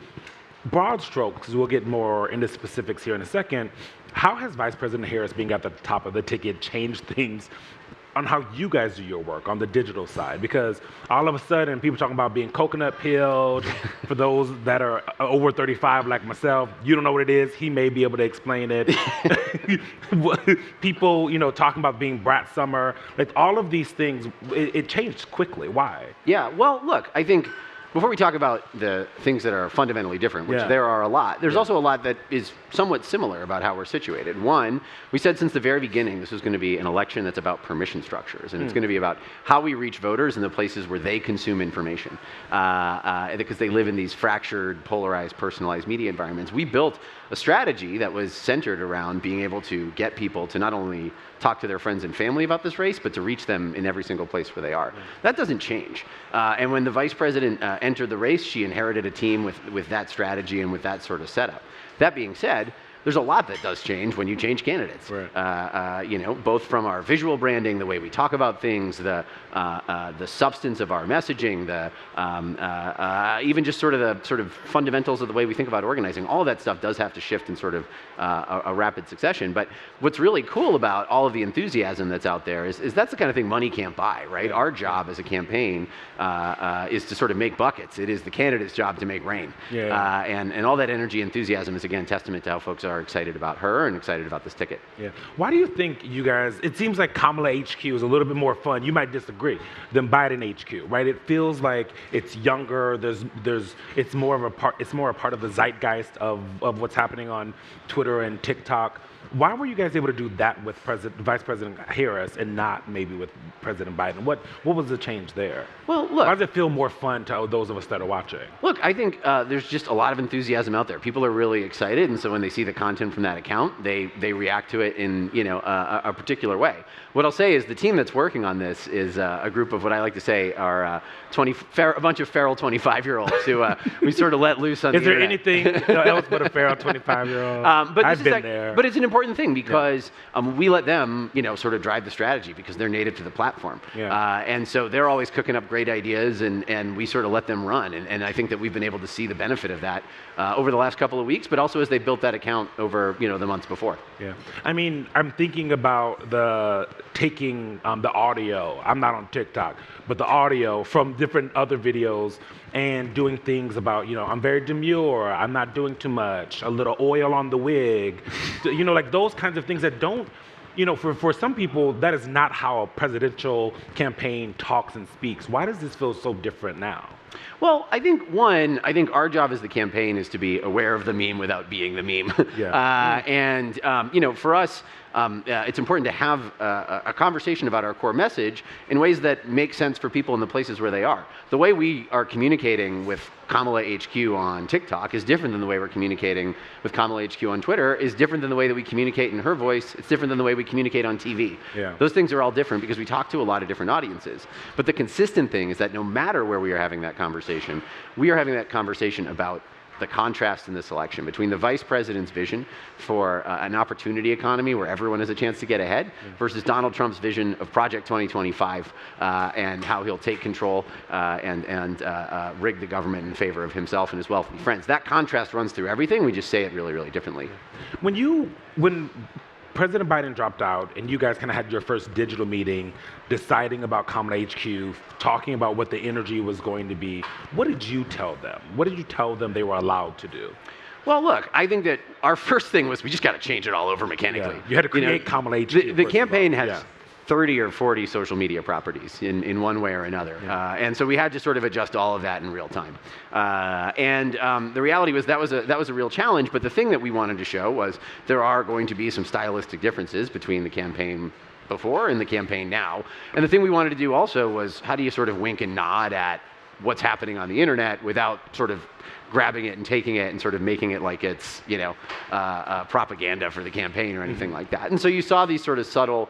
Speaker 11: Broad strokes, we'll get more into specifics here in a second. How has Vice President Harris being at the top of the ticket changed things on how you guys do your work on the digital side? Because all of a sudden, people talking about being coconut peeled. For those that are over 35 like myself, you don't know what it is. He may be able to explain it. People, talking about being brat summer. All of these things, it changed quickly. Why?
Speaker 12: Yeah, well, look, I think before we talk about the things that are fundamentally different, which there are a lot, there's also a lot that is somewhat similar about how we're situated. One, we said since the very beginning this was going to be an election that's about permission structures, and it's going to be about how we reach voters in the places where they consume information, because they live in these fractured, polarized, personalized media environments. We built a strategy that was centered around being able to get people to not only talk to their friends and family about this race, but to reach them in every single place where they are. That doesn't change. And when the vice president entered the race, she inherited a team with that strategy and with that sort of setup. That being said, there's a lot that does change when you change candidates.
Speaker 11: Right.
Speaker 12: You know, both from our visual branding, the way we talk about things, the substance of our messaging, even just sort of fundamentals of the way we think about organizing. All of that stuff does have to shift in sort of a rapid succession. But what's really cool about all of the enthusiasm that's out there is that's the kind of thing money can't buy, right? Our job as a campaign is to sort of make buckets. It is the candidate's job to make rain. And all that energy, enthusiasm is again testament to how folks are excited about her and excited about this ticket.
Speaker 11: Yeah. Why do you think you guys? It seems like Kamala HQ is a little bit more fun. You might disagree than Biden HQ, right? It feels like it's younger. It's more of a part. It's more a part of the zeitgeist of what's happening on Twitter and TikTok. Why were you guys able to do that with Vice President Harris and not maybe with President Biden? What was the change there?
Speaker 12: Well, look.
Speaker 11: Why does it feel more fun to those of us that are watching?
Speaker 12: Look, I think there's just a lot of enthusiasm out there. People are really excited, and so when they see the content from that account, they react to it in a particular way. What I'll say is the team that's working on this is a group of what I like to say are a bunch of feral 25-year-olds who we sort of let loose on the internet.
Speaker 11: Is there anything else but a feral 25-year-old?
Speaker 12: I've been there. But it's an important thing because we let them, sort of drive the strategy because they're native to the platform. And so they're always cooking up great ideas, and we sort of let them run. And I think that we've been able to see the benefit of that over the last couple of weeks, but also as they built that account over, the months before.
Speaker 11: Yeah. I mean, I'm thinking about taking the audio. I'm not on TikTok, but the audio from different other videos and doing things about, I'm very demure, I'm not doing too much, a little oil on the wig, like those kinds of things that don't, for some people, that is not how a presidential campaign talks and speaks. Why does this feel so different now?
Speaker 12: Well, I think our job as the campaign is to be aware of the meme without being the meme. For us, it's important to have a conversation about our core message in ways that make sense for people in the places where they are. The way we are communicating with Kamala HQ on TikTok is different than the way we're communicating with Kamala HQ on Twitter, is different than the way that we communicate in her voice. It's different than the way we communicate on TV. Those things are all different because we talk to a lot of different audiences. But the consistent thing is that no matter where we are having that conversation, we are having that conversation about the contrast in this election between the vice president's vision for an opportunity economy where everyone has a chance to get ahead versus Donald Trump's vision of Project 2025 and how he'll take control and rig the government in favor of himself and his wealthy friends. That contrast runs through everything. We just say it really, really differently.
Speaker 11: When President Biden dropped out and you guys kind of had your first digital meeting deciding about Kamala HQ, talking about what the energy was going to be, what did you tell them? What did you tell them they were allowed to do?
Speaker 12: Well, look, I think that our first thing was we just got to change it all over mechanically.
Speaker 11: You had to create Kamala HQ.
Speaker 12: The campaign has 30 or 40 social media properties in one way or another. And so we had to sort of adjust all of that in real time. The reality was that was a real challenge, but the thing that we wanted to show was there are going to be some stylistic differences between the campaign before and the campaign now. And the thing we wanted to do also was how do you sort of wink and nod at what's happening on the internet without sort of grabbing it and taking it and sort of making it like it's, propaganda for the campaign or anything like that. And so you saw these sort of subtle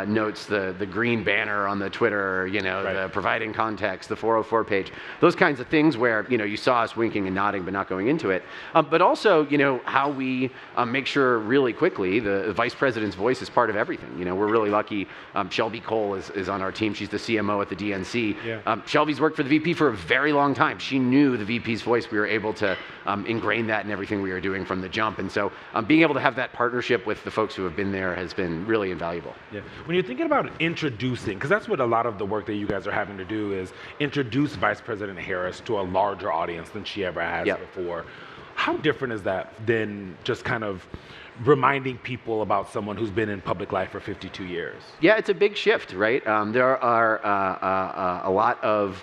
Speaker 12: notes, the green banner on the Twitter, the providing context, the 404 page, those kinds of things where, you saw us winking and nodding but not going into it. But also, how we make sure really quickly the vice president's voice is part of everything. We're really lucky. Shelby Cole is on our team. She's the CMO at the DNC. Shelby's worked for the VP for a very long time. She knew the VP's voice. We were able to ingrain that in everything we were doing from the jump. And so being able to have that partnership with the folks who have been there has been really invaluable.
Speaker 11: Yeah. When you're thinking about introducing, because that's what a lot of the work that you guys are having to do is introduce Vice President Harris to a larger audience than she ever has before. How different is that than just kind of reminding people about someone who's been in public life for 52 years?
Speaker 12: Yeah, it's a big shift, right? There are a lot of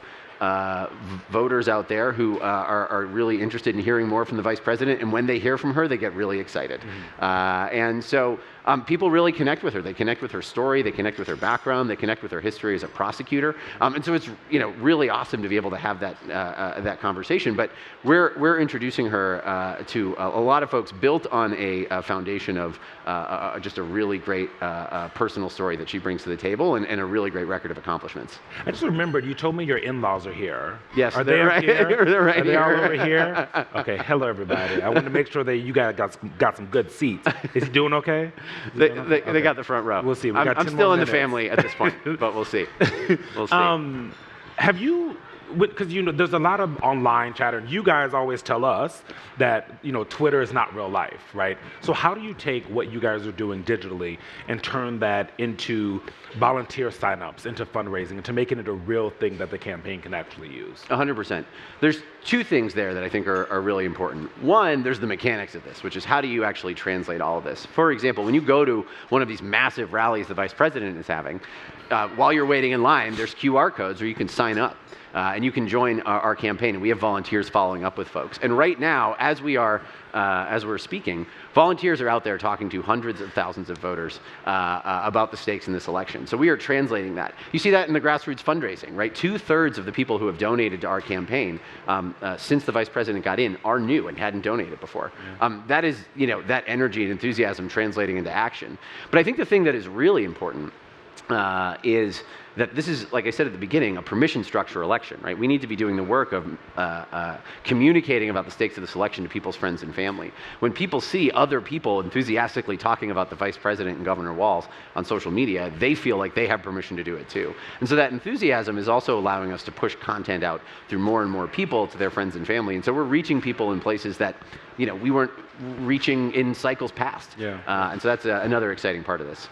Speaker 12: voters out there who are really interested in hearing more from the vice president, and when they hear from her, they get really excited. And so people really connect with her. They connect with her story, they connect with her background, they connect with her history as a prosecutor. And so it's really awesome to be able to have that conversation. But we're introducing her to a lot of folks built on a foundation of just a really great personal story that she brings to the table and a really great record of accomplishments.
Speaker 11: I just remembered, you told me your in-laws are here.
Speaker 12: Yes,
Speaker 11: are they
Speaker 12: right
Speaker 11: here?
Speaker 12: They're right
Speaker 11: are they
Speaker 12: here.
Speaker 11: all over here? Okay, hello everybody. I want to make sure that you guys got some good seats. Is he doing okay?
Speaker 12: They got the front row.
Speaker 11: We'll see.
Speaker 12: I'm still in the family at this point, but we'll see. We'll see.
Speaker 11: Have you, because there's a lot of online chatter. You guys always tell us that Twitter is not real life, right? So how do you take what you guys are doing digitally and turn that into volunteer signups, into fundraising, into making it a real thing that the campaign can actually use?
Speaker 12: 100%. There's two things there that I think are really important. One, there's the mechanics of this, which is how do you actually translate all of this? For example, when you go to one of these massive rallies the vice president is having, while you're waiting in line, there's QR codes where you can sign up. And you can join our campaign, and we have volunteers following up with folks. And right now, as we're speaking, volunteers are out there talking to hundreds of thousands of voters about the stakes in this election. So we are translating that. You see that in the grassroots fundraising, right? 2/3 of the people who have donated to our campaign since the vice president got in are new and hadn't donated before. That is, that energy and enthusiasm translating into action. But I think the thing that is really important is that this is, like I said at the beginning, a permission structure election, right? We need to be doing the work of communicating about the stakes of this election to people's friends and family. When people see other people enthusiastically talking about the vice president and Governor Walz on social media, they feel like they have permission to do it too. And so that enthusiasm is also allowing us to push content out through more and more people to their friends and family. And so we're reaching people in places that we weren't reaching in cycles past. And so that's another exciting part of this.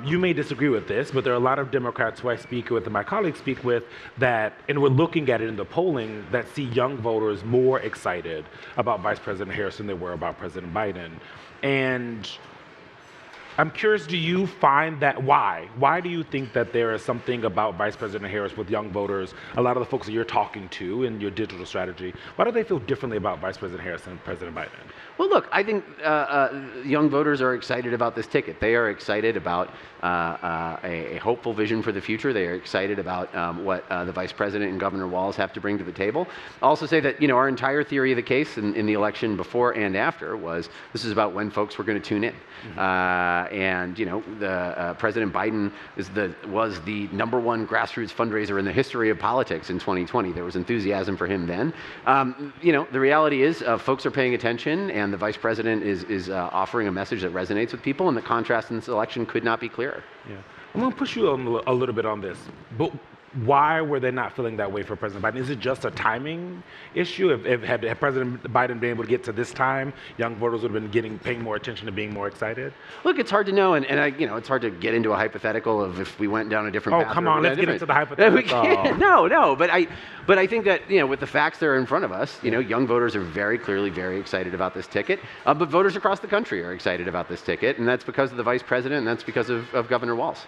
Speaker 11: You may disagree with this, but there are a lot of Democrats who I speak with and my colleagues speak with that, and we're looking at it in the polling, that see young voters more excited about Vice President Harris than they were about President Biden. And I'm curious, do you find that, why? Why do you think that there is something about Vice President Harris with young voters, a lot of the folks that you're talking to in your digital strategy, why do they feel differently about Vice President Harris than President Biden?
Speaker 12: Well, look, I think young voters are excited about this ticket. They are excited about a hopeful vision for the future. They are excited about what the Vice President and Governor Walz have to bring to the table. I'll also say that, our entire theory of the case in the election before and after was this is about when folks were going to tune in. And President Biden was the #1 grassroots fundraiser in the history of politics in 2020. There was enthusiasm for him then. The reality is folks are paying attention, and the vice president is offering a message that resonates with people, and the contrast in this election could not be clearer.
Speaker 11: I'm going to push you a little bit on this, but why were they not feeling that way for President Biden? Is it just a timing issue? Had President Biden been able to get to this time, young voters would have been paying more attention to being more excited?
Speaker 12: Look, it's hard to know, and it's hard to get into a hypothetical of if we went down a different path.
Speaker 11: Oh, come on, let's get into the hypothetical.
Speaker 12: No, but I think that, with the facts that are in front of us, young voters are very clearly very excited about this ticket, but voters across the country are excited about this ticket, and that's because of the vice president, and that's because of Governor Walz.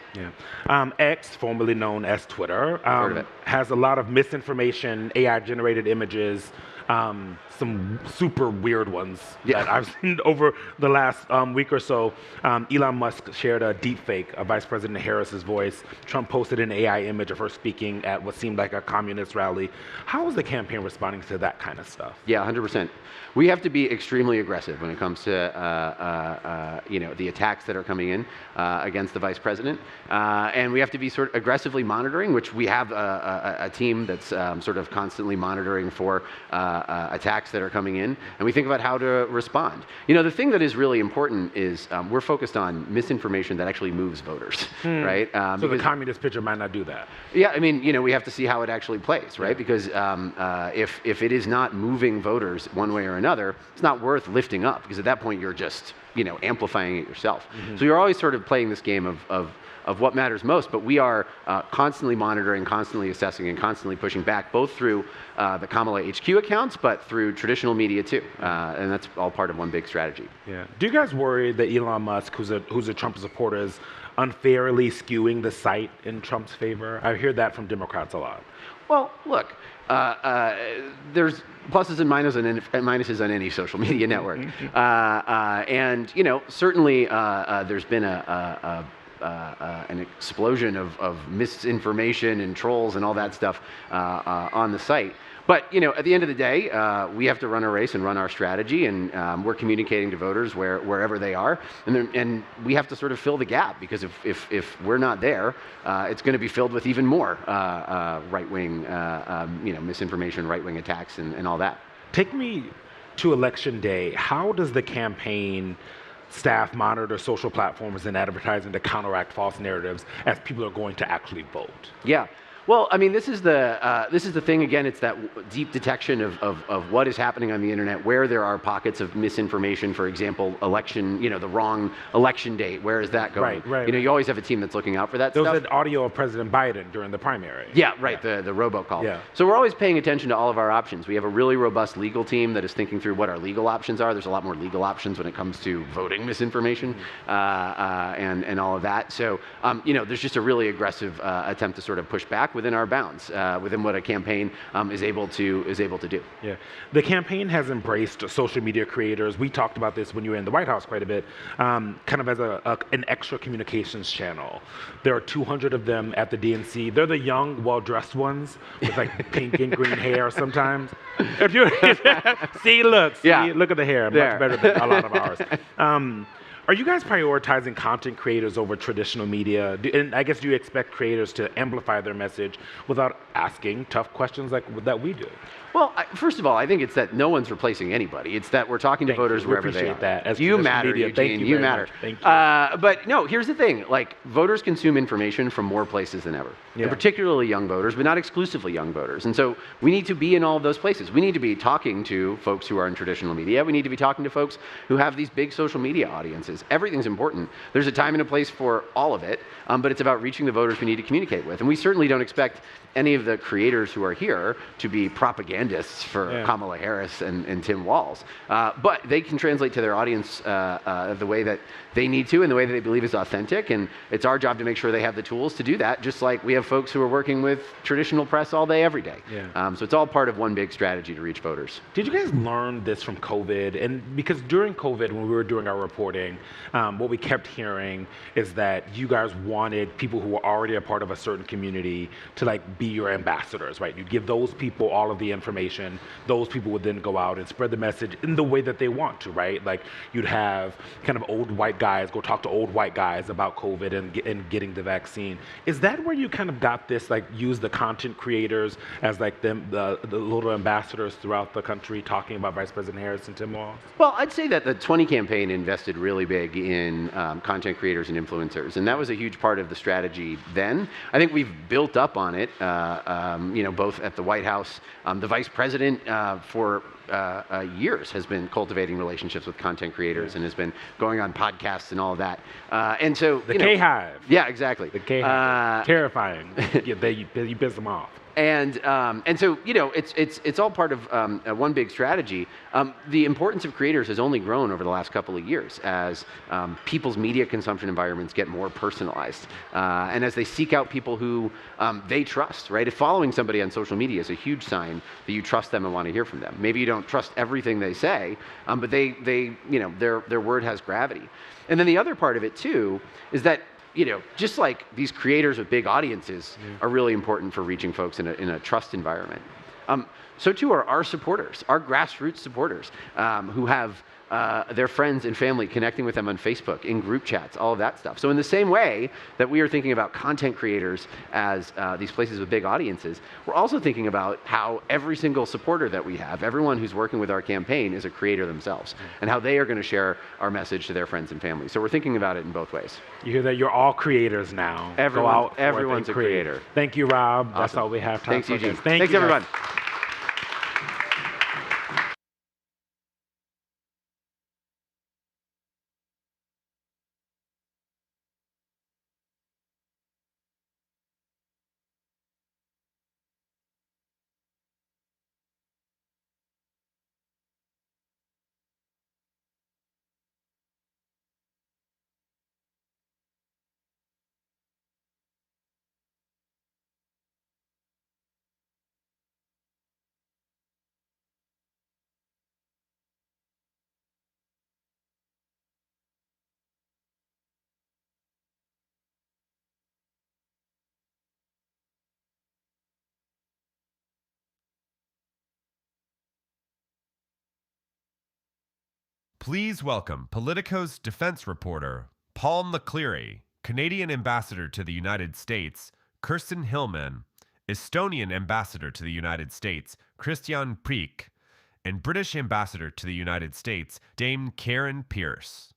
Speaker 11: X, formerly known as Twitter,
Speaker 12: Heard of it.
Speaker 11: has a lot of misinformation, AI-generated images, some super weird ones that I've seen over the last week or so. Elon Musk shared a deep fake of Vice President Harris's voice. Trump posted an AI image of her speaking at what seemed like a communist rally. How is the campaign responding to that kind of stuff?
Speaker 12: Yeah, 100%. We have to be extremely aggressive when it comes to the attacks that are coming in against the vice president, and we have to be sort of aggressively monitoring, which we have a team that's sort of constantly monitoring for attacks that are coming in, and we think about how to respond. The thing that is really important is we're focused on misinformation that actually moves voters, right?
Speaker 11: So the communist picture might not do that.
Speaker 12: Yeah, I mean, we have to see how it actually plays, right? Because if it is not moving voters one way or another, it's not worth lifting up, because at that point you're just, amplifying it yourself. So you're always sort of playing this game of what matters most, but we are constantly monitoring, constantly assessing, and constantly pushing back, both through the Kamala HQ accounts, but through traditional media too. And that's all part of one big strategy.
Speaker 11: Yeah. Do you guys worry that Elon Musk, who's a Trump supporter, is unfairly skewing the site in Trump's favor? I hear that from Democrats a lot.
Speaker 12: Well, look, there's pluses and minuses on any social media network, and certainly there's been an explosion of misinformation and trolls and all that stuff on the site. But at the end of the day, we have to run our race and run our strategy, and we're communicating to voters wherever they are, and we have to sort of fill the gap, because if we're not there, it's going to be filled with even more right-wing, misinformation, right-wing attacks, and all that.
Speaker 11: Take me to Election Day. How does the campaign staff monitor social platforms and advertising to counteract false narratives as people are going to actually vote?
Speaker 12: Yeah. Well, I mean, this is the thing again. It's that deep detection of what is happening on the internet, where there are pockets of misinformation. For example, election, the wrong election date. Where is that going?
Speaker 11: Right.
Speaker 12: You always have a team that's looking out for that
Speaker 11: there
Speaker 12: stuff.
Speaker 11: There was an audio of President Biden during the primary.
Speaker 12: Yeah, right. Yeah. The robocall.
Speaker 11: Yeah.
Speaker 12: So we're always paying attention to all of our options. We have a really robust legal team that is thinking through what our legal options are. There's a lot more legal options when it comes to voting misinformation and all of that. So there's just a really aggressive attempt to sort of push back within our bounds, within what a campaign is able to do.
Speaker 11: Yeah, the campaign has embraced social media creators. We talked about this when you were in the White House quite a bit, kind of as an extra communications channel. There are 200 of them at the DNC. They're the young, well-dressed ones with like pink and green hair sometimes. See, look at the hair, much better than a lot of ours. Are you guys prioritizing content creators over traditional media? And I guess do you expect creators to amplify their message without asking tough questions like that we do?
Speaker 12: Well, first of all, I think it's that no one's replacing anybody. It's that we're talking to voters wherever they are.
Speaker 11: We appreciate that. As
Speaker 12: you matter,
Speaker 11: media,
Speaker 12: Eugene.
Speaker 11: you
Speaker 12: matter.
Speaker 11: Thank you.
Speaker 12: But no, here's the thing. Like, voters consume information from more places than ever.
Speaker 11: Yeah.
Speaker 12: And particularly young voters, but not exclusively young voters. And so we need to be in all of those places. We need to be talking to folks who are in traditional media. We need to be talking to folks who have these big social media audiences. Everything's important. There's a time and a place for all of it, but it's about reaching the voters we need to communicate with. And we certainly don't expect any of the creators who are here to be propagandists for Kamala Harris and Tim Walz. But they can translate to their audience the way that they need to and the way that they believe is authentic. And it's our job to make sure they have the tools to do that, just like we have folks who are working with traditional press all day, every day.
Speaker 11: Yeah.
Speaker 12: So it's all part of one big strategy to reach voters.
Speaker 11: Did you guys learn this from COVID? And because during COVID, when we were doing our reporting, what we kept hearing is that you guys wanted people who were already a part of a certain community to be your ambassadors, right? You give those people all of the information. Those people would then go out and spread the message in the way that they want to, right? Like you'd have kind of old white guys go talk to old white guys about COVID and getting the vaccine. Is that where you kind of got this, use the content creators as the little ambassadors throughout the country talking about Vice President Harris and Tim Walz?
Speaker 12: Well, I'd say that the 20 campaign invested really big in content creators and influencers, and that was a huge part of the strategy then. I think we've built up on it, both at the White House. The Vice President for years has been cultivating relationships with content creators and has been going on podcasts and all of that. And so
Speaker 11: the K-Hive.
Speaker 12: Yeah, exactly.
Speaker 11: The K-Hive. Terrifying. You piss them off.
Speaker 12: And so it's all part of one big strategy. The importance of creators has only grown over the last couple of years as people's media consumption environments get more personalized, and as they seek out people who they trust. Right, if following somebody on social media is a huge sign that you trust them and want to hear from them. Maybe you don't trust everything they say, but their word has gravity. And then the other part of it too is that, just like these creators with big audiences are really important for reaching folks in a trust environment, so too are our supporters, our grassroots supporters, who have their friends and family connecting with them on Facebook, in group chats, all of that stuff. So in the same way that we are thinking about content creators as these places with big audiences, we're also thinking about how every single supporter that we have, everyone who's working with our campaign, is a creator themselves, and how they are going to share our message to their friends and family. So we're thinking about it in both ways.
Speaker 11: You hear that? You're all creators now.
Speaker 12: Everyone's a creator.
Speaker 11: Thank you, Rob.
Speaker 12: Awesome.
Speaker 11: That's all we have time
Speaker 12: for.
Speaker 11: Thanks,
Speaker 12: Eugene.
Speaker 11: Thanks,
Speaker 12: everyone.
Speaker 1: Please welcome Politico's defense reporter, Paul McLeary, Canadian ambassador to the United States, Kirsten Hillman, Estonian ambassador to the United States, Kristjan Prikk, and British ambassador to the United States, Dame Karen Pierce.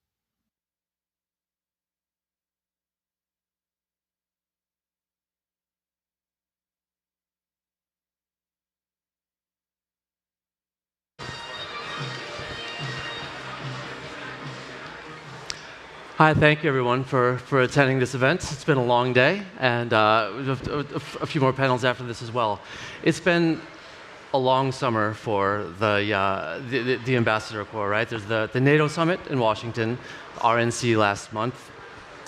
Speaker 13: Hi, thank you everyone for attending this event. It's been a long day, and a few more panels after this as well. It's been a long summer for the Ambassador Corps, right? There's the NATO summit in Washington, RNC last month,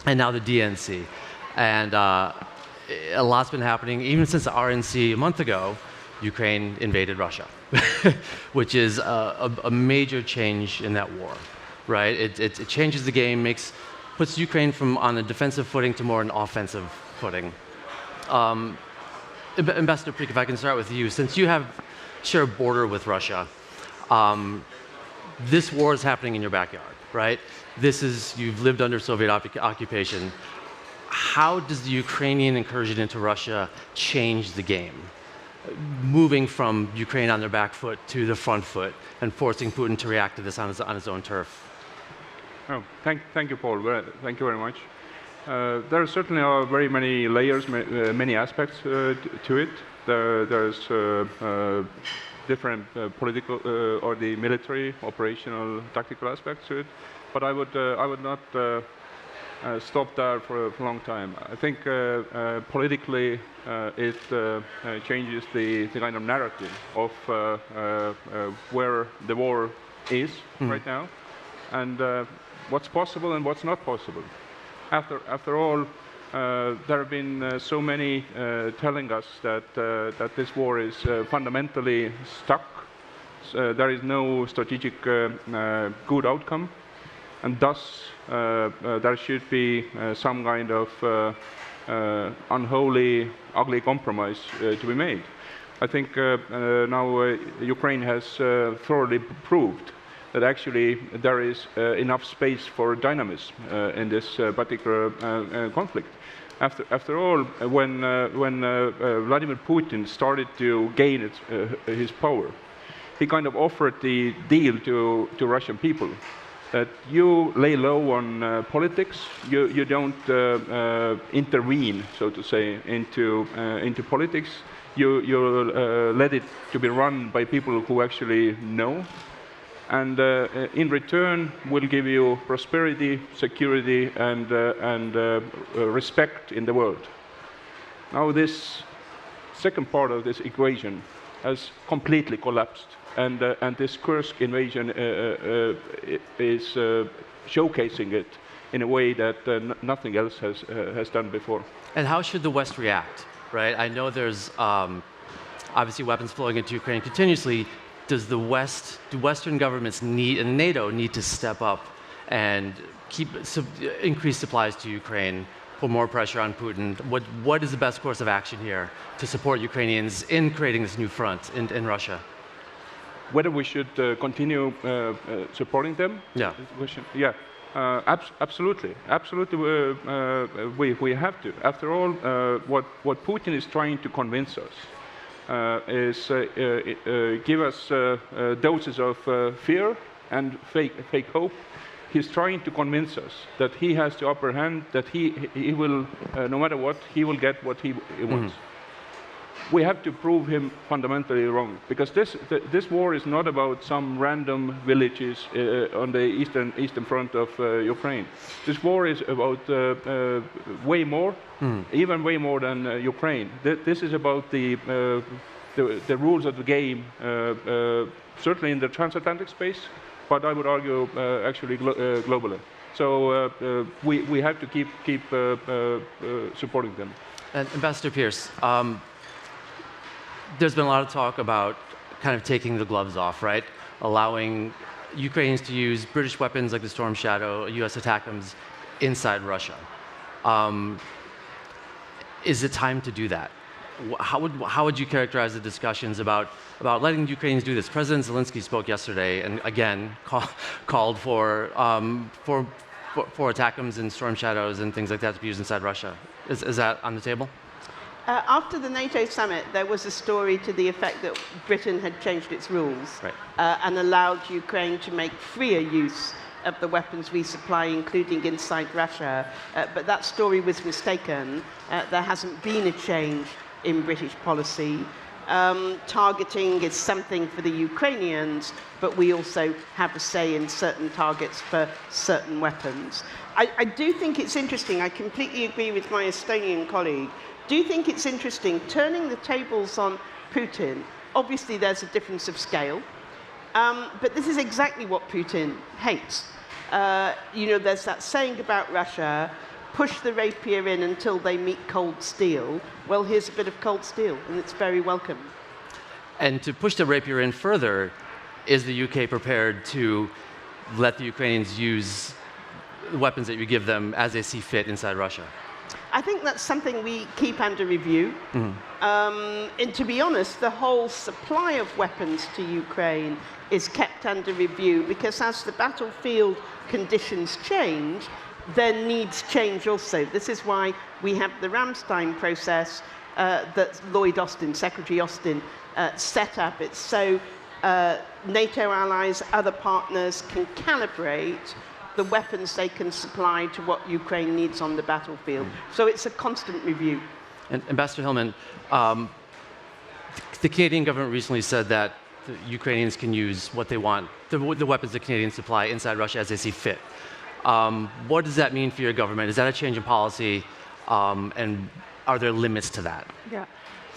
Speaker 13: and now the DNC. And a lot's been happening. Even since the RNC a month ago, Ukraine invaded Russia, which is a major change in that war. Right? It changes the game, puts Ukraine from on a defensive footing to more an offensive footing. Ambassador Prikk, if I can start with you, since you share a border with Russia, this war is happening in your backyard, right? You've lived under Soviet occupation. How does the Ukrainian incursion into Russia change the game? Moving from Ukraine on their back foot to the front foot and forcing Putin to react to this on his own turf.
Speaker 14: Oh, thank you, Paul. Thank you very much. There certainly are very many layers, many aspects to it. There's different political or the military, operational, tactical aspects to it. But I would not stop there for a long time. I think politically it changes the kind of narrative of where the war is right now, and what's possible and what's not possible. After all, there have been so many telling us that this war is fundamentally stuck. There is no strategic good outcome, and thus there should be some kind of unholy, ugly compromise to be made. I think now Ukraine has thoroughly proved that actually there is enough space for dynamism in this particular conflict. After all, when Vladimir Putin started to gain his power, he kind of offered the deal to Russian people that you lay low on politics, you don't intervene, so to say, into politics. You let it to be run by people who actually know. And in return, we'll give you prosperity, security, and respect in the world. Now, this second part of this equation has completely collapsed, and this Kursk invasion is showcasing it in a way that nothing else has done before.
Speaker 13: And how should the West react? Right? I know there's obviously weapons flowing into Ukraine continuously. Do Western governments and NATO need to step up and increase supplies to Ukraine, put more pressure on Putin? What is the best course of action here to support Ukrainians in creating this new front in Russia?
Speaker 14: Whether we should continue supporting them?
Speaker 13: Yeah.
Speaker 14: Yeah. Absolutely. We have to. After all, what Putin is trying to convince us is give us doses of fear and fake hope. He's trying to convince us that he has the upper hand, that he will, no matter what, he will get what he wants. We have to prove him fundamentally wrong, because this war is not about some random villages on the eastern front of Ukraine. This war is about way more, even way more than Ukraine. This is about the rules of the game, certainly in the transatlantic space, but I would argue actually globally. So we have to keep supporting them.
Speaker 13: And Ambassador Pierce, there's been a lot of talk about kind of taking the gloves off, right? Allowing Ukrainians to use British weapons like the Storm Shadow, US ATACMS inside Russia. Is it time to do that? how would you characterize the discussions about letting the Ukrainians do this? President Zelensky spoke yesterday and again called for ATACMS and Storm Shadows and things like that to be used inside Russia. Is that on the table?
Speaker 15: After the NATO summit, there was a story to the effect that Britain had changed its rules and allowed Ukraine to make freer use of the weapons we supply, including inside Russia. But that story was mistaken. There hasn't been a change in British policy. Targeting is something for the Ukrainians, but we also have a say in certain targets for certain weapons. I do think it's interesting. I completely agree with my Estonian colleague. Do think it's interesting turning the tables on Putin. Obviously, there's a difference of scale, but this is exactly what Putin hates. There's that saying about Russia, push the rapier in until they meet cold steel. Well, here's a bit of cold steel, and it's very welcome.
Speaker 13: And to push the rapier in further, is the UK prepared to let the Ukrainians use the weapons that you give them as they see fit inside Russia?
Speaker 15: I think that's something we keep under review. And to be honest, the whole supply of weapons to Ukraine is kept under review because as the battlefield conditions change, their needs change also. This is why we have the Ramstein process that Lloyd Austin, Secretary Austin, set up. It's so NATO allies, other partners can calibrate the weapons they can supply to what Ukraine needs on the battlefield. So it's a constant review.
Speaker 13: And Ambassador Hillman, the Canadian government recently said that the Ukrainians can use what they want, the weapons the Canadians supply inside Russia as they see fit. What does that mean for your government? Is that a change in policy? And are there limits to that?
Speaker 16: Yeah.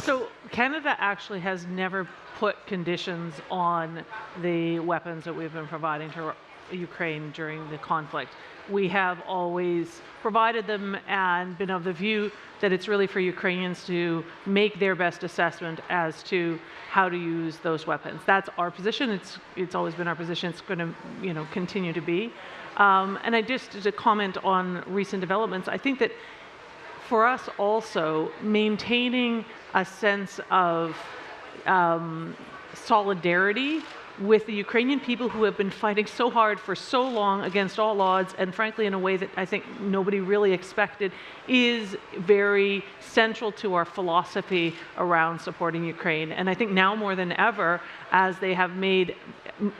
Speaker 16: So Canada actually has never put conditions on the weapons that we've been providing to Ukraine during the conflict. We have always provided them and been of the view that it's really for Ukrainians to make their best assessment as to how to use those weapons. That's our position. It's always been our position. It's going to continue to be. And I just to comment on recent developments, I think that for us also maintaining a sense of solidarity with the Ukrainian people who have been fighting so hard for so long against all odds, and frankly in a way that I think nobody really expected, is very central to our philosophy around supporting Ukraine. And I think now more than ever, as they have made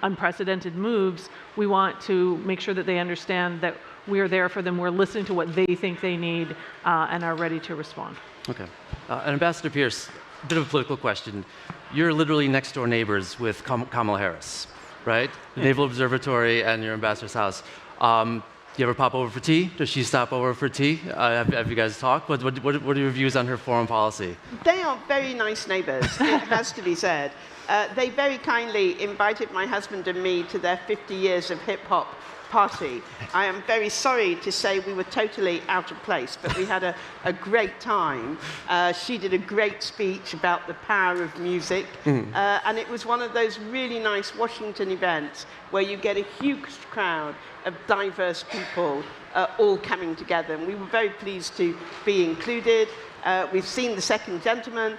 Speaker 16: unprecedented moves, we want to make sure that they understand that we're there for them, we're listening to what they think they need, and are ready to respond.
Speaker 13: Okay. And Ambassador Pierce, a bit of a political question. You're literally next door neighbors with Kamala Harris, right? The Naval Observatory and your ambassador's house. Do you ever pop over for tea? Does she stop over for tea? Have you guys talked? What are your views on her foreign policy?
Speaker 15: They are very nice neighbors, it has to be said. They very kindly invited my husband and me to their 50 years of hip-hop party. I am very sorry to say we were totally out of place, but we had a great time. She did a great speech about the power of music, and it was one of those really nice Washington events where you get a huge crowd of diverse people all coming together, and we were very pleased to be included. We've seen the second gentleman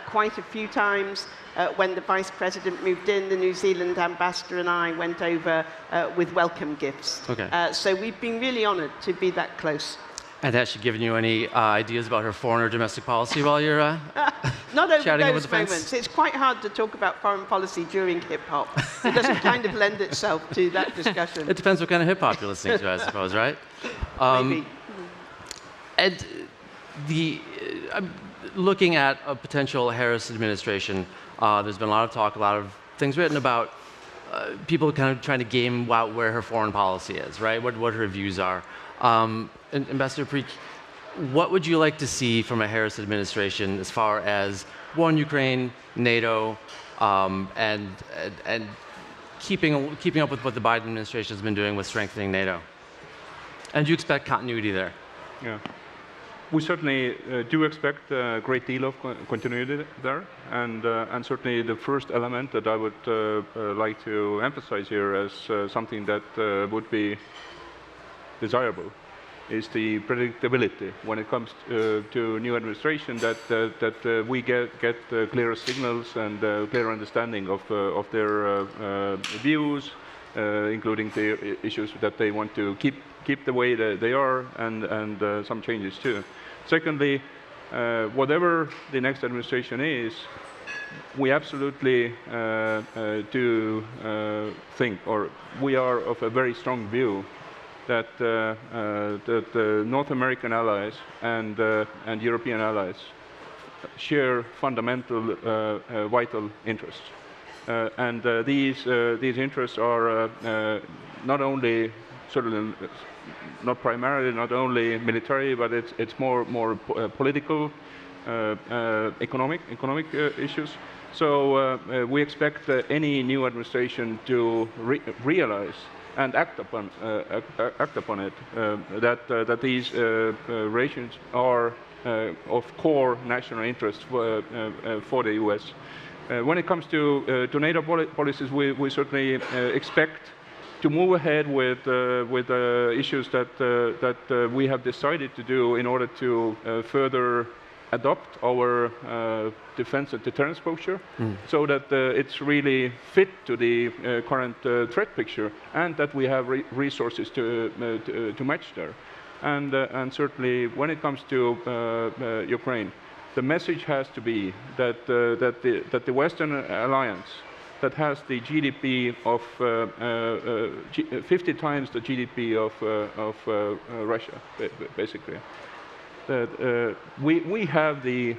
Speaker 15: quite a few times. When the Vice President moved in, the New Zealand ambassador and I went over with welcome gifts. Okay. So we've been really honored to be that close.
Speaker 13: And has she given you any ideas about her foreign or domestic policy while you're
Speaker 15: not over
Speaker 13: chatting
Speaker 15: those
Speaker 13: over the
Speaker 15: moments.
Speaker 13: fence?
Speaker 15: It's quite hard to talk about foreign policy during hip-hop. It doesn't kind of lend itself to that discussion.
Speaker 13: It depends what kind of hip-hop you're listening to, I suppose, right?
Speaker 15: Maybe.
Speaker 13: And looking at a potential Harris administration, there's been a lot of talk, a lot of things written about people kind of trying to game out where her foreign policy is, right? What her views are. Ambassador Prikk, what would you like to see from a Harris administration as far as war in Ukraine, NATO, and keeping up with what the Biden administration has been doing with strengthening NATO? And do you expect continuity there?
Speaker 14: Yeah. We certainly do expect a great deal of continuity there, and certainly the first element that I would like to emphasize here as something that would be desirable is the predictability when it comes to new administration, that we get clearer signals and clear understanding of their views, including the issues that they want to keep the way that they are, and some changes too. Secondly, whatever the next administration is, we absolutely do think, or we are of a very strong view, that the North American allies and European allies share fundamental vital interests. And these interests are not only certainly not primarily, not only military, but it's more political, economic issues. So we expect any new administration to realize and act upon it, that these relations are of core national interest for the U.S. When it comes to NATO policies, we certainly expect to move ahead with issues that we have decided to do in order to further adopt our defense and deterrence posture, so that it's really fit to the current threat picture, and that we have resources to match there. And certainly when it comes to Ukraine, the message has to be that the Western alliance, that has the GDP of 50 times the GDP of Russia, basically. That we have the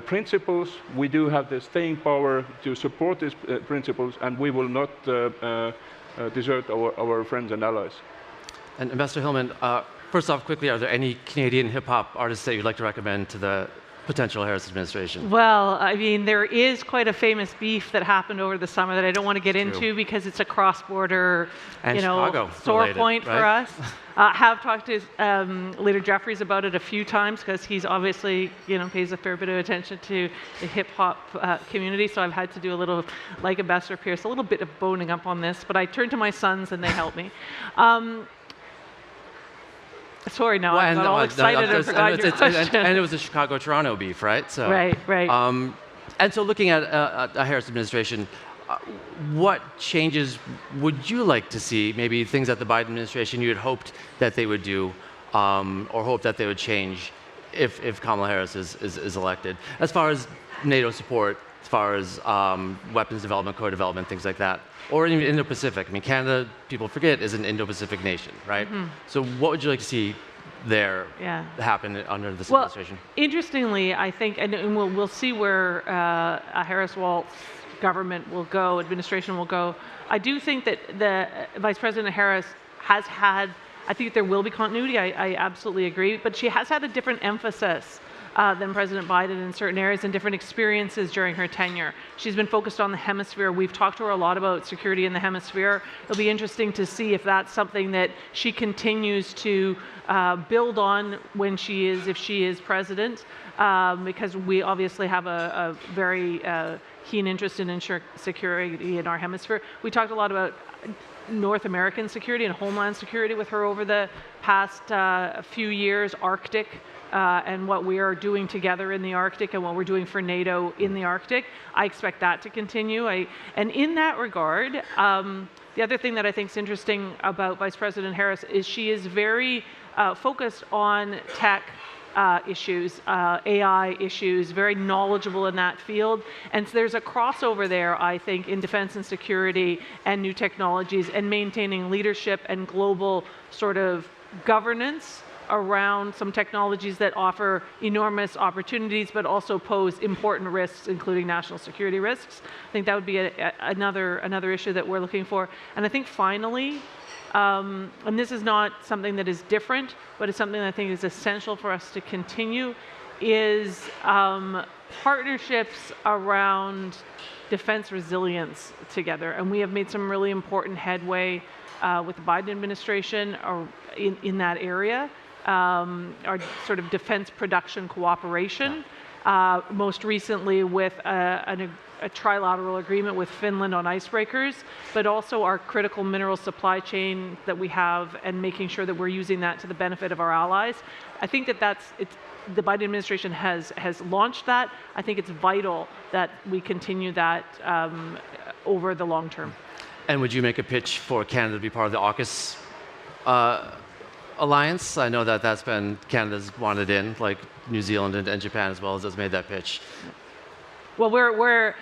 Speaker 14: principles, we do have the staying power to support these principles, and we will not desert our friends and allies.
Speaker 13: And Ambassador Hillman, first off, quickly, are there any Canadian hip-hop artists that you'd like to recommend to the potential Harris administration?
Speaker 16: Well, I mean, there is quite a famous beef that happened over the summer that I don't want to get into because it's a cross-border, sore point for us. Have talked to Leader Jeffries about it a few times because he's obviously, pays a fair bit of attention to the hip-hop community. So I've had to do a little, like Ambassador Pierce, a little bit of boning up on this. But I turned to my sons and they helped me. Sorry, now I got all excited and forgot your question.
Speaker 13: And it was the Chicago-Toronto beef, right? So,
Speaker 16: right.
Speaker 13: And so looking at a Harris administration, what changes would you like to see, maybe things that the Biden administration you had hoped that they would do, or hoped that they would change if Kamala Harris is elected, as far as NATO support, as far as weapons development, co-development, things like that? Or even Indo-Pacific. I mean, Canada, people forget, is an Indo-Pacific nation, right? Mm-hmm. So what would you like to see there happen under this administration?
Speaker 16: Interestingly, I think, and we'll see where a Harris-Walz government will go, administration will go. I do think that the Vice President Harris has had, I think there will be continuity, I absolutely agree, but she has had a different emphasis than President Biden in certain areas and different experiences during her tenure. She's been focused on the hemisphere. We've talked to her a lot about security in the hemisphere. It'll be interesting to see if that's something that she continues to build on when if she is president, because we obviously have a very keen interest in security in our hemisphere. We talked a lot about North American security and homeland security with her over the past few years, Arctic, and what we are doing together in the Arctic and what we're doing for NATO in the Arctic. I expect that to continue. And in that regard, the other thing that I think is interesting about Vice President Harris is she is very focused on tech issues, AI issues, very knowledgeable in that field. And so there's a crossover there, I think, in defense and security and new technologies and maintaining leadership and global sort of governance around some technologies that offer enormous opportunities but also pose important risks, including national security risks. I think that would be another issue that we're looking for. And I think finally, and this is not something that is different, but it's something that I think is essential for us to continue, is partnerships around defense resilience together. And we have made some really important headway with the Biden administration in that area. Our sort of defense production cooperation, most recently with a trilateral agreement with Finland on icebreakers, but also our critical mineral supply chain that we have and making sure that we're using that to the benefit of our allies. I think that the Biden administration has launched that. I think it's vital that we continue that over the long term.
Speaker 13: And would you make a pitch for Canada to be part of the AUKUS alliance? I know that that's been Canada's wanted in, like New Zealand and Japan as well has made that pitch.
Speaker 16: Well, we're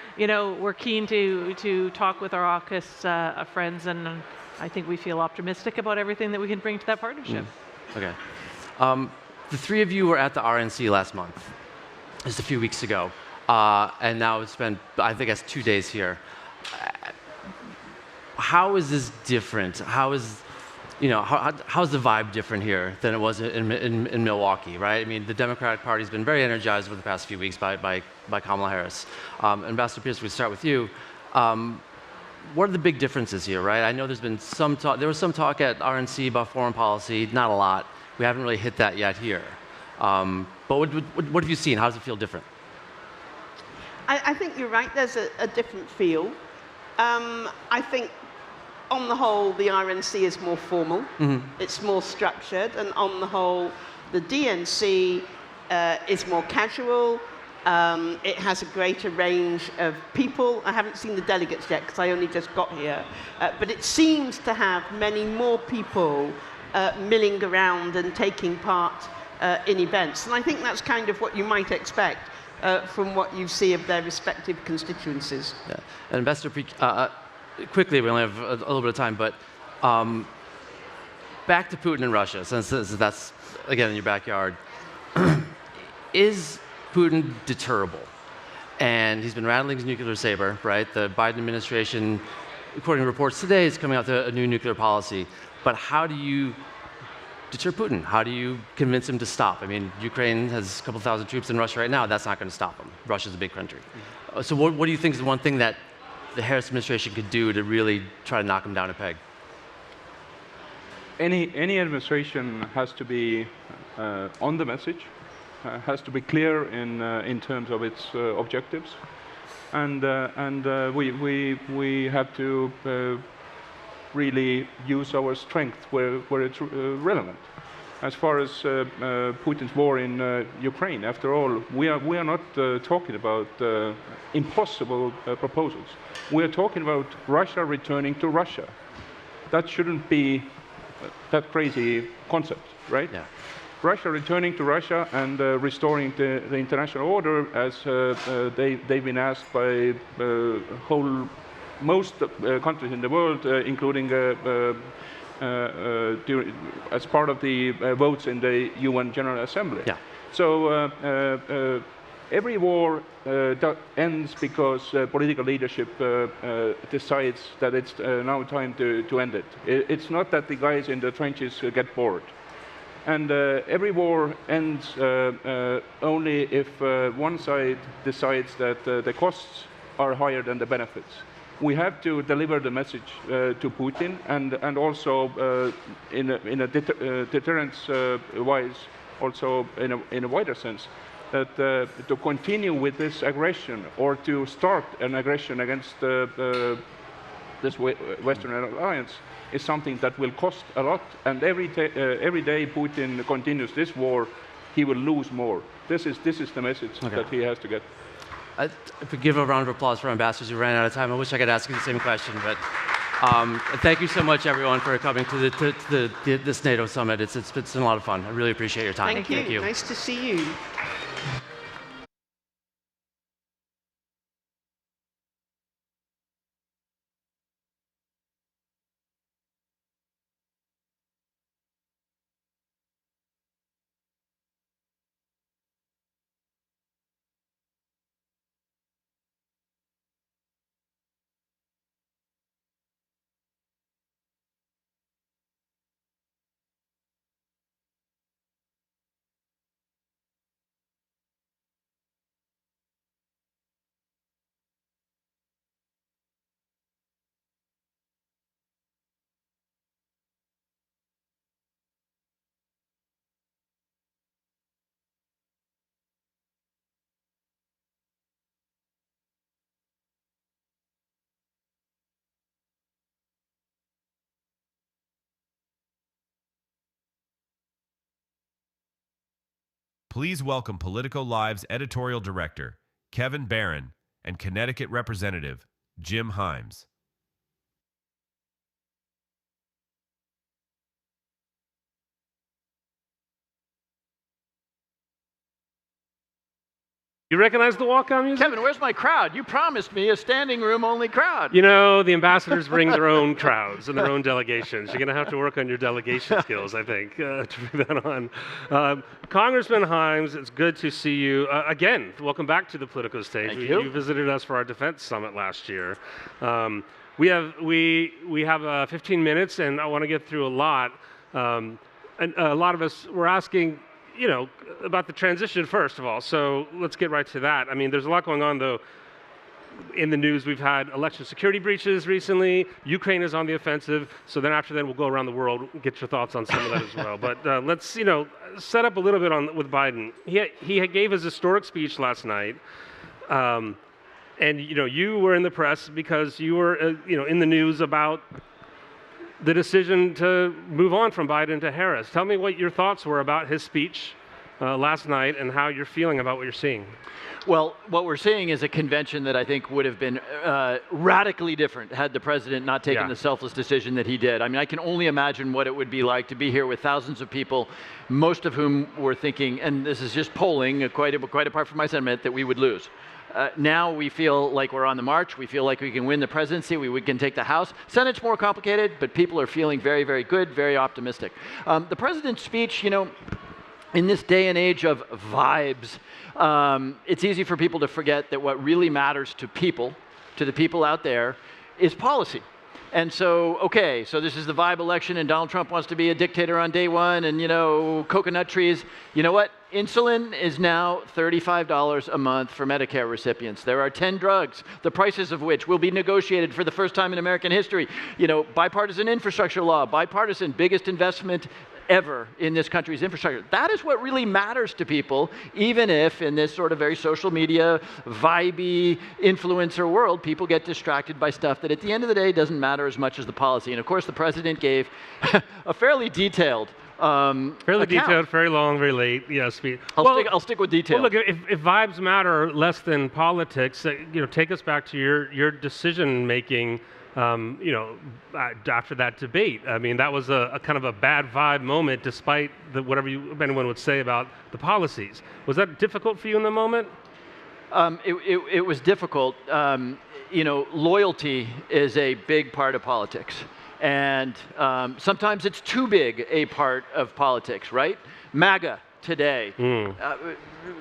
Speaker 16: keen to talk with our AUKUS friends, and I think we feel optimistic about everything that we can bring to that partnership.
Speaker 13: Okay. The three of you were at the RNC last month, just a few weeks ago, and now it's been, I think, 2 days here. How is this different? How's the vibe different here than it was in Milwaukee, right? I mean, the Democratic Party's been very energized over the past few weeks by Kamala Harris. Ambassador Pierce, we start with you. What are the big differences here, right? I know there's been some talk. There was some talk at RNC about foreign policy, not a lot. We haven't really hit that yet here. But what have you seen? How does it feel different?
Speaker 15: I think you're right. There's a different feel. I think, on the whole, the RNC is more formal. Mm-hmm. It's more structured. And on the whole, the DNC is more casual. It has a greater range of people. I haven't seen the delegates yet because I only just got here. But it seems to have many more people milling around and taking part in events. And I think that's kind of what you might expect from what you see of their respective constituencies.
Speaker 13: Yeah. And Ambassador Prikk, quickly, we only have a little bit of time, but back to Putin and Russia, since that's, again, in your backyard. Is Putin deterrable? And he's been rattling his nuclear saber, right? The Biden administration, according to reports today, is coming out with a new nuclear policy. But how do you deter Putin? How do you convince him to stop? I mean, Ukraine has a couple thousand troops in Russia right now. That's not going to stop him. Russia's a big country. So what do you think is the one thing that the Harris administration could do to really try to knock him down a peg?
Speaker 14: Any administration has to be on the message, has to be clear in terms of its objectives, and we have to really use our strength where it's relevant. As far as Putin's war in Ukraine, after all, we are not talking about impossible proposals. We are talking about Russia returning to Russia. That shouldn't be that crazy concept, right? Yeah. Russia returning to Russia and restoring the international order as they've been asked by most countries in the world, including as part of the votes in the UN General Assembly. Yeah. So every war ends because political leadership decides that it's now time to end it. It's not that the guys in the trenches get bored. And every war ends only if one side decides that the costs are higher than the benefits. We have to deliver the message to Putin, and also in a deterrence-wise, also in a wider sense, that to continue with this aggression or to start an aggression against this Western alliance is something that will cost a lot. And every day Putin continues this war, he will lose more. This is the message that he has to get.
Speaker 13: If we give a round of applause for our ambassadors who ran out of time, I wish I could ask you the same question, but thank you so much, everyone, for coming to this NATO summit. It's been a lot of fun. I really appreciate your time.
Speaker 15: Thank you. Nice to see you.
Speaker 1: please welcome Politico Live's editorial director, Kevin Barron, and Connecticut representative, Jim Himes.
Speaker 2: You recognize the walk-on music?
Speaker 17: Kevin, where's my crowd? You promised me a standing room only crowd.
Speaker 2: You know, the ambassadors bring their own crowds and their own delegations. You're going to have to work on your delegation skills, I think, to bring that on. Congressman Himes, it's good to see you. Again, welcome back to the Politico stage.
Speaker 17: Thank you.
Speaker 2: You visited us for our defense summit last year. We have 15 minutes, and I want to get through a lot. And a lot of us were asking, you know, about the transition first of all. So let's get right to that. I mean, there's a lot going on, though. In the news, we've had election security breaches recently. Ukraine is on the offensive. So then after that, we'll go around the world, get your thoughts on some of that as well. But let's, you know, set up a little bit with Biden. He gave his historic speech last night. And, you know, you were in the press because you were, you know, in the news about the decision to move on from Biden to Harris. Tell me what your thoughts were about his speech last night and how you're feeling about what you're seeing.
Speaker 17: Well, what we're seeing is a convention that I think would have been radically different had the president not taken the selfless decision that he did. I mean, I can only imagine what it would be like to be here with thousands of people, most of whom were thinking, and this is just polling, quite apart from my sentiment, that we would lose. Now we feel like we're on the march. We feel like we can win the presidency. We can take the House. Senate's more complicated, but people are feeling very, very good, very optimistic. The president's speech, you know, in this day and age of vibes, it's easy for people to forget that what really matters to people, to the people out there, is policy. And so, okay, so this is the vibe election, and Donald Trump wants to be a dictator on day one, and, you know, coconut trees. You know what? Insulin is now $35 a month for Medicare recipients. There are 10 drugs, the prices of which will be negotiated for the first time in American history. You know, bipartisan infrastructure law, bipartisan, biggest investment ever in this country's infrastructure. That is what really matters to people, even if in this sort of very social media, vibey, influencer world, people get distracted by stuff that at the end of the day doesn't matter as much as the policy. And of course, the president gave a fairly detailed
Speaker 2: detailed, very long, very late. Yes,
Speaker 17: I'll stick with detail.
Speaker 2: Well, look, if vibes matter less than politics, you know, take us back to your decision making. You know, after that debate, I mean, that was a kind of a bad vibe moment, despite whatever anyone would say about the policies. Was that difficult for you in the moment?
Speaker 17: It was difficult. You know, loyalty is a big part of politics. And sometimes it's too big a part of politics, right? MAGA today.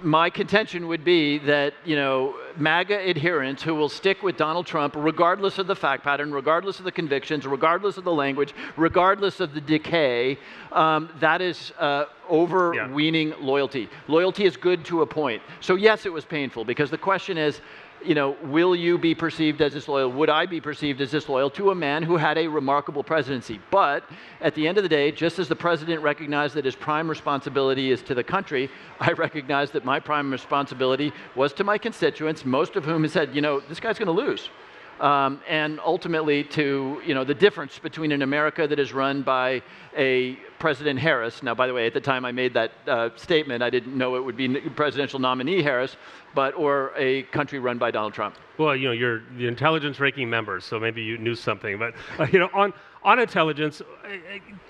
Speaker 17: My contention would be that, you know, MAGA adherents who will stick with Donald Trump regardless of the fact pattern, regardless of the convictions, regardless of the language, regardless of the decay, that is overweening loyalty. Loyalty is good to a point. So yes, it was painful because the question is, you know, will you be perceived as disloyal? Would I be perceived as disloyal to a man who had a remarkable presidency? But at the end of the day, just as the president recognized that his prime responsibility is to the country, I recognize that my prime responsibility was to my constituents, most of whom have said, you know, this guy's going to lose. And ultimately to, you know, the difference between an America that is run by a President Harris. Now, by the way, at the time I made that statement, I didn't know it would be presidential nominee Harris, or a country run by Donald Trump.
Speaker 2: Well, you know, you're the intelligence ranking members, so maybe you knew something. But, you know, on intelligence,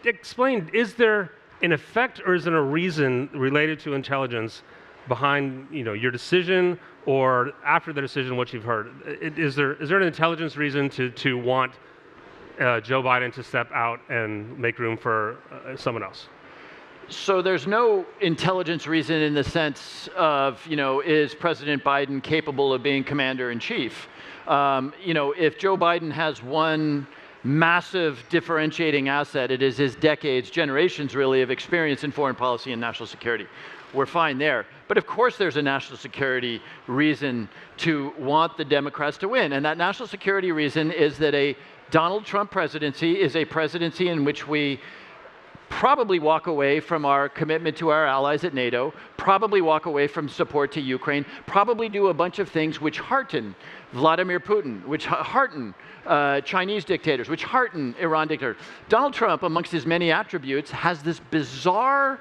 Speaker 2: explain, is there an effect or is there a reason related to intelligence behind, you know, your decision or after the decision, what you've heard? Is there an intelligence reason to want Joe Biden to step out and make room for someone else?
Speaker 17: So there's no intelligence reason in the sense of, you know, is President Biden capable of being commander-in-chief? You know, if Joe Biden has one massive differentiating asset, it is his decades, generations really, of experience in foreign policy and national security. We're fine there. But of course there's a national security reason to want the Democrats to win. And that national security reason is that a Donald Trump presidency is a presidency in which we probably walk away from our commitment to our allies at NATO, probably walk away from support to Ukraine, probably do a bunch of things which hearten Vladimir Putin, which hearten Chinese dictators, which hearten Iran dictators. Donald Trump, amongst his many attributes, has this bizarre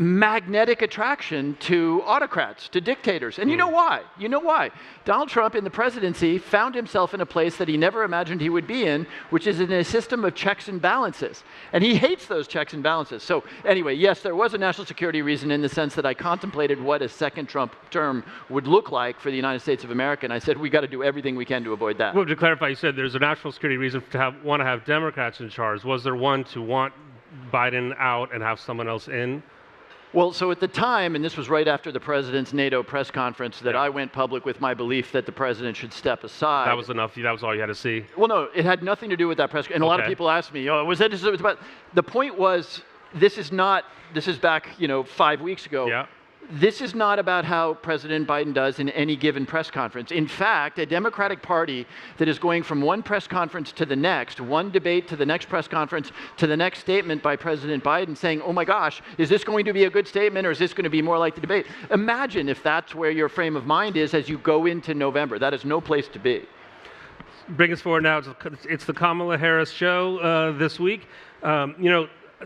Speaker 17: magnetic attraction to autocrats, to dictators. And you know why? You know why? Donald Trump in the presidency found himself in a place that he never imagined he would be in, which is in a system of checks and balances. And he hates those checks and balances. So anyway, yes, there was a national security reason in the sense that I contemplated what a second Trump term would look like for the United States of America. And I said, we got to do everything we can to avoid that.
Speaker 2: Well, to clarify, you said there's a national security reason to want to have Democrats in charge. Was there one to want Biden out and have someone else in?
Speaker 17: Well, so at the time, and this was right after the president's NATO press conference, that I went public with my belief that the president should step aside.
Speaker 2: That was enough. That was all you had to see.
Speaker 17: Well, no, it had nothing to do with that press. And a lot of people asked me, "Oh, was that?" It was about. The point was, this is not. This is back, 5 weeks ago.
Speaker 2: Yeah.
Speaker 17: This is not about how President Biden does in any given press conference. In fact, a Democratic Party that is going from one press conference to the next, one debate to the next press conference, to the next statement by President Biden saying, oh my gosh, is this going to be a good statement or is this going to be more like the debate? Imagine if that's where your frame of mind is as you go into November. That is no place to be.
Speaker 2: Bring us forward now. It's the Kamala Harris show this week.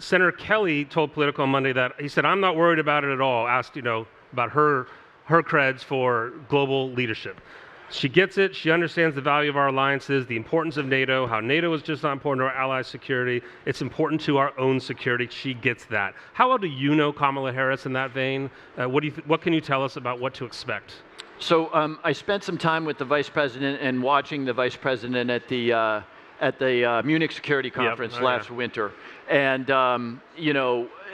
Speaker 2: Senator Kelly told Politico on Monday that he said, I'm not worried about it at all, asked, about her creds for global leadership. She gets it. She understands the value of our alliances, the importance of NATO, how NATO is just not important to our allies' security. It's important to our own security. She gets that. How well do you know Kamala Harris in that vein? What can you tell us about what to expect?
Speaker 17: So I spent some time with the vice president and watching the vice president at the Munich Security Conference last winter. And,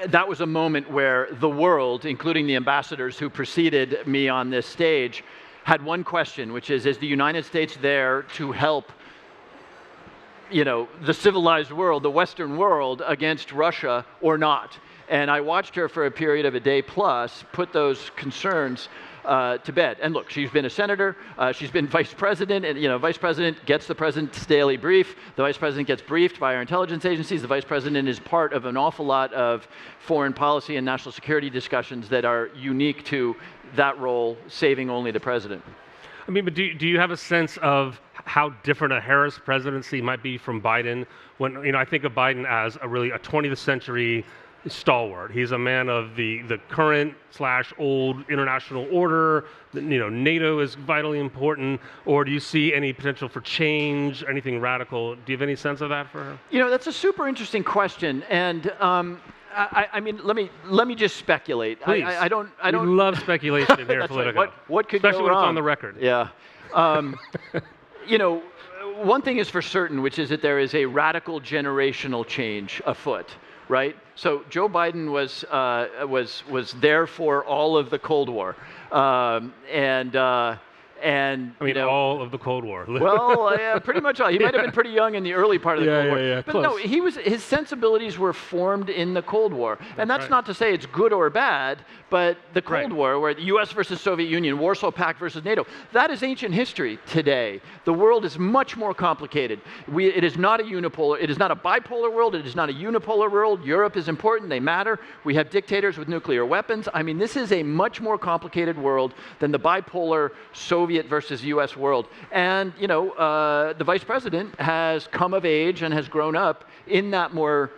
Speaker 17: that was a moment where the world, including the ambassadors who preceded me on this stage, had one question, which is the United States there to help, the civilized world, the Western world, against Russia or not? And I watched her for a period of a day plus put those concerns to bed. And look, she's been a senator, she's been vice president, and vice president gets the president's daily brief, the vice president gets briefed by our intelligence agencies, the vice president is part of an awful lot of foreign policy and national security discussions that are unique to that role, saving only the president.
Speaker 2: I mean, but do you have a sense of how different a Harris presidency might be from Biden? When, I think of Biden as a 20th century stalwart. He's a man of the current / old international order. NATO is vitally important. Or do you see any potential for change, anything radical? Do you have any sense of that for her?
Speaker 17: That's a super interesting question. And I mean, let me just speculate.
Speaker 2: Please.
Speaker 17: I don't.
Speaker 2: We love speculation here at Politico.
Speaker 17: Right. What could
Speaker 2: Especially
Speaker 17: go
Speaker 2: when
Speaker 17: wrong?
Speaker 2: It's on the record.
Speaker 17: Yeah. One thing is for certain, which is that there is a radical generational change afoot. Right? So Joe Biden was there for all of the Cold War, and
Speaker 2: I mean, all of the Cold War.
Speaker 17: Well, yeah, pretty much all. He might have been pretty young in the early part of the Cold War.
Speaker 2: Yeah,
Speaker 17: but
Speaker 2: close.
Speaker 17: no, his sensibilities were formed in the Cold War. And that's not to say it's good or bad, but the Cold War, where the US versus Soviet Union, Warsaw Pact versus NATO, that is ancient history today. The world is much more complicated. It is not a unipolar, it is not a bipolar world, it is not a unipolar world. Europe is important, they matter. We have dictators with nuclear weapons. I mean, this is a much more complicated world than the bipolar Soviet versus US world. And, the vice president has come of age and has grown up in that more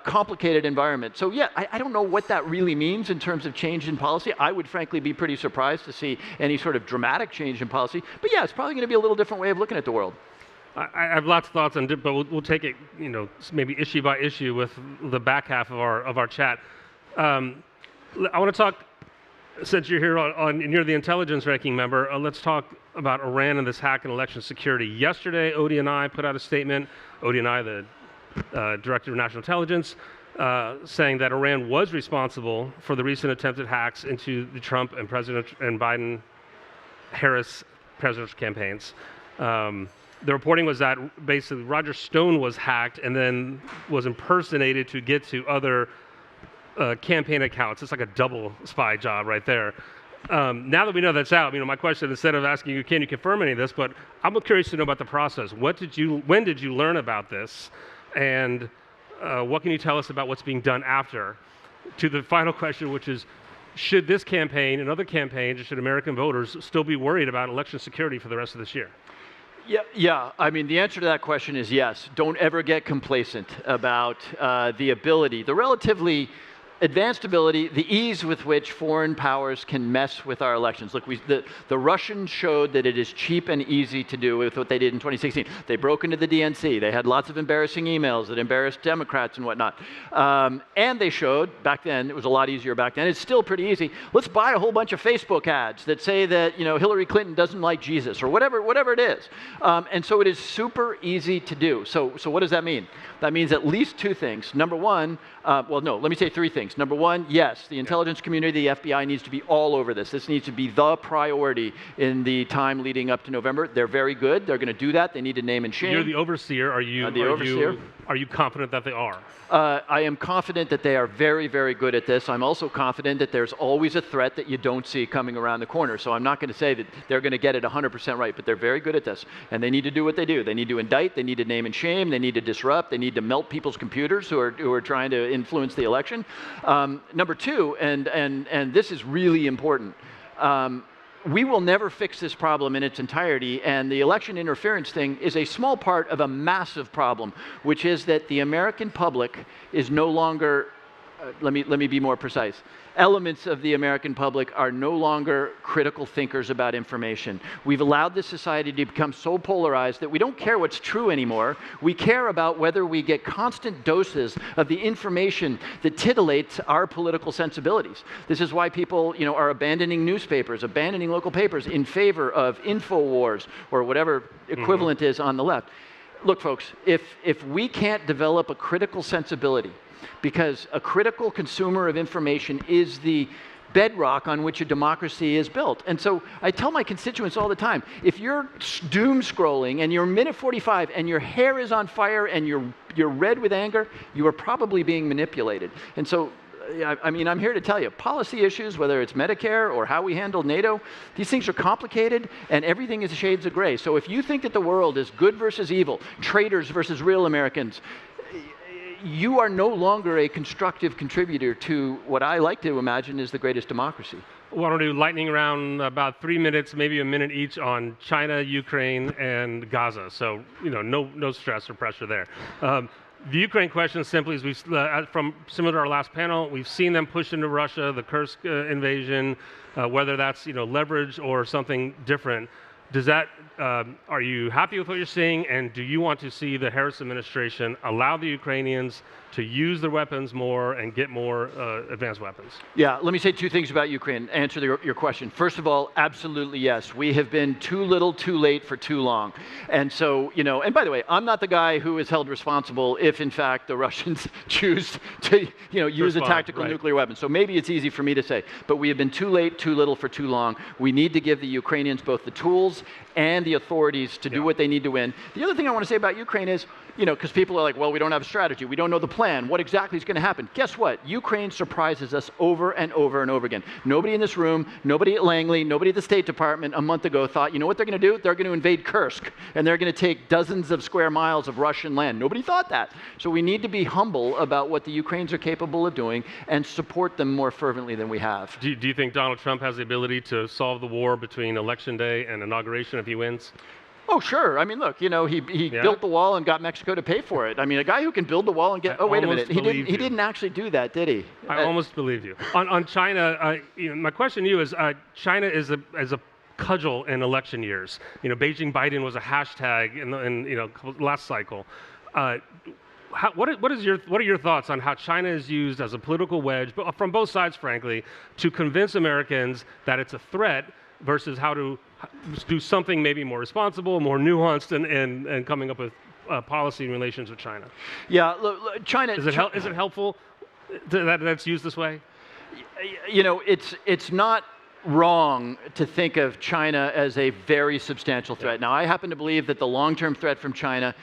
Speaker 17: complicated environment. So yeah, I don't know what that really means in terms of change in policy. I would frankly be pretty surprised to see any sort of dramatic change in policy. But yeah, it's probably going to be a little different way of looking at the world.
Speaker 2: I have lots of thoughts on it, but we'll take it, maybe issue by issue with the back half of our chat. I want to talk, since you're here and you're the intelligence ranking member, let's talk about Iran and this hack and election security. Yesterday, ODNI put out a statement. ODNI, the Director of National Intelligence, saying that Iran was responsible for the recent attempted hacks into the Trump and Biden-Harris presidential campaigns. The reporting was that basically Roger Stone was hacked and then was impersonated to get to other campaign accounts. It's like a double spy job right there. Now that we know that's out, my question, instead of asking you, can you confirm any of this, but I'm curious to know about the process. When did you learn about this? And what can you tell us about what's being done after? To the final question, which is, should this campaign and other campaigns, or should American voters still be worried about election security for the rest of this year?
Speaker 17: Yeah. I mean, the answer to that question is yes. Don't ever get complacent about the ability, the relatively advanced ability, the ease with which foreign powers can mess with our elections. Look, the Russians showed that it is cheap and easy to do with what they did in 2016. They broke into the DNC. They had lots of embarrassing emails that embarrassed Democrats and whatnot. And they showed, back then, it was a lot easier back then, it's still pretty easy, let's buy a whole bunch of Facebook ads that say that Hillary Clinton doesn't like Jesus or whatever it is. And so it is super easy to do. So what does that mean? That means at least two things. Number one, let me say three things. Number one, yes, the intelligence community, the FBI needs to be all over this. This needs to be the priority in the time leading up to November. They're very good. They're going to do that. They need to name and shame.
Speaker 2: You're the overseer. Are you confident that they are?
Speaker 17: I am confident that they are very, very good at this. I'm also confident that there's always a threat that you don't see coming around the corner. So I'm not going to say that they're going to get it 100% right, but they're very good at this. And they need to do what they do. They need to indict. They need to name and shame. They need to disrupt. They need to melt people's computers who are trying to influence the election. Number two, and this is really important, we will never fix this problem in its entirety, and the election interference thing is a small part of a massive problem, which is that the American public is no longer, let me be more precise, elements of the American public are no longer critical thinkers about information. We've allowed this society to become so polarized that we don't care what's true anymore. We care about whether we get constant doses of the information that titillates our political sensibilities. This is why people, are abandoning newspapers, abandoning local papers in favor of InfoWars or whatever equivalent is on the left. Look, folks, if we can't develop a critical sensibility, because a critical consumer of information is the bedrock on which a democracy is built. And so I tell my constituents all the time, if you're doom scrolling and you're minute 45 and your hair is on fire and you're red with anger, you are probably being manipulated. And so I'm here to tell you, policy issues, whether it's Medicare or how we handle NATO, these things are complicated and everything is shades of gray. So if you think that the world is good versus evil, traitors versus real Americans, you are no longer a constructive contributor to what I like to imagine is the greatest democracy.
Speaker 2: Why don't we do lightning round, about 3 minutes, maybe a minute each on China, Ukraine, and Gaza. So, no stress or pressure there. The Ukraine question simply is, from similar to our last panel, we've seen them push into Russia, the Kursk invasion, whether that's leverage or something different. Does that, are you happy with what you're seeing, and do you want to see the Harris administration allow the Ukrainians to use their weapons more and get more advanced weapons?
Speaker 17: Yeah, let me say two things about Ukraine, answer your question. First of all, absolutely yes. We have been too little, too late for too long. And so, and by the way, I'm not the guy who is held responsible if, in fact, the Russians choose to, use a tactical nuclear weapon. So maybe it's easy for me to say, but we have been too late, too little for too long. We need to give the Ukrainians both the tools and the authorities to do what they need to win. The other thing I want to say about Ukraine is, because people are like, well, we don't have a strategy. We don't know the plan. What exactly is going to happen? Guess what? Ukraine surprises us over and over and over again. Nobody in this room, nobody at Langley, nobody at the State Department a month ago thought, what they're going to do? They're going to invade Kursk, and they're going to take dozens of square miles of Russian land. Nobody thought that. So we need to be humble about what the Ukrainians are capable of doing and support them more fervently than we have.
Speaker 2: Do you think Donald Trump has the ability to solve the war between Election Day and inauguration if he wins?
Speaker 17: Oh, sure. I mean, look, he built the wall and got Mexico to pay for it. I mean, a guy who can build the wall and get... wait a minute. He didn't actually do that, did he?
Speaker 2: I almost believe you. On China, my question to you is, China is a cudgel in election years. Beijing Biden was a hashtag in last cycle. What are your thoughts on how China is used as a political wedge, from both sides, frankly, to convince Americans that it's a threat versus how to do something maybe more responsible, more nuanced, and coming up with policy in relations with China?
Speaker 17: Yeah, look, China...
Speaker 2: Is it helpful that it's used this way?
Speaker 17: It's not wrong to think of China as a very substantial threat. Now, I happen to believe that the long-term threat from China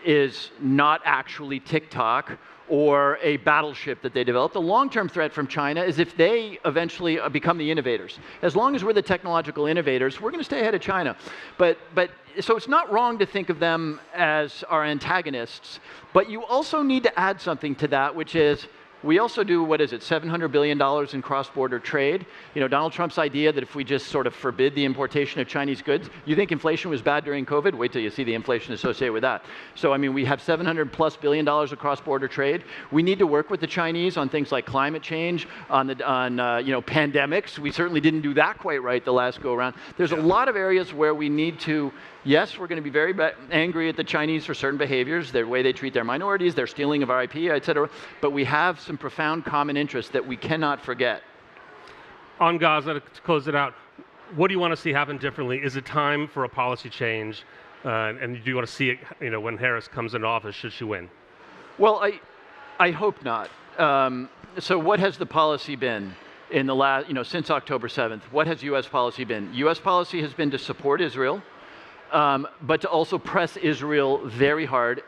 Speaker 17: is not actually TikTok or a battleship that they develop. The long-term threat from China is if they eventually become the innovators. As long as we're the technological innovators, we're going to stay ahead of China. But so it's not wrong to think of them as our antagonists, but you also need to add something to that, which is, We also do, what is it, $700 billion in cross-border trade. You know, Donald Trump's idea that if we just sort of forbid the importation of Chinese goods, you think inflation was bad during COVID? Wait till you see the inflation associated with that. So, I mean, we have $700+ billion of cross-border trade. We need to work with the Chinese on things like climate change, on pandemics. We certainly didn't do that quite right the last go-around. There's a lot of areas where we need to, yes, we're going to be very angry at the Chinese for certain behaviors, the way they treat their minorities, their stealing of our IP, et cetera, but we have some profound common interests that we cannot forget.
Speaker 2: On Gaza, to close it out, what do you want to see happen differently? Is it time for a policy change? And do you want to see it, you know, when Harris comes into office, should she win?
Speaker 17: Well, I hope not. So what has the policy been in the last, since October 7th? What has U.S. policy been? U.S. policy has been to support Israel, but to also press Israel very hard,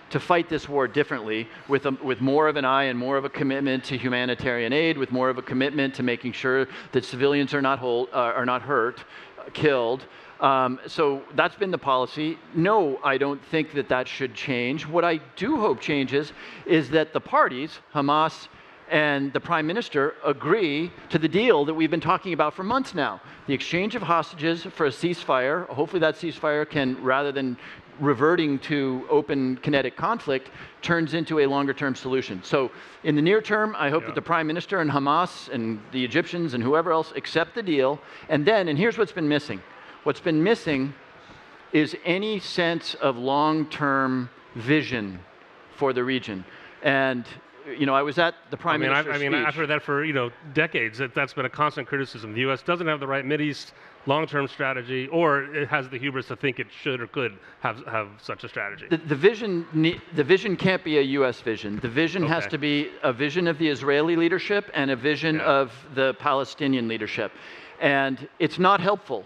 Speaker 17: to fight this war differently, with more of an eye and more of a commitment to humanitarian aid, with more of a commitment to making sure that civilians are not hurt, killed. So that's been the policy. No, I don't think that should change. What I do hope changes is that the parties, Hamas and the Prime Minister, agree to the deal that we've been talking about for months now. The exchange of hostages for a ceasefire. Hopefully that ceasefire can, rather than reverting to open kinetic conflict, turns into a longer-term solution. So in the near term, I hope that the Prime Minister and Hamas and the Egyptians and whoever else accept the deal. And here's what's been missing. What's been missing is any sense of long-term vision for the region. And I was at the Prime Minister's speech.
Speaker 2: I've heard that for decades. That's been a constant criticism. The U.S. doesn't have the right Mideast long-term strategy, or it has the hubris to think it should or could have such a strategy.
Speaker 17: The vision can't be a U.S. vision. The vision has to be a vision of the Israeli leadership and a vision of the Palestinian leadership. And it's not helpful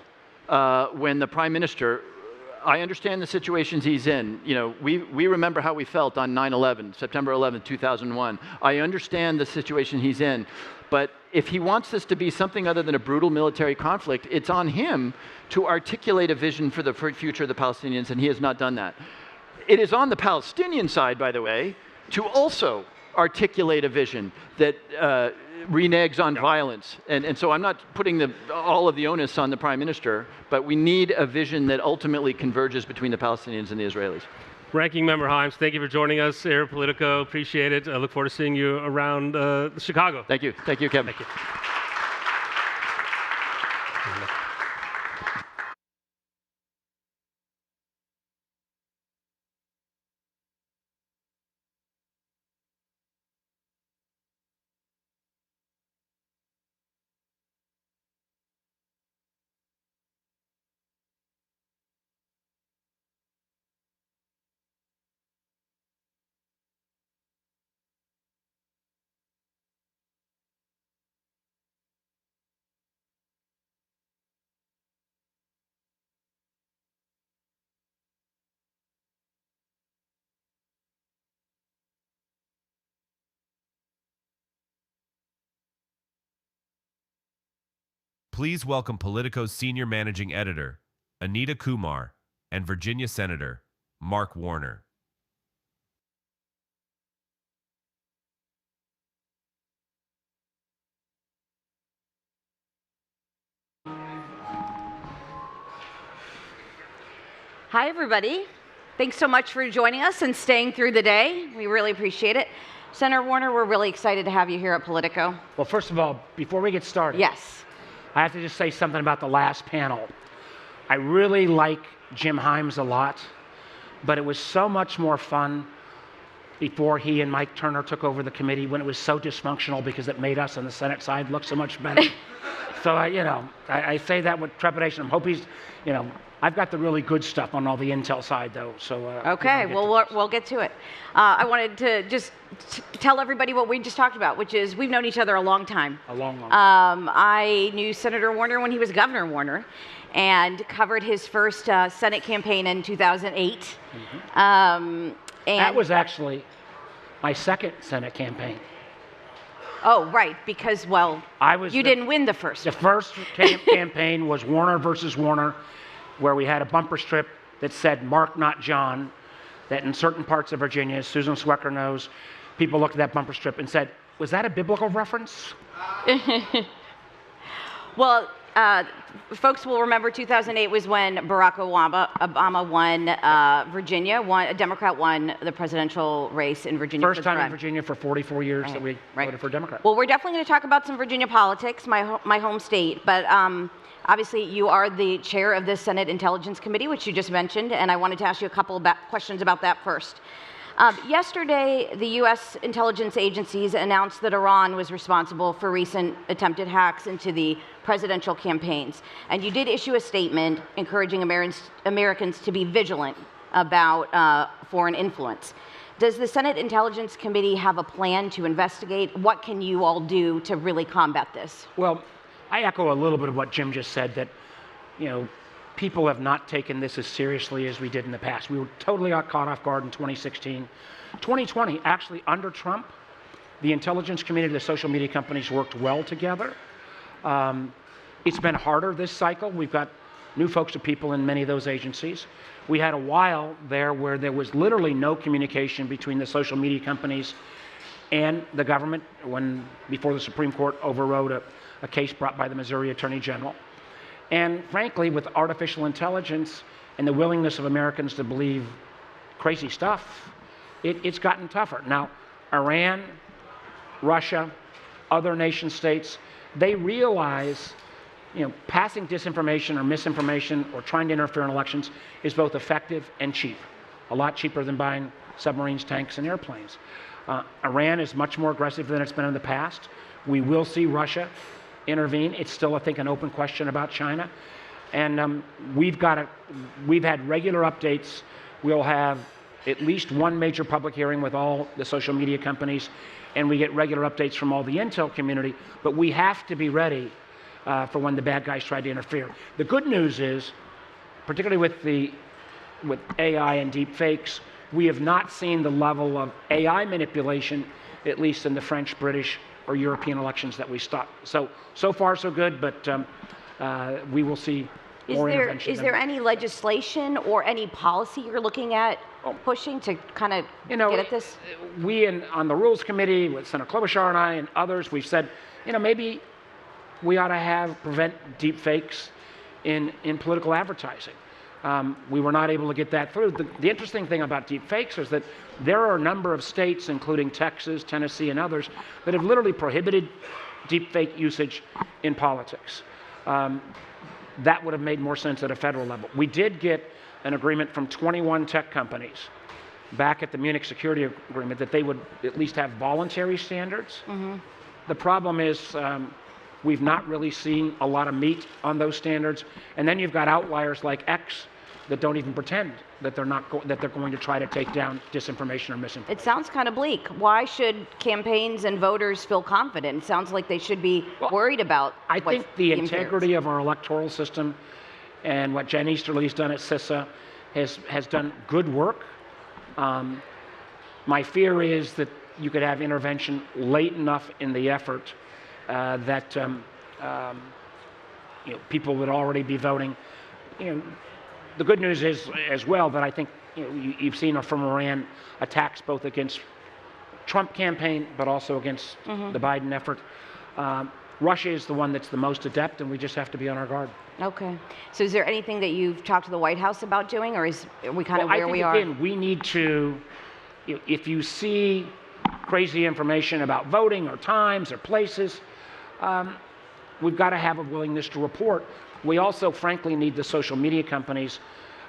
Speaker 17: when the Prime Minister, I understand the situations he's in. We remember how we felt on 9/11, September 11, 2001. I understand the situation he's in. But if he wants this to be something other than a brutal military conflict, it's on him to articulate a vision for the future of the Palestinians, and he has not done that. It is on the Palestinian side, by the way, to also articulate a vision that reneges on violence. And so I'm not putting all of the onus on the Prime Minister, but we need a vision that ultimately converges between the Palestinians and the Israelis.
Speaker 2: Ranking Member Himes, thank you for joining us here at Politico. Appreciate it. I look forward to seeing you around Chicago.
Speaker 17: Thank you. Thank you, Kevin.
Speaker 2: Thank you.
Speaker 1: Please welcome Politico's Senior Managing Editor, Anita Kumar, and Virginia Senator, Mark Warner.
Speaker 18: Hi, everybody. Thanks so much for joining us and staying through the day. We really appreciate it. Senator Warner, we're really excited to have you here at Politico.
Speaker 19: Well, first of all, before we get started,
Speaker 18: yes,
Speaker 19: I have to just say something about the last panel. I really like Jim Himes a lot, but it was so much more fun before he and Mike Turner took over the committee, when it was so dysfunctional because it made us on the Senate side look so much better. So, I say that with trepidation. I hope he's, I've got the really good stuff on all the intel side, though. So
Speaker 18: okay, we'll get to it. I wanted to just tell everybody what we just talked about, which is we've known each other a long time.
Speaker 19: A long time.
Speaker 18: I knew Senator Warner when he was Governor Warner, and covered his first Senate campaign in 2008. Mm-hmm. And
Speaker 19: that was actually my second Senate campaign.
Speaker 18: Oh, right, because, you didn't win the first.
Speaker 19: The first campaign was Warner versus Warner, where we had a bumper strip that said, "Mark, not John," that in certain parts of Virginia, as Susan Swecker knows, people looked at that bumper strip and said, was that a biblical reference?
Speaker 18: Well, folks will remember 2008 was when Barack Obama won Virginia. A Democrat won the presidential race in Virginia.
Speaker 19: First time in Virginia for 44 years that we voted for a Democrat.
Speaker 18: Well, we're definitely going to talk about some Virginia politics, my home state. But obviously, you are the chair of the Senate Intelligence Committee, which you just mentioned, and I wanted to ask you a couple of questions about that first. Yesterday, the U.S. intelligence agencies announced that Iran was responsible for recent attempted hacks into the presidential campaigns. And you did issue a statement encouraging Americans to be vigilant about foreign influence. Does the Senate Intelligence Committee have a plan to investigate? What can you all do to really combat this?
Speaker 19: Well, I echo a little bit of what Jim just said, that, people have not taken this as seriously as we did in the past. We were totally caught off guard in 2016. 2020, actually under Trump, the intelligence community, the social media companies worked well together. It's been harder this cycle. We've got new folks and people in many of those agencies. We had a while there where there was literally no communication between the social media companies and the government before the Supreme Court overrode a case brought by the Missouri Attorney General. And frankly, with artificial intelligence and the willingness of Americans to believe crazy stuff, it's gotten tougher. Now, Iran, Russia, other nation states, they realize, passing disinformation or misinformation or trying to interfere in elections is both effective and cheap. A lot cheaper than buying submarines, tanks, and airplanes. Iran is much more aggressive than it's been in the past. We will see Russia intervene. It's still, I think, an open question about China. And we've had regular updates. We'll have at least one major public hearing with all the social media companies, and we get regular updates from all the intel community. But we have to be ready for when the bad guys try to interfere. The good news is, particularly with AI and deep fakes, we have not seen the level of AI manipulation, at least in the French, British, or European elections that we stopped. So far so good, but we will see more intervention.
Speaker 18: Is there any legislation or any policy you're looking at pushing to kind of get at this?
Speaker 19: We on the Rules Committee with Senator Klobuchar and I and others, we've said, maybe we ought to prevent deep fakes in political advertising. We were not able to get that through. The interesting thing about deep fakes is that there are a number of states, including Texas, Tennessee, and others, that have literally prohibited deep fake usage in politics. That would have made more sense at a federal level. We did get an agreement from 21 tech companies back at the Munich Security Agreement that they would at least have voluntary standards. Mm-hmm. The problem is we've not really seen a lot of meat on those standards. And then you've got outliers like X that don't even pretend that they're going to try to take down disinformation or misinformation.
Speaker 18: It sounds kind of bleak. Why should campaigns and voters feel confident? It sounds like they should be worried about.
Speaker 19: I think the integrity of our electoral system and what Jen Easterly's done at CISA has done good work. My fear is that you could have intervention late enough in the effort that people would already be voting. The good news is as well that I think you've seen from Iran attacks both against Trump campaign but also against the Biden effort. Russia is the one that's the most adept, and we just have to be on our guard.
Speaker 18: Okay. So is there anything that you've talked to the White House about doing, or are we kind of where we are?
Speaker 19: Again, we need to, if you see crazy information about voting or times or places, we've got to have a willingness to report. We also, frankly, need the social media companies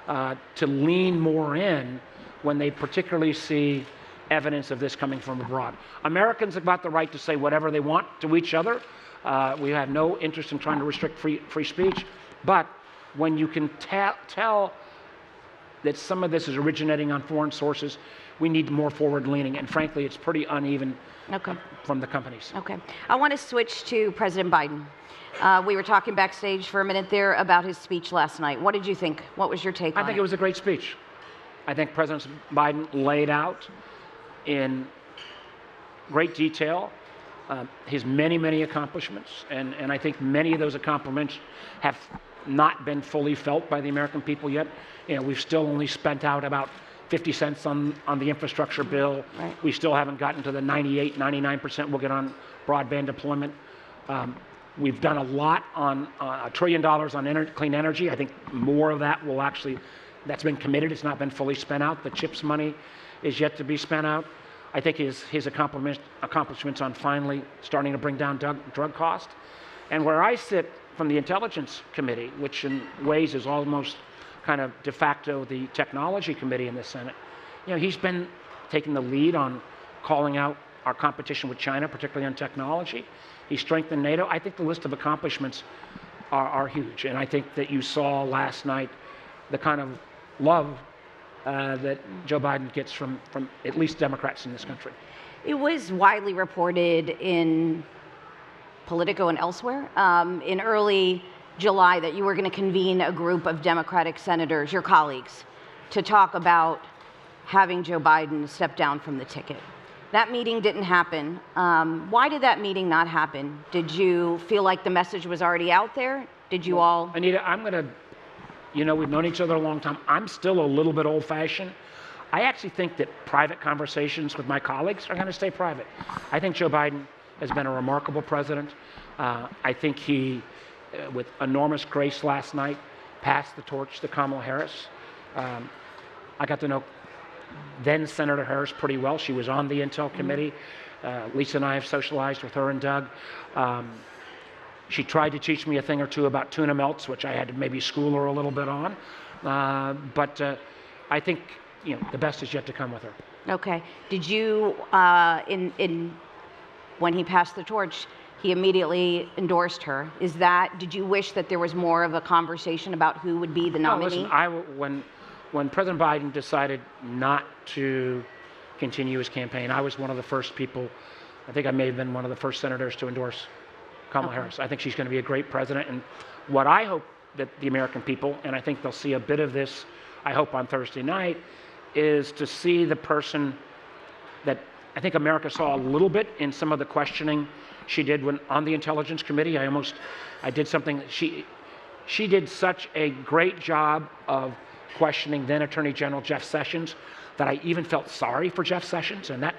Speaker 19: to lean more in when they particularly see evidence of this coming from abroad. Americans have got the right to say whatever they want to each other. We have no interest in trying to restrict free speech. But when you can tell that some of this is originating on foreign sources, we need more forward-leaning. And frankly, it's pretty uneven from the companies.
Speaker 18: Okay. I want to switch to President Biden. We were talking backstage for a minute there about his speech last night. What did you think? What was your take on it?
Speaker 19: I think it was a great speech. I think President Biden laid out in great detail his many, many accomplishments. And I think many of those accomplishments have not been fully felt by the American people yet. We've still only spent out about 50 cents on the infrastructure bill.
Speaker 18: Right.
Speaker 19: We still haven't gotten to the 98, 99% we'll get on broadband deployment. We've done a lot on $1 trillion on clean energy. I think more of that will actually, that's been committed. It's not been fully spent out. The CHIPS money is yet to be spent out. I think his accomplishments on finally starting to bring down drug cost. And where I sit from the Intelligence Committee, which in ways is almost kind of de facto the Technology Committee in the Senate, he's been taking the lead on calling out our competition with China, particularly on technology. He strengthened NATO. I think the list of accomplishments are huge. And I think that you saw last night the kind of love that Joe Biden gets from at least Democrats in this country.
Speaker 18: It was widely reported in Politico and elsewhere in early July that you were going to convene a group of Democratic senators, your colleagues, to talk about having Joe Biden step down from the ticket. That meeting didn't happen. Why did that meeting not happen? Did you feel like the message was already out there? Did you all?
Speaker 19: Anita, I'm going to, we've known each other a long time. I'm still a little bit old-fashioned. I actually think that private conversations with my colleagues are going to stay private. I think Joe Biden has been a remarkable president. I think he, with enormous grace last night, passed the torch to Kamala Harris. I got to know then Senator Harris pretty well. She was on the Intel Committee. Lisa and I have socialized with her and Doug. She tried to teach me a thing or two about tuna melts, which I had to maybe school her a little bit on. But I think the best is yet to come with her.
Speaker 18: Okay. Did you, when he passed the torch, he immediately endorsed her. Did you wish that there was more of a conversation about who would be the nominee?
Speaker 19: No, listen, when President Biden decided not to continue his campaign, I was one of the first people, I think I may have been one of the first senators to endorse Kamala Harris. I think she's going to be a great president. And what I hope that the American people, and I think they'll see a bit of this, I hope on Thursday night, is to see the person that I think America saw a little bit in some of the questioning she did when on the Intelligence Committee. I did something, she did such a great job of questioning then Attorney General Jeff Sessions that I even felt sorry for Jeff Sessions, and that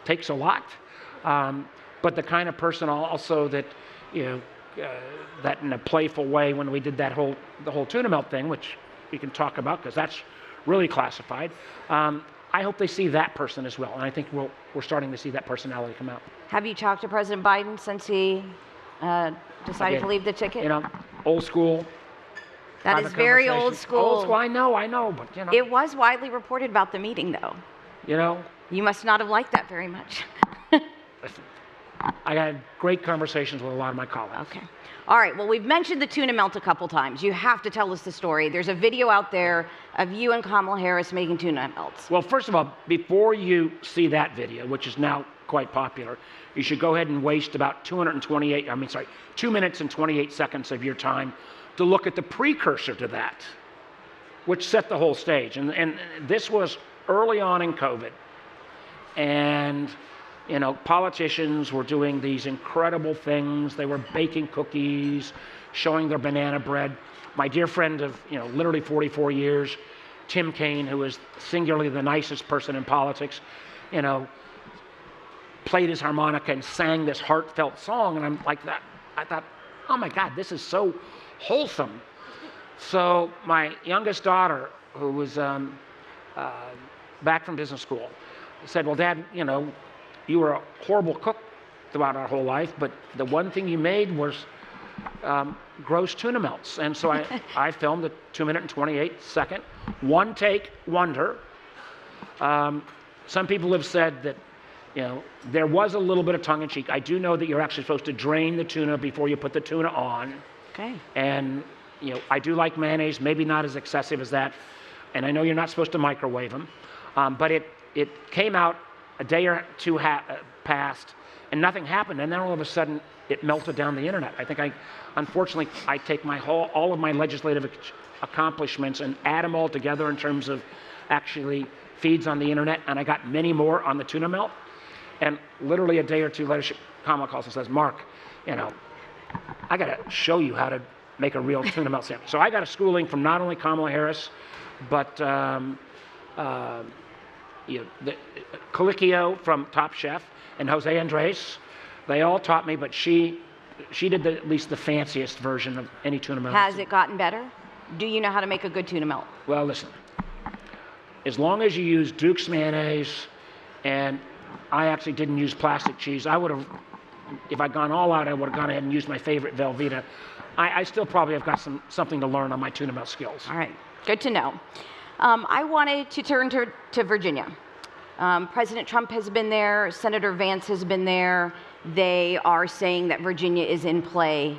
Speaker 19: takes a lot. But the kind of person also that, that in a playful way when we did the whole tuna melt thing, which we can talk about because that's really classified, I hope they see that person as well. And I think we're starting to see that personality come out.
Speaker 18: Have you talked to President Biden since he decided to leave the ticket?
Speaker 19: Old school.
Speaker 18: That is very old school.
Speaker 19: Old school, I know, but
Speaker 18: It was widely reported about the meeting, though. You must not have liked that very much.
Speaker 19: I had great conversations with a lot of my colleagues.
Speaker 18: Okay. All right, well, we've mentioned the tuna melt a couple times. You have to tell us the story. There's a video out there of you and Kamala Harris making tuna melts.
Speaker 19: Well, first of all, before you see that video, which is now quite popular, you should go ahead and waste about 2 minutes and 28 seconds of your time to look at the precursor to that, which set the whole stage. And this was early on in COVID. And politicians were doing these incredible things. They were baking cookies, showing their banana bread. My dear friend of, literally 44 years, Tim Kaine, who is singularly the nicest person in politics, played his harmonica and sang this heartfelt song. And I'm like that. I thought, oh my God, this is so wholesome. So my youngest daughter, who was back from business school, said, well, Dad, you were a horrible cook throughout our whole life, but the one thing you made was gross tuna melts. And so I filmed a 2 minute and 28 second, one take wonder. Some people have said that, there was a little bit of tongue in cheek. I do know that you're actually supposed to drain the tuna before you put the tuna on.
Speaker 18: Okay.
Speaker 19: And, I do like mayonnaise, maybe not as excessive as that. And I know you're not supposed to microwave them, but it came out a day or two passed, and nothing happened. And then all of a sudden, it melted down the internet. I think unfortunately, I take all of my legislative accomplishments and add them all together in terms of actually feeds on the internet, and I got many more on the tuna melt. And literally a day or two later, Kamala calls and says, Mark, I got to show you how to make a real tuna melt sandwich. So I got a schooling from not only Kamala Harris, but Colicchio from Top Chef and Jose Andres, they all taught me, but she did at least the fanciest version of any tuna melt.
Speaker 18: Has it gotten better? Do you know how to make a good tuna melt?
Speaker 19: Well, listen, as long as you use Duke's mayonnaise, and I actually didn't use plastic cheese, I would have, if I'd gone all out, I would have gone ahead and used my favorite Velveeta. I still probably have got something to learn on my tuna melt skills.
Speaker 18: All right, good to know. I wanted to turn to Virginia. President Trump has been there, Senator Vance has been there. They are saying that Virginia is in play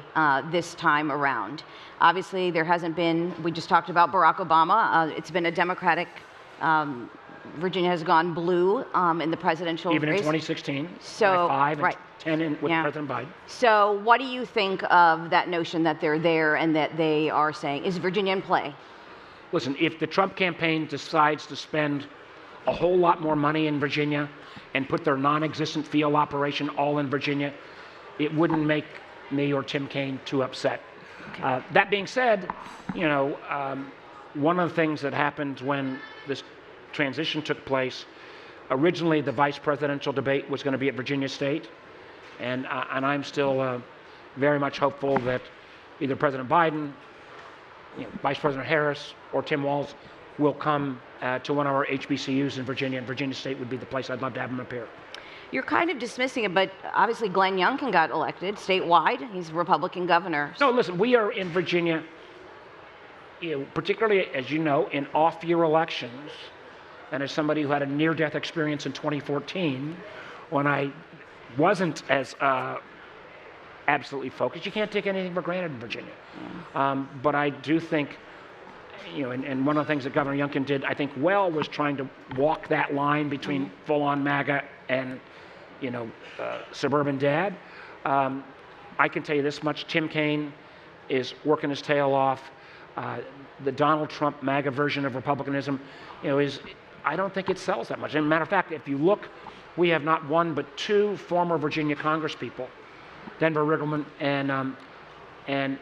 Speaker 18: this time around. Obviously, there hasn't been, we just talked about Barack Obama. It's been a Democratic, Virginia has gone blue in the presidential race.
Speaker 19: Even in 2016,
Speaker 18: so,
Speaker 19: 5
Speaker 18: right.
Speaker 19: and 10 with President Biden.
Speaker 18: So what do you think of that notion that they're there and that they are saying, is Virginia in play?
Speaker 19: Listen, if the Trump campaign decides to spend a whole lot more money in Virginia and put their non-existent field operation all in Virginia, it wouldn't make me or Tim Kaine too upset. Okay. That being said, one of the things that happened when this transition took place, originally the vice presidential debate was going to be at Virginia State, and I'm still very much hopeful that either President Biden, Vice President Harris, or Tim Walz will come to one of our HBCUs in Virginia, and Virginia State would be the place I'd love to have him appear.
Speaker 18: You're kind of dismissing it, but obviously Glenn Youngkin got elected statewide. He's Republican governor.
Speaker 19: No, listen, we are in Virginia, particularly, as you know, in off-year elections, and as somebody who had a near-death experience in 2014, when I wasn't as absolutely focused, you can't take anything for granted in Virginia. But I do think, and one of the things that Governor Youngkin did, I think, well, was trying to walk that line between full-on MAGA and, suburban dad. I can tell you this much: Tim Kaine is working his tail off. The Donald Trump MAGA version of republicanism, I don't think it sells that much. As a matter of fact, if you look, we have not one but two former Virginia congresspeople, Denver Riggleman and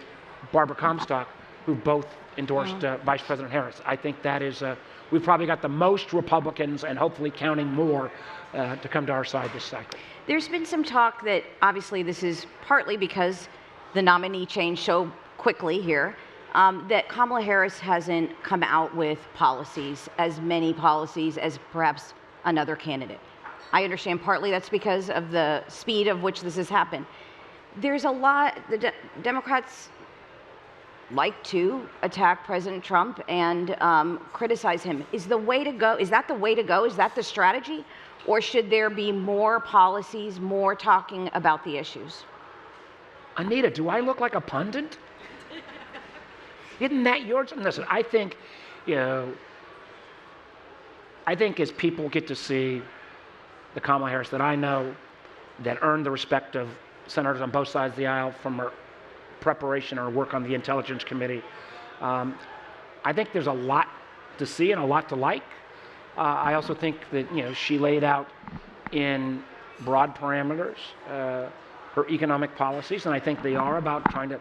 Speaker 19: Barbara Comstock, who both endorsed Vice President Harris. I think that is, we've probably got the most Republicans, and hopefully counting more, to come to our side this cycle.
Speaker 18: There's been some talk that obviously this is partly because the nominee changed so quickly here, that Kamala Harris hasn't come out with as many policies as perhaps another candidate. I understand partly that's because of the speed of which this has happened. There's a lot, the Democrats like to attack President Trump and criticize him. Is the way to go, is that the way to go? Is that the strategy? Or should there be more policies, more talking about the issues?
Speaker 19: Anita, do I look like a pundit? Isn't that yours? Listen, I think, I think as people get to see the Kamala Harris that I know, that earned the respect of senators on both sides of the aisle from her preparation or work on the Intelligence Committee, I think there's a lot to see and a lot to like. I also think that she laid out in broad parameters her economic policies, and I think they are about trying to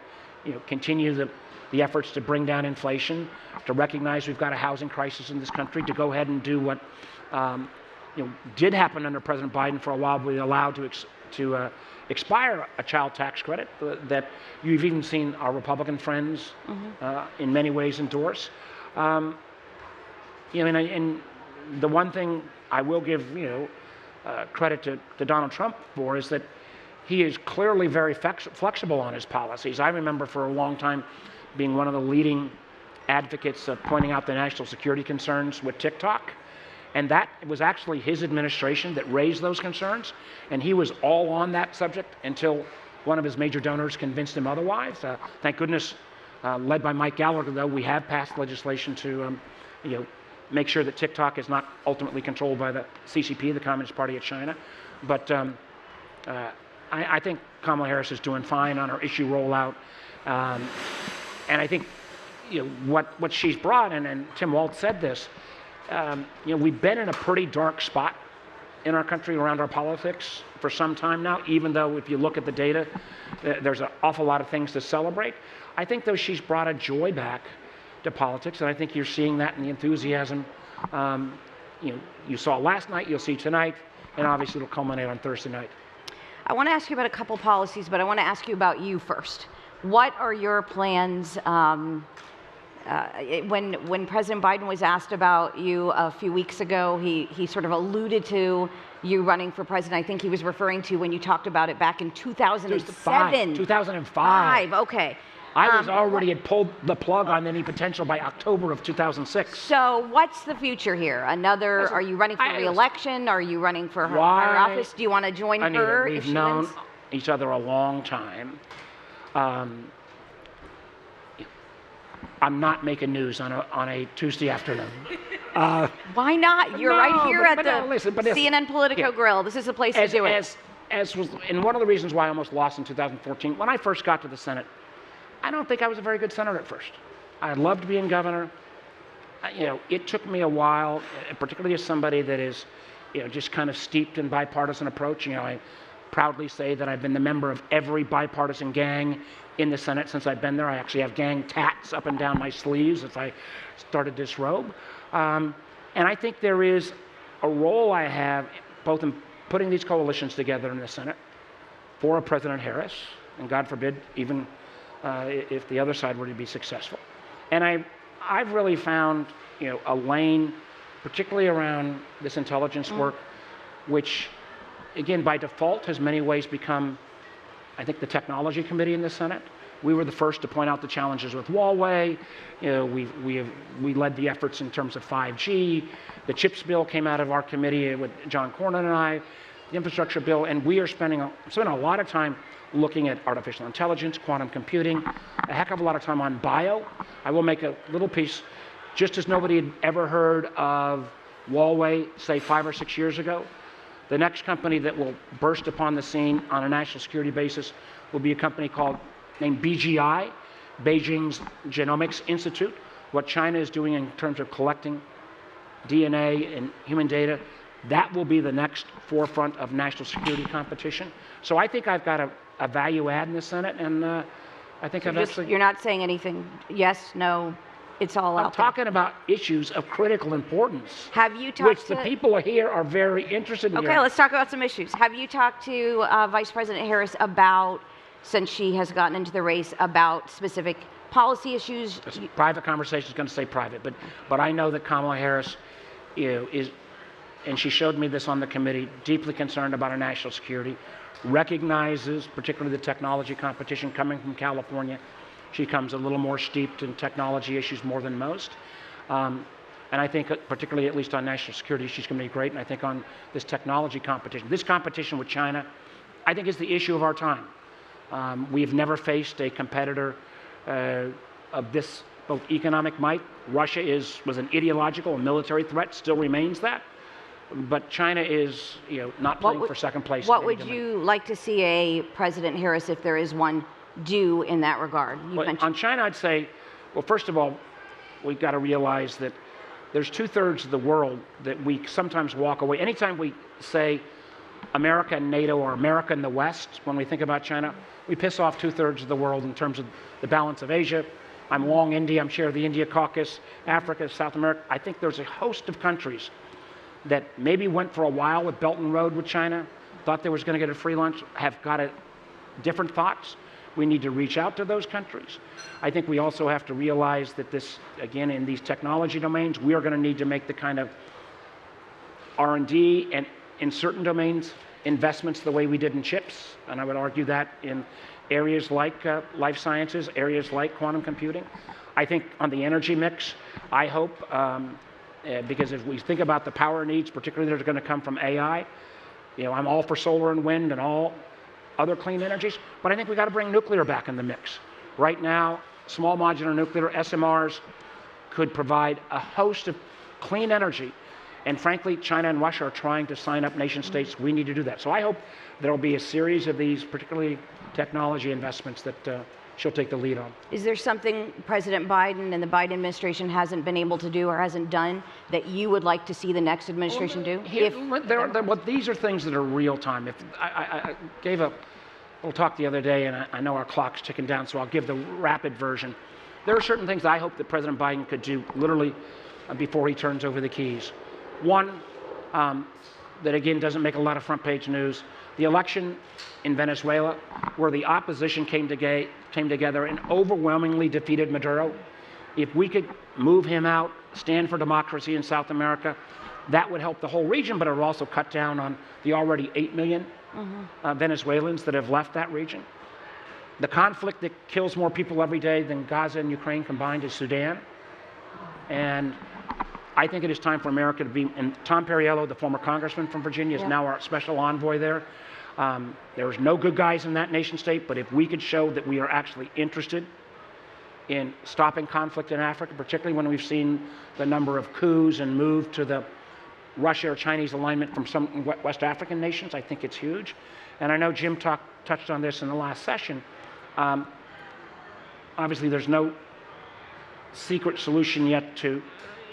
Speaker 19: continue the efforts to bring down inflation, to recognize we've got a housing crisis in this country, to go ahead and do what did happen under President Biden for a while, but we allowed to expire a child tax credit that you've even seen our Republican friends in many ways endorse. And the one thing I will give credit to Donald Trump for is that he is clearly very flexible on his policies. I remember for a long time being one of the leading advocates of pointing out the national security concerns with TikTok. And that was actually his administration that raised those concerns. And he was all on that subject until one of his major donors convinced him otherwise. Thank goodness, led by Mike Gallagher, though, we have passed legislation to make sure that TikTok is not ultimately controlled by the CCP, the Communist Party of China. But I think Kamala Harris is doing fine on her issue rollout. And I think what she's brought, and Tim Walz said this, we've been in a pretty dark spot in our country around our politics for some time now, even though if you look at the data, there's an awful lot of things to celebrate. I think, though, she's brought a joy back to politics, and I think you're seeing that in the enthusiasm. You saw last night, you'll see tonight, and obviously it'll culminate on Thursday night.
Speaker 18: I want to ask you about a couple policies, but I want to ask you about you first. What are your plans? When President Biden was asked about you a few weeks ago, he sort of alluded to you running for president. I think he was referring to when you talked about it back in 2007.
Speaker 19: 2005.
Speaker 18: Okay.
Speaker 19: I was already had pulled the plug on any potential by October of 2006.
Speaker 18: So what's the future here? Are you running for re-election? Are you running for her office? Do you want to join her?
Speaker 19: We've known each other a long time. I'm not making news on a Tuesday afternoon.
Speaker 18: Why not? You're right here at the CNN-Politico Grill. This is the place to do it.
Speaker 19: And one of the reasons why I almost lost in 2014, when I first got to the Senate, I don't think I was a very good senator at first. I loved being governor. It took me a while, particularly as somebody that is, just kind of steeped in bipartisan approach. I proudly say that I've been the member of every bipartisan gang in the Senate since I've been there. I actually have gang tats up and down my sleeves as I started this robe. And I think there is a role I have both in putting these coalitions together in the Senate for a President Harris, and God forbid, even if the other side were to be successful. And I've really found a lane, particularly around this intelligence work, which, again, by default has many ways become, I think, the technology committee in the Senate. We were the first to point out the challenges with Huawei. We led the efforts in terms of 5G. The CHIPS bill came out of our committee with John Cornyn and I, the infrastructure bill, and we are spending a lot of time looking at artificial intelligence, quantum computing, a heck of a lot of time on bio. I will make a little piece, just as nobody had ever heard of Huawei, say 5 or 6 years ago. The next company that will burst upon the scene on a national security basis will be a company named BGI, Beijing's Genomics Institute. What China is doing in terms of collecting DNA and human data, that will be the next forefront of national security competition. So I think I've got a value add in the Senate, and I think
Speaker 18: You're not saying anything, yes, no, it's all out
Speaker 19: I'm talking about issues of critical importance.
Speaker 18: Have you talked
Speaker 19: which the people here are very interested in.
Speaker 18: Okay, let's talk about some issues. Have you talked to Vice President Harris about, since she has gotten into the race, about specific policy issues?
Speaker 19: Private conversation is going to say private, but I know that Kamala Harris is, and she showed me this on the committee, deeply concerned about our national security, recognizes particularly the technology competition coming from California. She comes a little more steeped in technology issues more than most. And I think particularly, at least on national security, she's going to be great. And I think on this technology competition, this competition with China, I think is the issue of our time. We've never faced a competitor of this both economic might. Russia was an ideological and military threat, still remains that. But China is, not playing for second place.
Speaker 18: What would you like to see a President Harris, if there is one, do in that regard?
Speaker 19: On China, I'd say, well, first of all, we've got to realize that there's 2/3 of the world that we sometimes walk away. Anytime we say America and NATO or America and the West, when we think about China, we piss off 2/3 of the world in terms of the balance of Asia. I'm long India, I'm chair of the India Caucus, Africa, South America. I think there's a host of countries that maybe went for a while with Belt and Road with China, thought they was going to get a free lunch, have got different thoughts. We need to reach out to those countries. I think we also have to realize that this, again, in these technology domains, we are going to need to make the kind of R&D and, in certain domains, investments the way we did in chips. And I would argue that in areas like life sciences, areas like quantum computing. I think on the energy mix, I hope, because if we think about the power needs, particularly that are going to come from AI, I'm all for solar and wind and all other clean energies, but I think we got to bring nuclear back in the mix. Right now, small modular nuclear, SMRs, could provide a host of clean energy. And frankly, China and Russia are trying to sign up nation states. We need to do that. So I hope there will be a series of these, particularly technology investments, that she'll take the lead on.
Speaker 18: Is there something President Biden and the Biden administration hasn't been able to do or hasn't done that you would like to see the next administration do?
Speaker 19: These are things that are real time. I gave a little talk the other day, and I know our clock's ticking down, so I'll give the rapid version. there are certain things I hope that President Biden could do literally before he turns over the keys. One, that again doesn't make a lot of front page news, the election in Venezuela, where the opposition came together and overwhelmingly defeated Maduro. If we could move him out, stand for democracy in South America, that would help the whole region, but it would also cut down on the already 8 million Venezuelans that have left that region. The conflict that kills more people every day than Gaza and Ukraine combined is Sudan. And I think it is time for America to be, and Tom Perriello, the former congressman from Virginia, is now our special envoy there. There's no good guys in that nation state, but if we could show that we are actually interested in stopping conflict in Africa, particularly when we've seen the number of coups and move to the Russia or Chinese alignment from some West African nations, I think it's huge. And I know Jim touched on this in the last session. Obviously, there's no secret solution yet to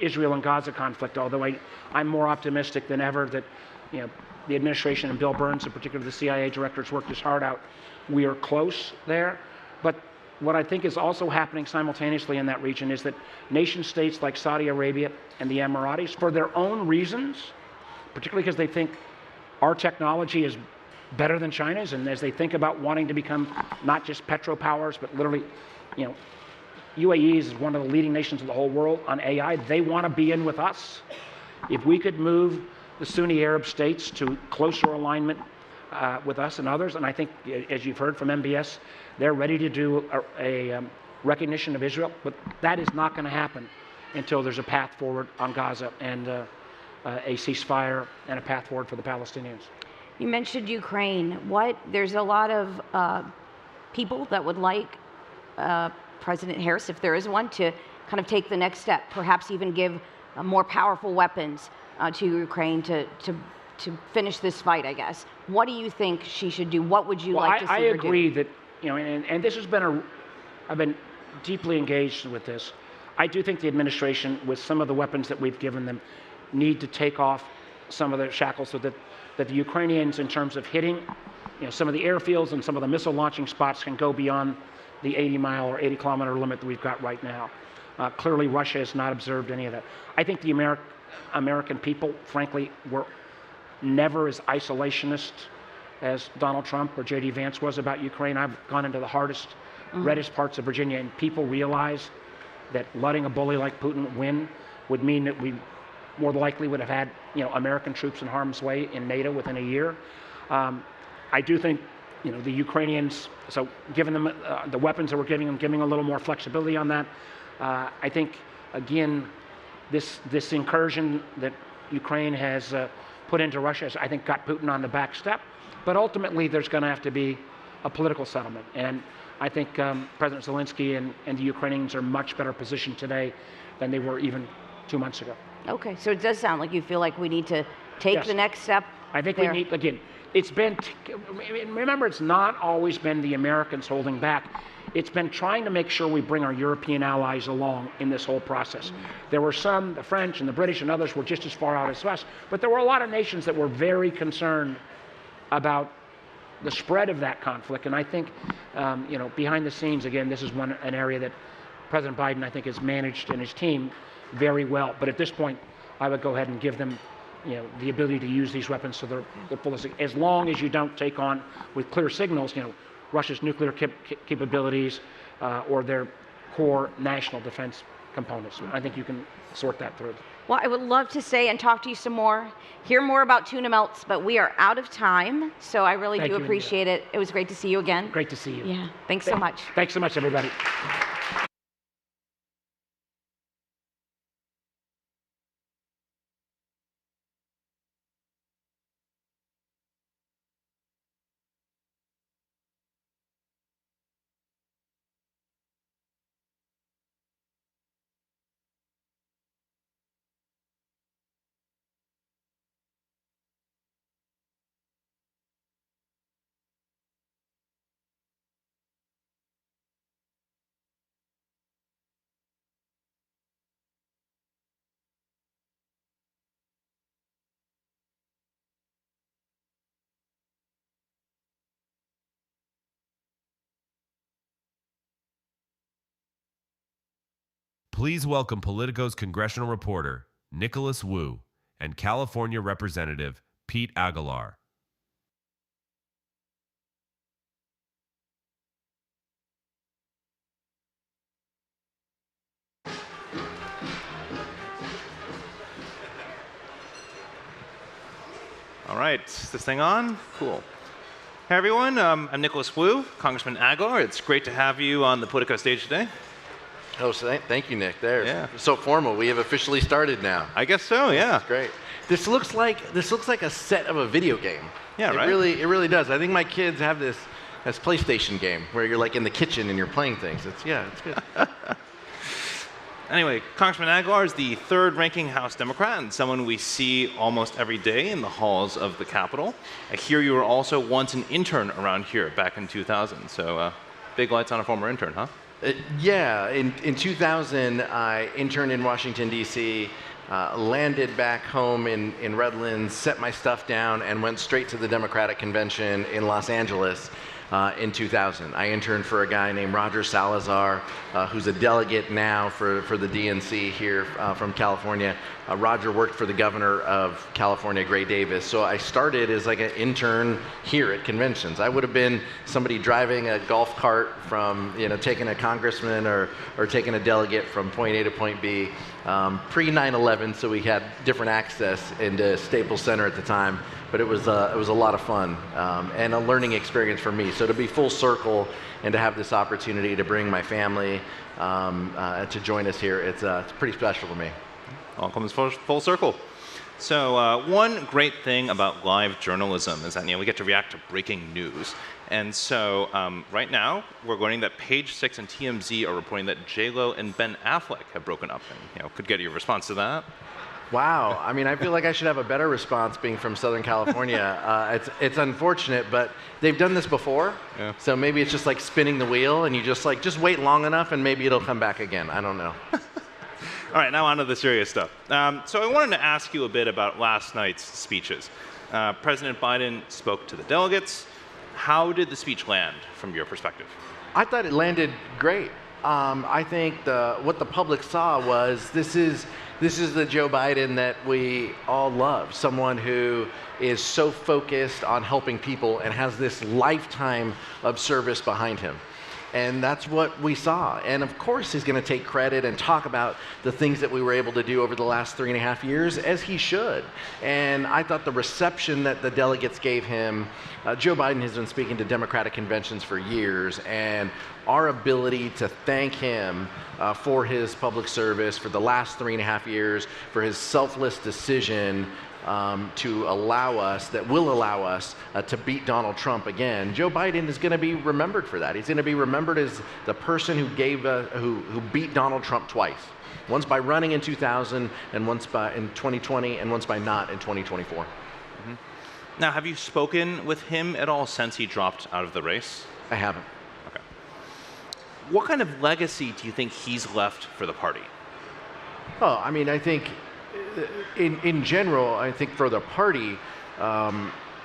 Speaker 19: Israel and Gaza conflict, although I'm more optimistic than ever that the administration and Bill Burns, in particular the CIA director, has worked his heart out. We are close there. But what I think is also happening simultaneously in that region is that nation states like Saudi Arabia and the Emiratis, for their own reasons, particularly because they think our technology is better than China's, and as they think about wanting to become not just petropowers, but literally, UAE is one of the leading nations of the whole world on AI. They want to be in with us. If we could move the Sunni Arab states to closer alignment with us and others, and I think, as you've heard from MBS, they're ready to do a recognition of Israel, but that is not going to happen until there's a path forward on Gaza and a ceasefire and a path forward for the Palestinians.
Speaker 18: You mentioned Ukraine. There's a lot of people that would like President Harris, if there is one, to kind of take the next step, perhaps even give more powerful weapons to Ukraine to finish this fight, I guess. What do you think she should do? What would you like to see her do?
Speaker 19: I agree that, and this has been I've been deeply engaged with this. I do think the administration, with some of the weapons that we've given them, need to take off some of the shackles so that the Ukrainians, in terms of hitting some of the airfields and some of the missile launching spots, can go beyond the 80-mile or 80-kilometer limit that we've got right now. Clearly, Russia has not observed any of that. I think the American people, frankly, were never as isolationist as Donald Trump or J.D. Vance was about Ukraine. I've gone into the hardest, reddest parts of Virginia, and people realize that letting a bully like Putin win would mean that we more likely would have had American troops in harm's way in NATO within a year. I do think the Ukrainians, so giving them the weapons that we're giving them, giving a little more flexibility on that. I think, again, this incursion that Ukraine has put into Russia has, I think, got Putin on the back step. But ultimately, there's going to have to be a political settlement. And I think President Zelensky and the Ukrainians are much better positioned today than they were even 2 months ago.
Speaker 18: Okay, so it does sound like you feel like we need to take the next step.
Speaker 19: I think we need, again, it's been, remember, it's not always been the Americans holding back. It's been trying to make sure we bring our European allies along in this whole process. There were some, the French and the British and others were just as far out as us, but there were a lot of nations that were very concerned about the spread of that conflict. And I think, behind the scenes, again, this is an area that President Biden, I think, has managed and his team very well. But at this point, I would go ahead and give them the ability to use these weapons to their fullest, as long as you don't take on, with clear signals, Russia's nuclear capabilities or their core national defense components. I think you can sort that through.
Speaker 18: Well, I would love to stay and talk to you some more, hear more about tuna melts, but we are out of time. So I really do appreciate it. It was great to see you again.
Speaker 19: Great to see you.
Speaker 18: Yeah. Thanks so much.
Speaker 19: Thanks so much, everybody.
Speaker 1: Please welcome Politico's congressional reporter, Nicholas Wu, and California Representative Pete Aguilar.
Speaker 20: All right, is this thing on? Cool. Hey everyone, I'm Nicholas Wu, Congressman Aguilar. It's great to have you on the Politico stage today.
Speaker 21: Oh, thank you, Nick. There,
Speaker 20: yeah.
Speaker 21: So formal. We have officially started now.
Speaker 20: I guess so. Yeah.
Speaker 21: That's great. This looks like a set of a video game.
Speaker 20: Yeah, right.
Speaker 21: It really does. I think my kids have this PlayStation game where you're like in the kitchen and you're playing things. It's good.
Speaker 20: Anyway, Congressman Aguilar is the third-ranking House Democrat and someone we see almost every day in the halls of the Capitol. I hear you were also once an intern around here back in 2000. So big lights on a former intern, huh?
Speaker 21: Yeah. In 2000, I interned in Washington, D.C., landed back home in Redlands, set my stuff down, and went straight to the Democratic Convention in Los Angeles in 2000. I interned for a guy named Roger Salazar, who's a delegate now for the DNC here from California. Roger worked for the governor of California, Gray Davis. So I started as like an intern here at conventions. I would have been somebody driving a golf cart from, taking a congressman or taking a delegate from point A to point B. Pre 9/11, so we had different access into Staples Center at the time. But it was a lot of fun and a learning experience for me. So to be full circle and to have this opportunity to bring my family to join us here, it's pretty special to me.
Speaker 20: All comes full circle. So one great thing about live journalism is that we get to react to breaking news. And so right now we're learning that Page 6 and TMZ are reporting that J-Lo and Ben Affleck have broken up. And could get your response to that.
Speaker 21: Wow. I mean, I feel like I should have a better response being from Southern California. It's unfortunate, but they've done this before.
Speaker 20: Yeah.
Speaker 21: So maybe it's just like spinning the wheel and you just wait long enough and maybe it'll come back again. I don't know.
Speaker 20: All right, now on to the serious stuff. So I wanted to ask you a bit about last night's speeches. President Biden spoke to the delegates. How did the speech land from your perspective?
Speaker 21: I thought it landed great. I think what the public saw was this is the Joe Biden that we all love, someone who is so focused on helping people and has this lifetime of service behind him. And that's what we saw. And of course, he's going to take credit and talk about the things that we were able to do over the last 3.5 years, as he should. And I thought the reception that the delegates gave him, Joe Biden has been speaking to Democratic conventions for years, and our ability to thank him for his public service for the last 3.5 years, for his selfless decision to allow us to beat Donald Trump again. Joe Biden is going to be remembered for that. He's going to be remembered as the person who beat Donald Trump twice. Once by running in 2000, and once in 2020, and once by not in 2024.
Speaker 20: Mm-hmm. Now, have you spoken with him at all since he dropped out of the race?
Speaker 21: I haven't.
Speaker 20: Okay. What kind of legacy do you think he's left for the party?
Speaker 21: Oh, I mean, I think in general, I think for the party,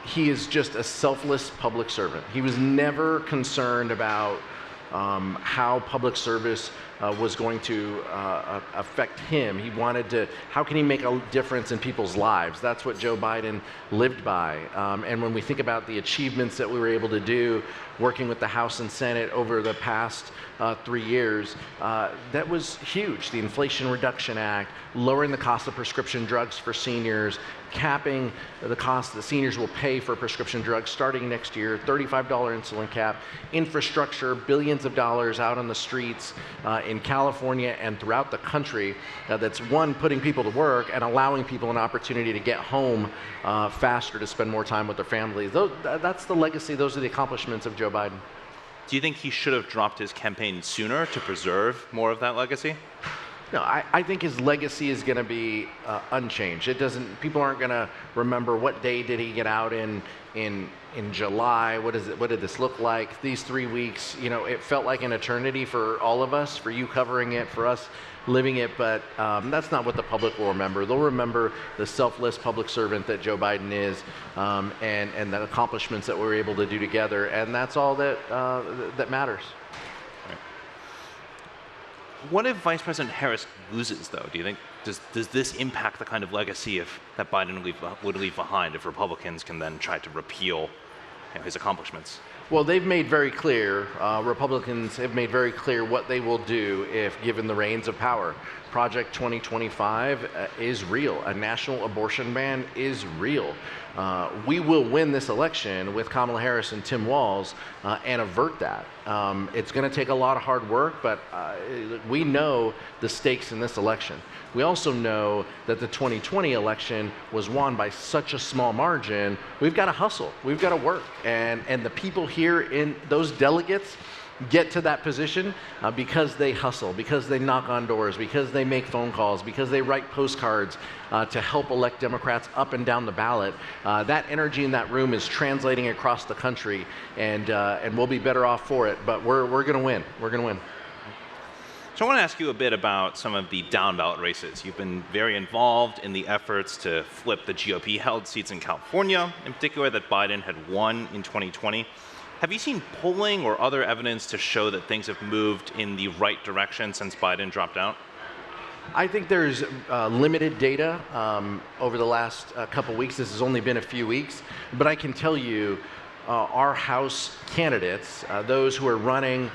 Speaker 21: he is just a selfless public servant. He was never concerned about how public service was going to affect him. He wanted to, how can he make a difference in people's lives? That's what Joe Biden lived by. And when we think about the achievements that we were able to do working with the House and Senate over the past 3 years, that was huge. The Inflation Reduction Act, lowering the cost of prescription drugs for seniors, capping the cost that seniors will pay for prescription drugs starting next year, $35 insulin cap, infrastructure, billions of dollars out on the streets in California and throughout the country that's putting people to work and allowing people an opportunity to get home faster, to spend more time with their families. That's the legacy. Those are the accomplishments of Joe Biden.
Speaker 20: Do you think he should have dropped his campaign sooner to preserve more of that legacy?
Speaker 21: No, I think his legacy is going to be unchanged. People aren't going to remember what day did he get out in July. What did this look like? These 3 weeks, it felt like an eternity for all of us, for you covering it, for us living it, but that's not what the public will remember. They'll remember the selfless public servant that Joe Biden is, and the accomplishments that we're able to do together, and that's all that matters.
Speaker 20: What if Vice President Harris loses, though? Do you think, does this impact the kind of legacy that Biden would leave behind if Republicans can then try to repeal his accomplishments?
Speaker 21: Well, they've made very clear, Republicans have made very clear what they will do if given the reins of power. Project 2025 is real. A national abortion ban is real. We will win this election with Kamala Harris and Tim Walz and avert that. It's going to take a lot of hard work, but we know the stakes in this election. We also know that the 2020 election was won by such a small margin. We've got to hustle. We've got to work. And the people here in those delegates get to that position because they hustle, because they knock on doors, because they make phone calls, because they write postcards to help elect Democrats up and down the ballot. That energy in that room is translating across the country, and we'll be better off for it. But we're going to win. We're going to win.
Speaker 20: So I want to ask you a bit about some of the down ballot races. You've been very involved in the efforts to flip the GOP-held seats in California, in particular that Biden had won in 2020. Have you seen polling or other evidence to show that things have moved in the right direction since Biden dropped out?
Speaker 21: I think there's limited data over the last couple weeks. This has only been a few weeks, but I can tell you our House candidates, those who are running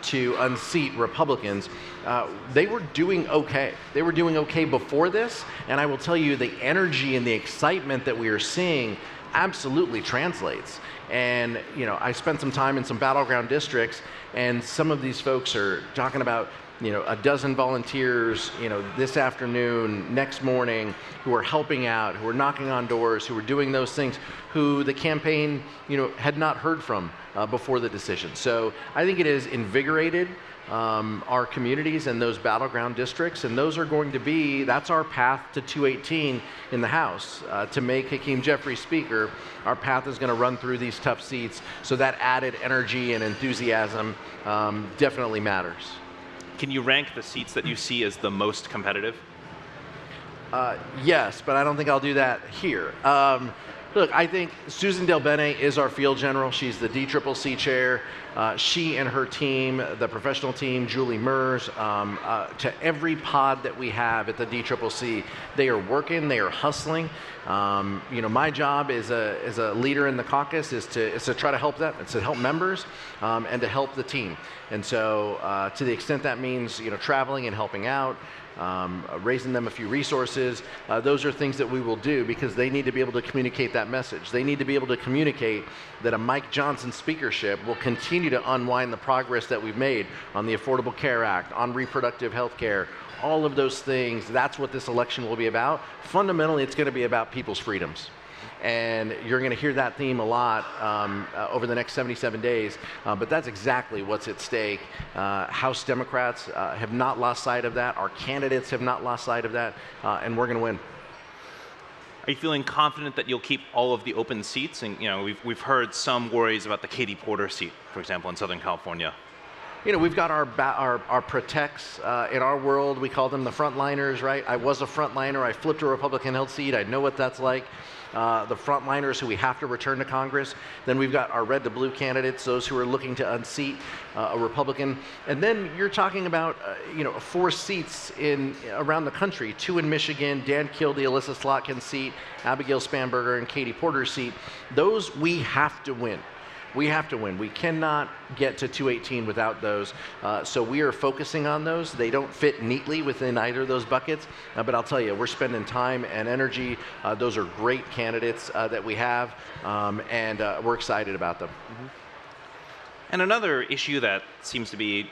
Speaker 21: to unseat Republicans, they were doing okay. They were doing okay before this, and I will tell you the energy and the excitement that we are seeing absolutely translates. And I spent some time in some battleground districts, and some of these folks are talking about a dozen volunteers, this afternoon, next morning, who are helping out, who are knocking on doors, who are doing those things, who the campaign, had not heard from before the decision. So I think it has invigorated our communities and those battleground districts, and those are going to be, that's our path to 218 in the House. To make Hakeem Jeffries Speaker, our path is going to run through these tough seats, so that added energy and enthusiasm definitely matters.
Speaker 20: Can you rank the seats that you see as the most competitive?
Speaker 21: Yes, but I don't think I'll do that here. Look, I think Susan DelBene is our field general. She's the DCCC chair. She and her team, the professional team, Julie Mers, to every pod that we have at the DCCC, they are working, they are hustling. My job as a leader in the caucus is to try to help them, it's to help members and to help the team. And so to the extent that means traveling and helping out, raising them a few resources, those are things that we will do because they need to be able to communicate that message. They need to be able to communicate that a Mike Johnson speakership will continue to unwind the progress that we've made on the Affordable Care Act, on reproductive health care, all of those things. That's what this election will be about. Fundamentally, it's going to be about people's freedoms. And you're going to hear that theme a lot over the next 77 days, but that's exactly what's at stake. House Democrats have not lost sight of that. Our candidates have not lost sight of that, and we're going to win.
Speaker 20: Are you feeling confident that you'll keep all of the open seats? And we've heard some worries about the Katie Porter seat, for example, in Southern California.
Speaker 21: We've got our protects in our world. We call them the frontliners, right? I was a frontliner. I flipped a Republican-held seat. I know what that's like. The frontliners who we have to return to Congress. Then we've got our red to blue candidates, those who are looking to unseat a Republican. And then you're talking about 4 seats around the country, 2 in Michigan, Dan Kildee, Alyssa Slotkin seat, Abigail Spanberger, and Katie Porter's seat. Those we have to win. We have to win. We cannot get to 218 without those. So we are focusing on those. They don't fit neatly within either of those buckets. But I'll tell you, we're spending time and energy. Those are great candidates that we have, and we're excited about them.
Speaker 20: Mm-hmm. And another issue that seems to be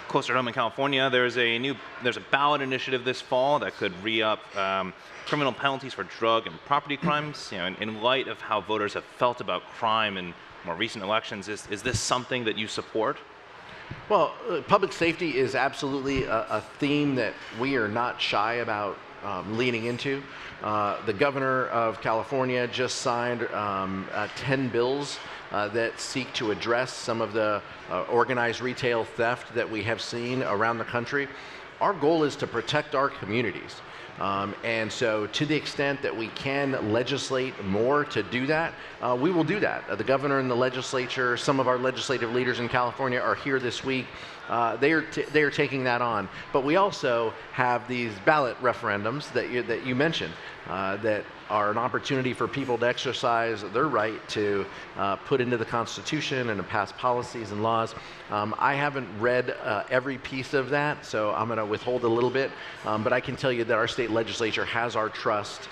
Speaker 20: closer to home in California, there's a ballot initiative this fall that could re-up criminal penalties for drug and property crimes. In light of how voters have felt about crime and more recent elections, is this something that you support?
Speaker 21: Well, public safety is absolutely a theme that we are not shy about leaning into. The governor of California just signed 10 bills that seek to address some of the organized retail theft that we have seen around the country. Our goal is to protect our communities. And so to the extent that we can legislate more to do that, we will do that. The governor and the legislature, some of our legislative leaders in California are here this week they are taking that on. But we also have these ballot referendums that you mentioned that are an opportunity for people to exercise their right to put into the Constitution and to pass policies and laws. I haven't read every piece of that, so I'm going to withhold a little bit. But I can tell you that our state legislature has our trust.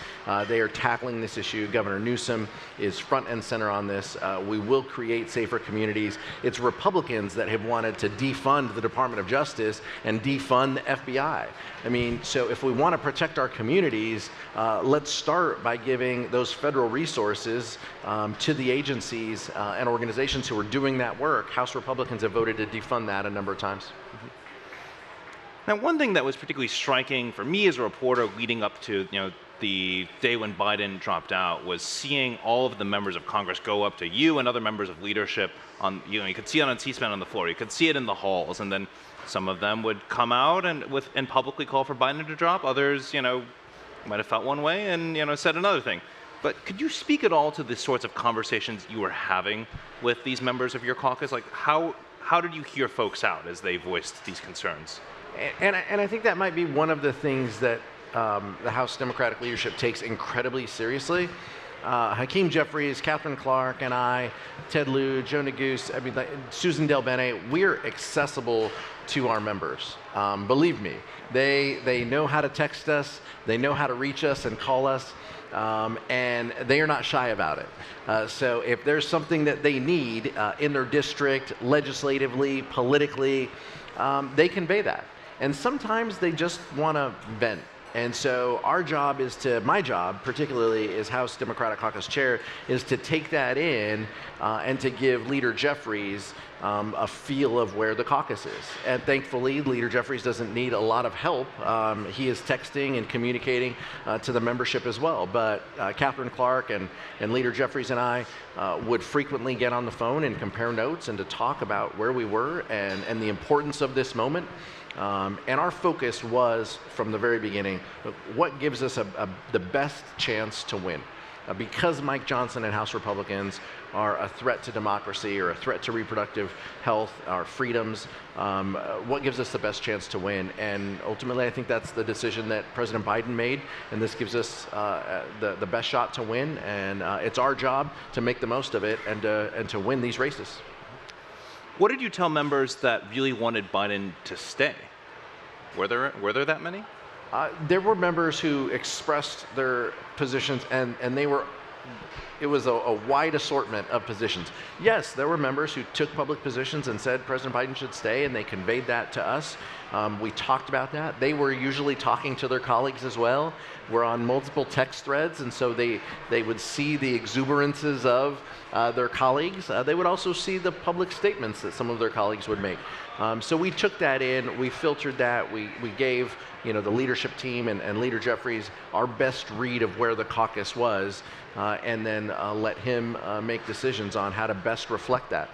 Speaker 21: They are tackling this issue. Governor Newsom is front and center on this. We will create safer communities. It's Republicans that have wanted to defund the Department of Justice and defund the FBI. I mean, so if we want to protect our communities, let's start by giving those federal resources to the agencies and organizations who are doing that work. House Republicans have voted to defund that a number of times.
Speaker 20: Now, one thing that was particularly striking for me as a reporter leading up to the day when Biden dropped out was seeing all of the members of Congress go up to you and other members of leadership on, you could see it on C-SPAN on the floor, you could see it in the halls, and then some of them would come out and publicly call for Biden to drop. Others, might have felt one way and said another thing. But could you speak at all to the sorts of conversations you were having with these members of your caucus? Like how did you hear folks out as they voiced these concerns?
Speaker 21: And I think that might be one of the things that the House Democratic leadership takes incredibly seriously. Hakeem Jeffries, Catherine Clark, and I, Ted Lieu, Joe Neguse, Susan Del Bene, we're accessible to our members. Believe me, they know how to text us, they know how to reach us and call us, and they are not shy about it. So if there's something that they need in their district, legislatively, politically, they convey that. And sometimes they just want to vent. And so our job is my job particularly as House Democratic Caucus Chair, is to take that in and to give Leader Jeffries a feel of where the caucus is. And thankfully, Leader Jeffries doesn't need a lot of help. He is texting and communicating to the membership as well. But Catherine Clark and Leader Jeffries and I would frequently get on the phone and compare notes and to talk about where we were and the importance of this moment. And our focus was, from the very beginning, what gives us the best chance to win? Because Mike Johnson and House Republicans are a threat to democracy or a threat to reproductive health, our freedoms, what gives us the best chance to win? And ultimately, I think that's the decision that President Biden made, and this gives us the best shot to win. And it's our job to make the most of it and to win these races.
Speaker 20: What did you tell members that really wanted Biden to stay? Were there that many?
Speaker 21: There were members who expressed their positions, and it was a wide assortment of positions. Yes, there were members who took public positions and said President Biden should stay, and they conveyed that to us. We talked about that. They were usually talking to their colleagues as well. We're on multiple text threads, and so they would see the exuberances of their colleagues. They would also see the public statements that some of their colleagues would make. So we took that in, we filtered that, we gave the leadership team and Leader Jeffries our best read of where the caucus was, and then let him make decisions on how to best reflect that.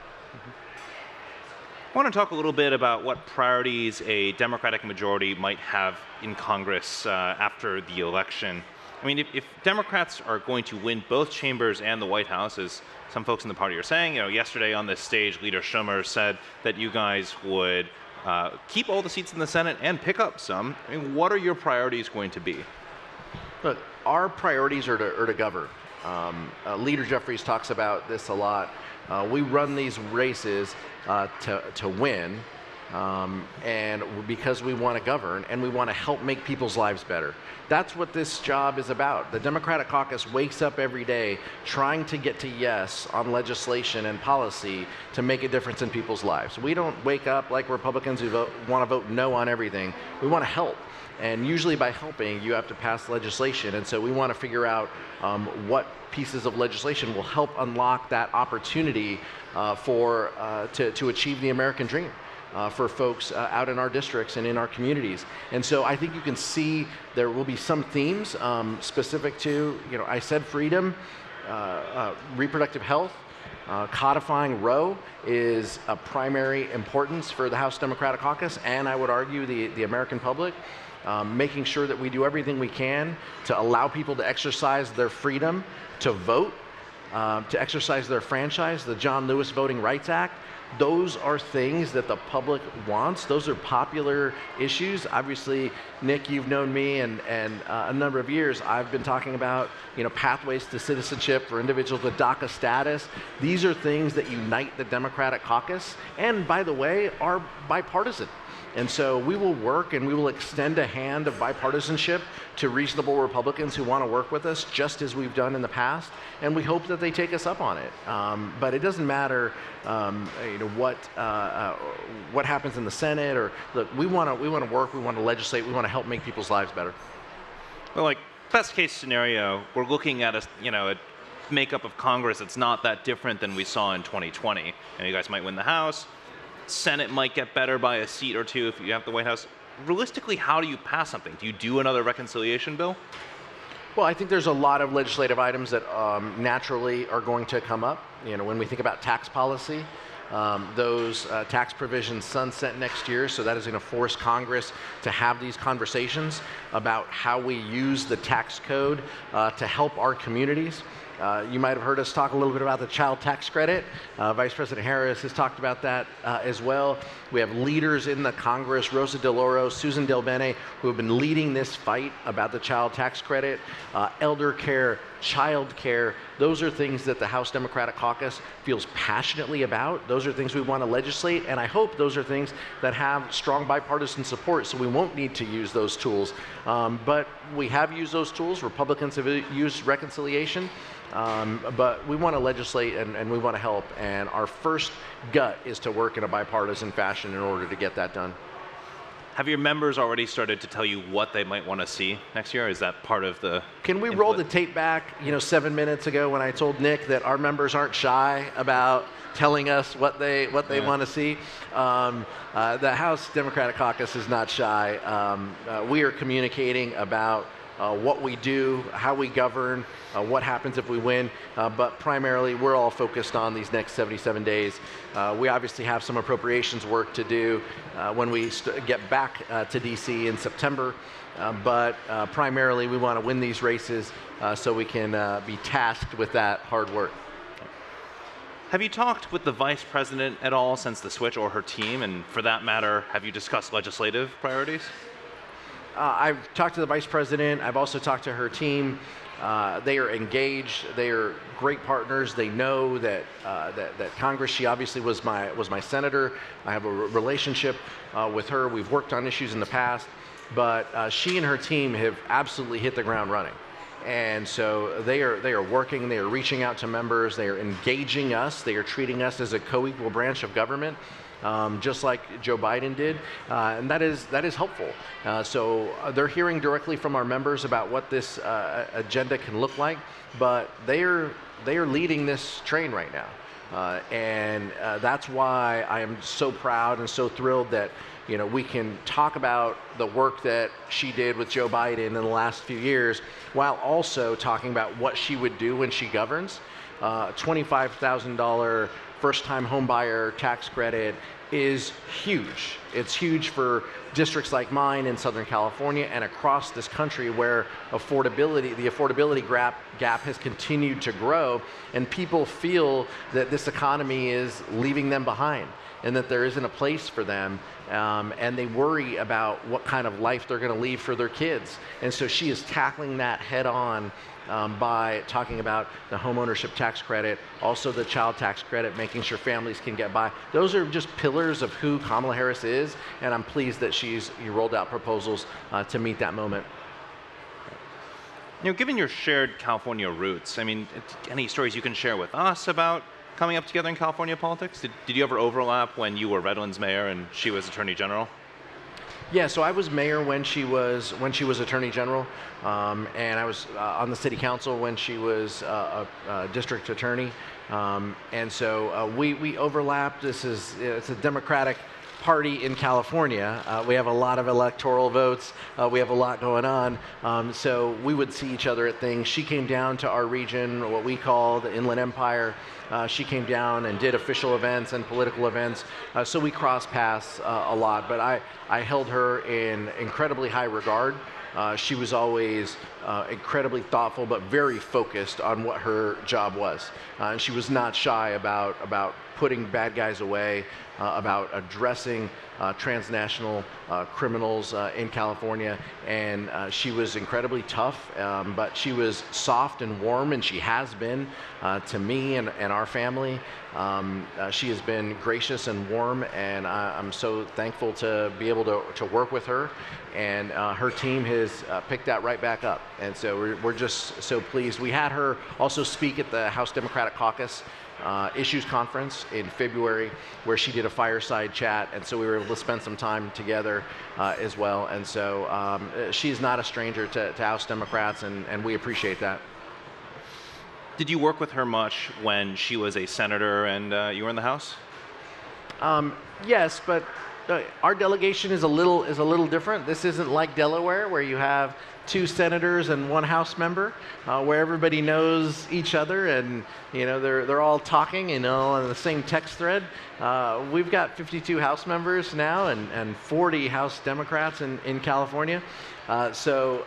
Speaker 20: I want to talk a little bit about what priorities a Democratic majority might have in Congress after the election. I mean, if Democrats are going to win both chambers and the White House, as some folks in the party are saying, yesterday on this stage, Leader Schumer said that you guys would keep all the seats in the Senate and pick up some. I mean, what are your priorities going to be?
Speaker 21: Look, our priorities are to govern. Leader Jeffries talks about this a lot. We run these races to win, and because we want to govern and we want to help make people's lives better. That's what this job is about. The Democratic caucus wakes up every day trying to get to yes on legislation and policy to make a difference in people's lives. We don't wake up like Republicans who want to vote no on everything. We want to help. And usually by helping, you have to pass legislation. And so we want to figure out what pieces of legislation will help unlock that opportunity to achieve the American dream for folks out in our districts and in our communities. And so I think you can see there will be some themes specific to, I said freedom, reproductive health. Codifying Roe is a primary importance for the House Democratic Caucus, and I would argue the American public. Making sure that we do everything we can to allow people to exercise their freedom to vote, to exercise their franchise, the John Lewis Voting Rights Act. those are things that the public wants. Those are popular issues. Obviously, Nick, you've known me and a number of years. I've been talking about, pathways to citizenship for individuals with DACA status. These are things that unite the Democratic caucus, and by the way, are bipartisan. And so we will work and we will extend a hand of bipartisanship to reasonable Republicans who want to work with us, just as we've done in the past. And we hope that they take us up on it. But it doesn't matter, what happens in the Senate, or look, we want to work, we want to legislate, we want to help make people's lives better.
Speaker 20: Well, like best case scenario, we're looking at a makeup of Congress that's not that different than we saw in 2020. And you guys might win the House. Senate might get better by a seat or two if you have the White House. Realistically, how do you pass something? Do you do another reconciliation bill?
Speaker 21: Well, I think there's a lot of legislative items that naturally are going to come up. When we think about tax policy, those tax provisions sunset next year, so that is going to force Congress to have these conversations about how we use the tax code to help our communities. You might have heard us talk a little bit about the child tax credit. Vice President Harris has talked about that as well. We have leaders in the Congress, Rosa DeLauro, Susan Del Bene, who have been leading this fight about the child tax credit, elder care, child care. Those are things that the House Democratic Caucus feels passionately about. Those are things we want to legislate, and I hope those are things that have strong bipartisan support, so we won't need to use those tools. But we have used those tools. Republicans have used reconciliation. But we want to legislate and we want to help, and our first gut is to work in a bipartisan fashion in order to get that done.
Speaker 20: Have your members already started to tell you what they might want to see next year? Is that part of the
Speaker 21: Can we roll the tape back, 7 minutes ago when I told Nick that our members aren't shy about telling us what they want to see? The House Democratic Caucus is not shy. We are communicating about what we do, how we govern, what happens if we win, but primarily we're all focused on these next 77 days. We obviously have some appropriations work to do when we get back to DC in September, but primarily we want to win these races so we can be tasked with that hard work.
Speaker 20: Have you talked with the Vice President at all since the switch, or her team, and for that matter, have you discussed legislative priorities?
Speaker 21: I've talked to the Vice President. I've also talked to her team. They are engaged. They are great partners. They know that Congress. She obviously was my senator. I have a relationship with her. We've worked on issues in the past, but she and her team have absolutely hit the ground running. And so they are working. They are reaching out to members. They are engaging us. They are treating us as a co-equal branch of government. Just like Joe Biden did, and that is helpful. So they're hearing directly from our members about what this agenda can look like, but they are leading this train right now, and that's why I am so proud and so thrilled that we can talk about the work that she did with Joe Biden in the last few years, while also talking about what she would do when she governs. $25,000 first-time homebuyer tax credit is huge. It's huge for districts like mine in Southern California and across this country, where the affordability gap has continued to grow, and people feel that this economy is leaving them behind and that there isn't a place for them, and they worry about what kind of life they're going to leave for their kids. And so she is tackling that head on by talking about the homeownership tax credit, also the child tax credit, making sure families can get by. Those are just pillars of who Kamala Harris is, and I'm pleased that she's rolled out proposals to meet that moment.
Speaker 20: Given your shared California roots, any stories you can share with us about coming up together in California politics? Did you ever overlap when you were Redlands mayor and she was Attorney General?
Speaker 21: Yeah, so I was mayor when she was Attorney General, and I was on the City Council when she was a district attorney, and so we overlapped. It's a Democratic Party in California. We have a lot of electoral votes. We have a lot going on, so we would see each other at things. She came down to our region, what we call the Inland Empire. She came down and did official events and political events, so we crossed paths a lot, but I held her in incredibly high regard. she was always incredibly thoughtful, but very focused on what her job was. And she was not shy about putting bad guys away, about addressing transnational criminals in California. And she was incredibly tough, but she was soft and warm, and she has been to me and our family. She has been gracious and warm, and I'm so thankful to be able to work with her. And her team has picked that right back up. And so we're just so pleased. We had her also speak at the House Democratic Caucus Issues Conference in February, where she did a fireside chat, and so we were able to spend some time together as well. And so she's not a stranger to House Democrats, and we appreciate that.
Speaker 20: Did you work with her much when she was a senator and you were in the House?
Speaker 21: Yes, but our delegation is a little different. This isn't like Delaware, where you have 2 senators and 1 House member, where everybody knows each other, and they're all talking, on the same text thread. We've got 52 House members now and 40 House Democrats in California. So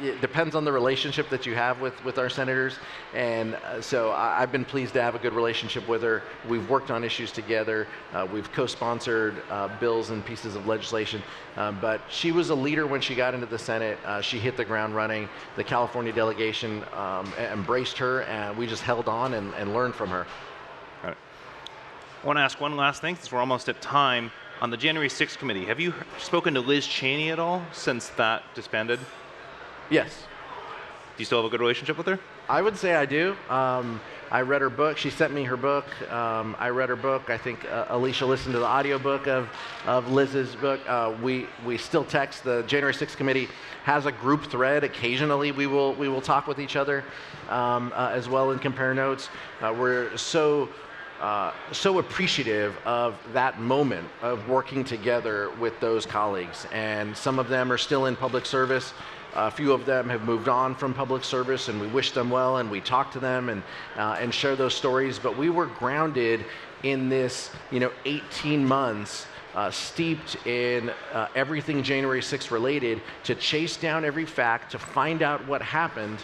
Speaker 21: it depends on the relationship that you have with our senators, and so I've been pleased to have a good relationship with her. We've worked on issues together. We've co-sponsored bills and pieces of legislation, but she was a leader when she got into the Senate. She hit the ground running. The California delegation embraced her, and we just held on and learned from her.
Speaker 20: Got it. I want to ask one last thing, since we're almost at time. On the January 6th committee, have you spoken to Liz Cheney at all since that disbanded?
Speaker 21: Yes.
Speaker 20: Do you still have a good relationship with her?
Speaker 21: I would say I do. I read her book. She sent me her book. I read her book. I think Alicia listened to the audiobook of Liz's book. We still text. The January 6th committee has a group thread. Occasionally we will talk with each other as well and compare notes. We're so appreciative of that moment of working together with those colleagues. And some of them are still in public service. A few of them have moved on from public service, and we wish them well, and we talk to them and share those stories. But we were grounded in this, 18 months steeped in everything January 6th related, to chase down every fact, to find out what happened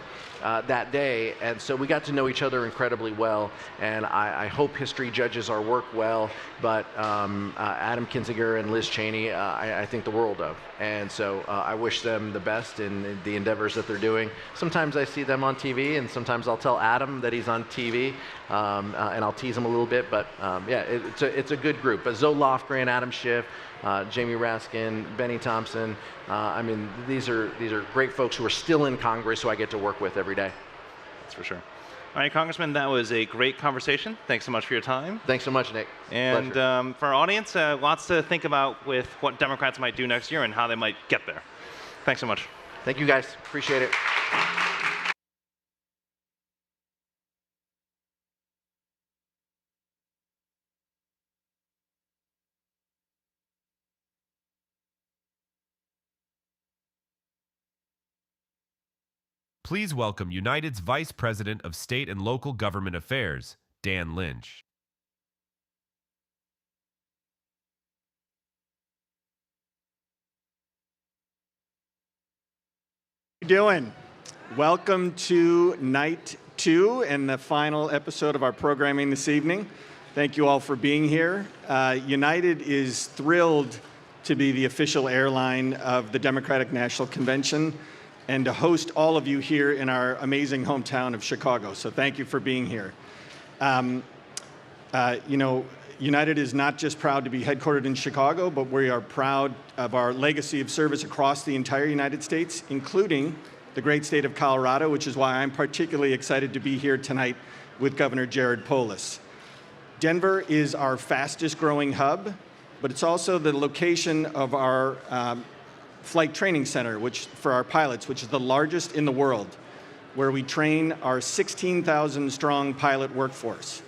Speaker 21: that day. And so we got to know each other incredibly well, and I hope history judges our work well. But Adam Kinzinger and Liz Cheney, I think the world of. And so I wish them the best in the endeavors that they're doing. Sometimes I see them on TV, and sometimes I'll tell Adam that he's on TV, and I'll tease him a little bit. But yeah, it's a good group. But Zoe Lofgren, Adam Schiff, Jamie Raskin, Benny Thompson. I mean, these are great folks who are still in Congress, who I get to work with every day.
Speaker 20: That's for sure. All right, Congressman, that was a great conversation. Thanks so much for your time.
Speaker 21: Thanks so much, Nick.
Speaker 20: And for our audience, lots to think about with what Democrats might do next year and how they might get there. Thanks so much.
Speaker 21: Thank you, guys. Appreciate it.
Speaker 1: Please welcome United's Vice President of State and Local Government Affairs, Dan Lynch.
Speaker 3: How you doing? Welcome to night 2 and the final episode of our programming this evening. Thank you all for being here. United is thrilled to be the official airline of the Democratic National Convention and to host all of you here in our amazing hometown of Chicago. So thank you for being here. United is not just proud to be headquartered in Chicago, but we are proud of our legacy of service across the entire United States, including the great state of Colorado, which is why I'm particularly excited to be here tonight with Governor Jared Polis. Denver is our fastest growing hub, but it's also the location of our flight training center, which for our pilots, which is the largest in the world, where we train our 16,000 strong pilot workforce.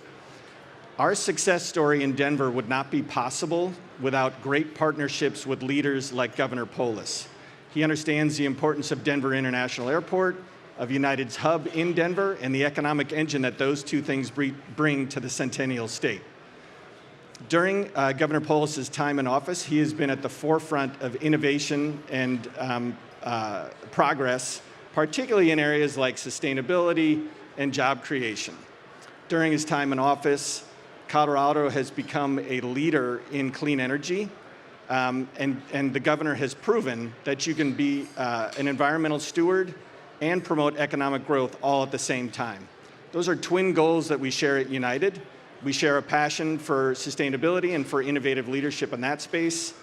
Speaker 3: Our success story in Denver would not be possible without great partnerships with leaders like Governor Polis. He understands the importance of Denver International Airport, of United's hub in Denver, and the economic engine that those two things bring to the Centennial State. During Governor Polis's time in office, he has been at the forefront of innovation and progress, particularly in areas like sustainability and job creation. During his time in office, Colorado has become a leader in clean energy, and the governor has proven that you can be an environmental steward and promote economic growth all at the same time. Those are twin goals that we share at United. We share a passion for sustainability and for innovative leadership in that space.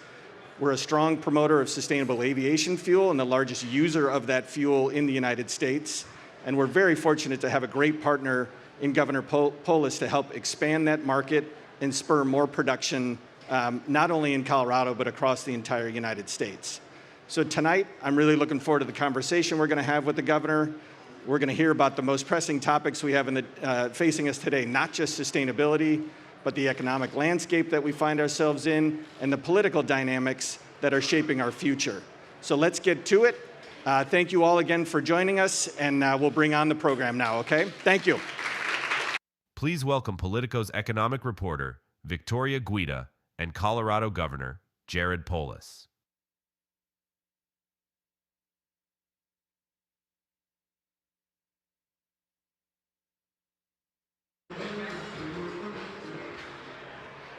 Speaker 3: We're a strong promoter of sustainable aviation fuel and the largest user of that fuel in the United States. And we're very fortunate to have a great partner in Governor Polis to help expand that market and spur more production, not only in Colorado, but across the entire United States. So tonight, I'm really looking forward to the conversation we're going to have with the governor. We're going to hear about the most pressing topics we have facing us today, not just sustainability, but the economic landscape that we find ourselves in and the political dynamics that are shaping our future. So let's get to it. Thank you all again for joining us, and we'll bring on the program now, okay? Thank you.
Speaker 1: Please welcome Politico's economic reporter, Victoria Guida, and Colorado Governor, Jared Polis.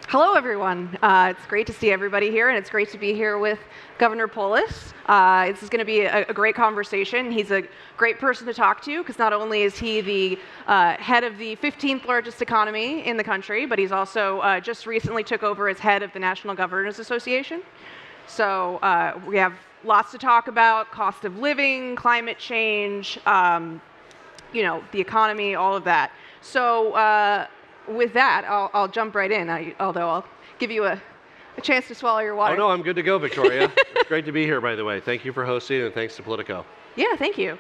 Speaker 4: Hello, everyone. It's great to see everybody here, and it's great to be here with Governor Polis. This is going to be a great conversation. He's a great person to talk to because not only is he the head of the 15th largest economy in the country, but he's also just recently took over as head of the National Governors Association. So we have lots to talk about: cost of living, climate change, you know, the economy, all of that. So. With that, I'll jump right in, although I'll give you a chance to swallow your water.
Speaker 22: Oh, no, I'm good to go, Victoria. It's great to be here, by the way. Thank you for hosting, and thanks to Politico.
Speaker 4: Yeah, thank you.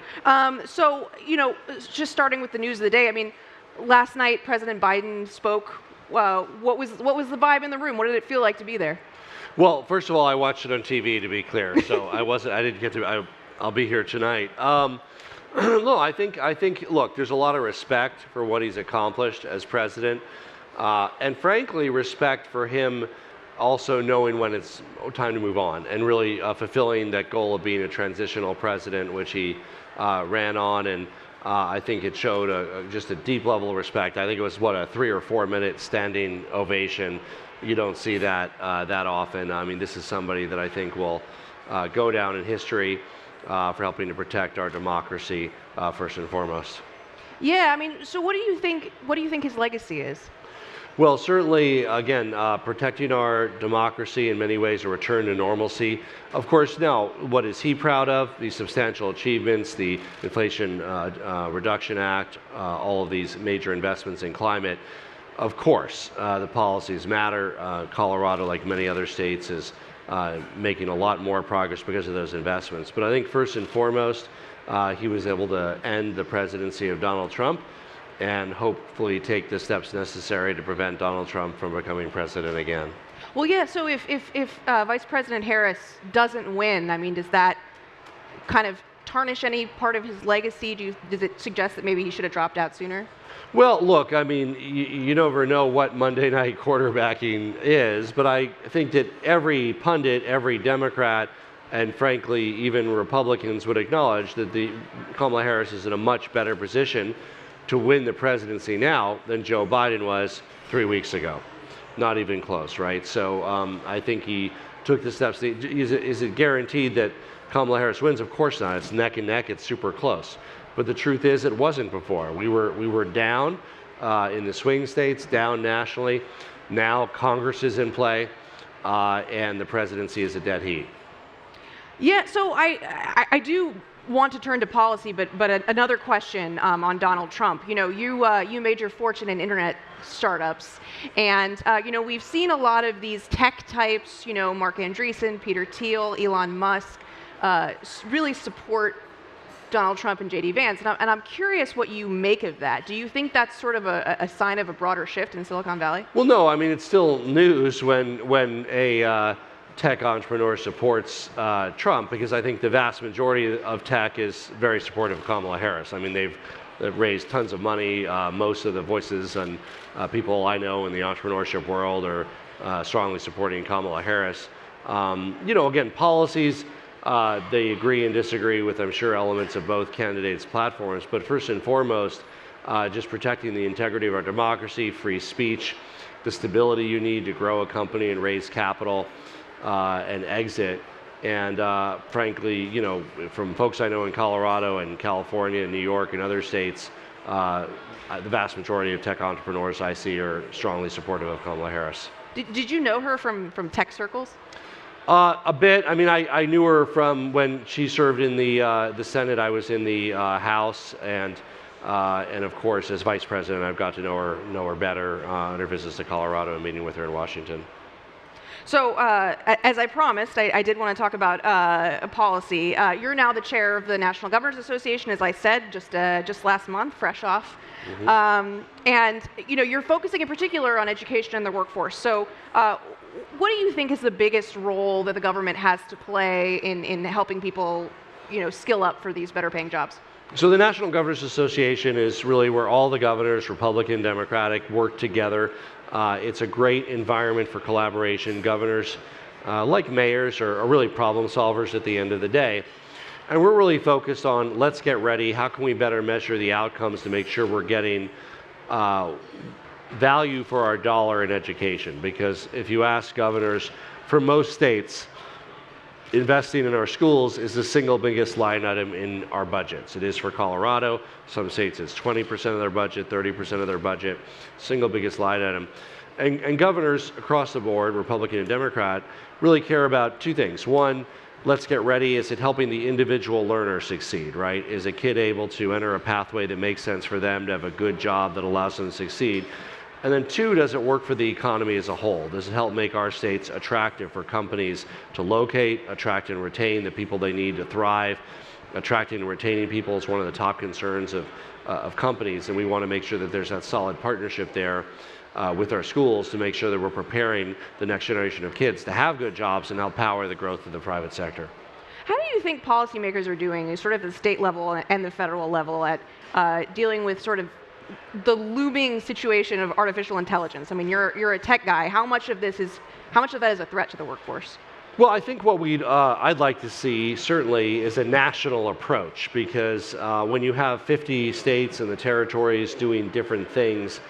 Speaker 4: So, you know, just starting with the news of the day, I mean, last night President Biden spoke. What was the vibe in the room? What did it feel like to be there?
Speaker 22: Well, first of all, I watched it on TV, to be clear, so I didn't get to, I'll be here tonight. No, I think, look, there's a lot of respect for what he's accomplished as president, and frankly, respect for him also knowing when it's time to move on and really fulfilling that goal of being a transitional president, which he ran on, and I think it showed just a deep level of respect. I think it was, what, a 3 or 4 minute standing ovation. You don't see that that often. I mean, this is somebody that I think will go down in history for helping to protect our democracy first and foremost.
Speaker 4: Yeah, I mean, so what do you think his legacy is?
Speaker 22: Well, certainly, again, protecting our democracy, in many ways a return to normalcy. Of course, now, what is he proud of? These substantial achievements, the Inflation Reduction Act, all of these major investments in climate. Of course, the policies matter. Colorado, like many other states, is making a lot more progress because of those investments. But I think first and foremost, he was able to end the presidency of Donald Trump and hopefully take the steps necessary to prevent Donald Trump from becoming president again.
Speaker 4: Well, yeah, so if Vice President Harris doesn't win, I mean, does that kind of tarnish any part of his legacy? Does it suggest that maybe he should have dropped out sooner?
Speaker 22: Well, look, I mean, you never know what Monday night quarterbacking is, but I think that every pundit, every Democrat, and frankly, even Republicans would acknowledge that Kamala Harris is in a much better position to win the presidency now than Joe Biden was 3 weeks ago. Not even close, right? So I think he took the steps. Is it guaranteed that Kamala Harris wins? Of course not. It's neck and neck. It's super close. But the truth is, it wasn't before. We were down in the swing states, down nationally. Now Congress is in play, and the presidency is a dead heat.
Speaker 4: Yeah, so I do want to turn to policy, but another question on Donald Trump. You know, you made your fortune in internet startups, and you know, we've seen a lot of these tech types. You know, Mark Andreessen, Peter Thiel, Elon Musk, really support Donald Trump and J.D. Vance, and I'm curious what you make of that. Do you think that's sort of a sign of a broader shift in Silicon Valley?
Speaker 22: Well, no. I mean, it's still news when a tech entrepreneur supports Trump, because I think the vast majority of tech is very supportive of Kamala Harris. I mean, they've raised tons of money. Most of the voices and people I know in the entrepreneurship world are strongly supporting Kamala Harris. You know, again, policies. they agree and disagree with, I'm sure, elements of both candidates' platforms. But first and foremost, just protecting the integrity of our democracy, free speech, the stability you need to grow a company and raise capital and exit. And frankly, you know, from folks I know in Colorado and California and New York and other states, the vast majority of tech entrepreneurs I see are strongly supportive of Kamala Harris.
Speaker 4: Did you know her from tech circles?
Speaker 22: A bit. I mean, I knew her from when she served in the Senate. I was in the House, and of course, as Vice President, I've got to know her better on her visits to Colorado and meeting with her in Washington.
Speaker 4: So, as I promised, I did want to talk about policy. You're now the chair of the National Governors Association, as I said, just last month, fresh off. Mm-hmm. And you know, you're focusing in particular on education and the workforce. So, what do you think is the biggest role that the government has to play in helping people, you know, skill up for these better-paying jobs?
Speaker 22: So the National Governors Association is really where all the governors, Republican, Democratic, work together. It's a great environment for collaboration. Governors, like mayors, are really problem solvers at the end of the day. And we're really focused on, let's get ready. How can we better measure the outcomes to make sure we're getting value for our dollar in education? Because if you ask governors, for most states, investing in our schools is the single biggest line item in our budgets. It is for Colorado. Some states it's 20% of their budget, 30% of their budget, single biggest line item. And governors across the board, Republican and Democrat, really care about two things. One, let's get ready. Is it helping the individual learner succeed, right? Is a kid able to enter a pathway that makes sense for them to have a good job that allows them to succeed? And then two, does it work for the economy as a whole? Does it help make our states attractive for companies to locate, attract and retain the people they need to thrive? Attracting and retaining people is one of the top concerns of companies, and we want to make sure that there's that solid partnership there with our schools to make sure that we're preparing the next generation of kids to have good jobs and help power the growth of the private sector.
Speaker 4: How do you think policymakers are doing, sort of at the state level and the federal level, at dealing with sort of the looming situation of artificial intelligence? I mean, you're a tech guy. How much of that is a threat to the workforce?
Speaker 22: Well, I think what I'd like to see certainly is a national approach, because when you have 50 states and the territories doing different things,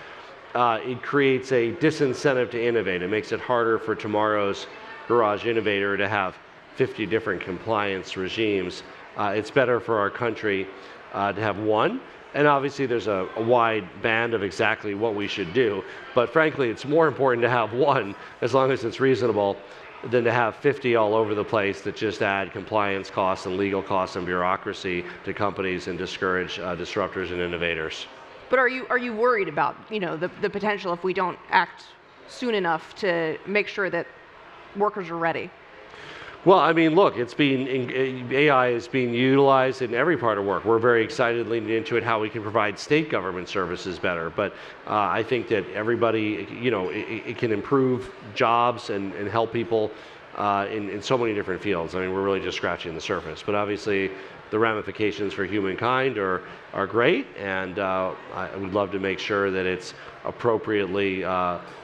Speaker 22: it creates a disincentive to innovate. It makes it harder for tomorrow's garage innovator to have 50 different compliance regimes. It's better for our country to have one. And obviously there's a wide band of exactly what we should do. But frankly, it's more important to have one, as long as it's reasonable, than to have 50 all over the place that just add compliance costs and legal costs and bureaucracy to companies and discourage disruptors and innovators.
Speaker 4: But are you worried about, you know, the potential if we don't act soon enough to make sure that workers are ready?
Speaker 22: Well, I mean, look, AI is being utilized in every part of work. We're very excited leaning into it, how we can provide state government services better. But I think that everybody, you know, it can improve jobs and help people in so many different fields. I mean, we're really just scratching the surface. But obviously, the ramifications for humankind are great, and I would love to make sure that it's appropriately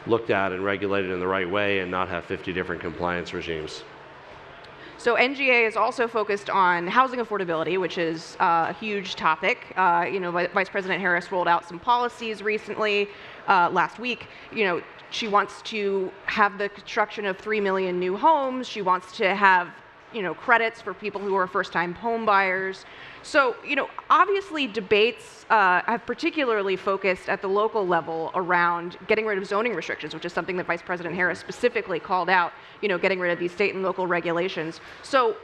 Speaker 22: looked at and regulated in the right way and not have 50 different compliance regimes.
Speaker 4: So NGA is also focused on housing affordability, which is a huge topic. You know, Vice President Harris rolled out some policies recently, last week. You know, she wants to have the construction of 3 million new homes. She wants to have, you know, credits for people who are first-time home buyers. So, you know, obviously debates have particularly focused at the local level around getting rid of zoning restrictions, which is something that Vice President Harris specifically called out, you know, getting rid of these state and local regulations. So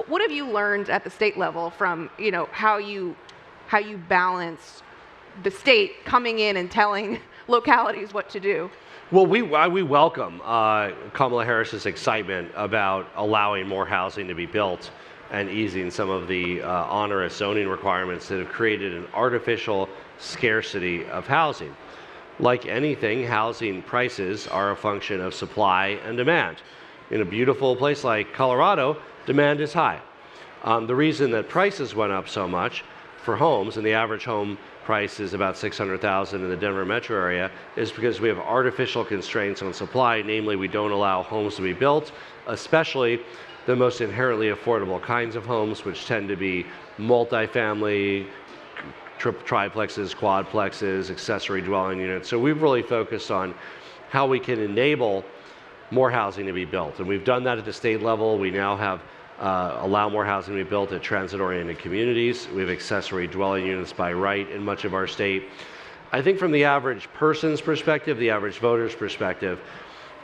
Speaker 4: what have you learned at the state level from, you know, how you balance the state coming in and telling localities what to do?
Speaker 22: Well, we welcome Kamala Harris's excitement about allowing more housing to be built and easing some of the onerous zoning requirements that have created an artificial scarcity of housing. Like anything, housing prices are a function of supply and demand. In a beautiful place like Colorado, demand is high. The reason that prices went up so much for homes, and the average home price is about $600,000 in the Denver metro area, is because we have artificial constraints on supply. Namely, we don't allow homes to be built, especially the most inherently affordable kinds of homes, which tend to be multifamily, triplexes, quadplexes, accessory dwelling units. So we've really focused on how we can enable more housing to be built. And we've done that at the state level. We now have allow more housing to be built at transit-oriented communities. We have accessory dwelling units by right in much of our state. I think from the average person's perspective, the average voter's perspective,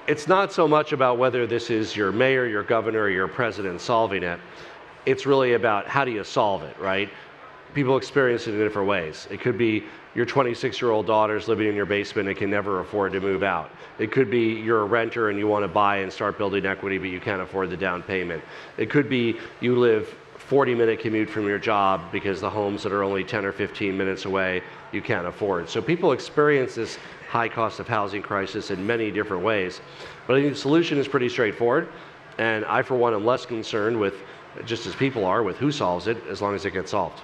Speaker 22: it's not so much about whether this is your mayor, your governor, or your president solving it. It's really about how do you solve it, right? People experience it in different ways. It could be your 26-year-old daughter's living in your basement and can never afford to move out. It could be you're a renter and you want to buy and start building equity, but you can't afford the down payment. It could be you live 40-minute commute from your job because the homes that are only 10 or 15 minutes away you can't afford. So people experience this high cost of housing crisis in many different ways. But I think the solution is pretty straightforward. And I, for one, am less concerned with, just as people are, with who solves it, as long as it gets solved.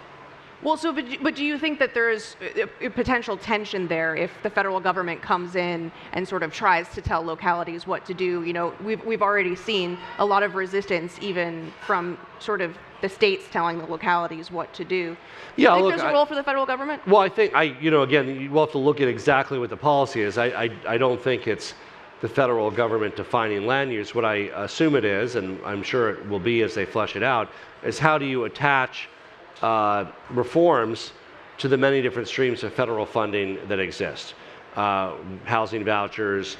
Speaker 4: Well, so, but do you think that there's a potential tension there if the federal government comes in and sort of tries to tell localities what to do? You know, we've already seen a lot of resistance even from sort of the states telling the localities what to do. Do you think there's a role for the federal government?
Speaker 22: Well, I think, again, we'll have to look at exactly what the policy is. I don't think it's the federal government defining land use. What I assume it is, and I'm sure it will be as they flesh it out, is how do you attach reforms to the many different streams of federal funding that exist. Housing vouchers,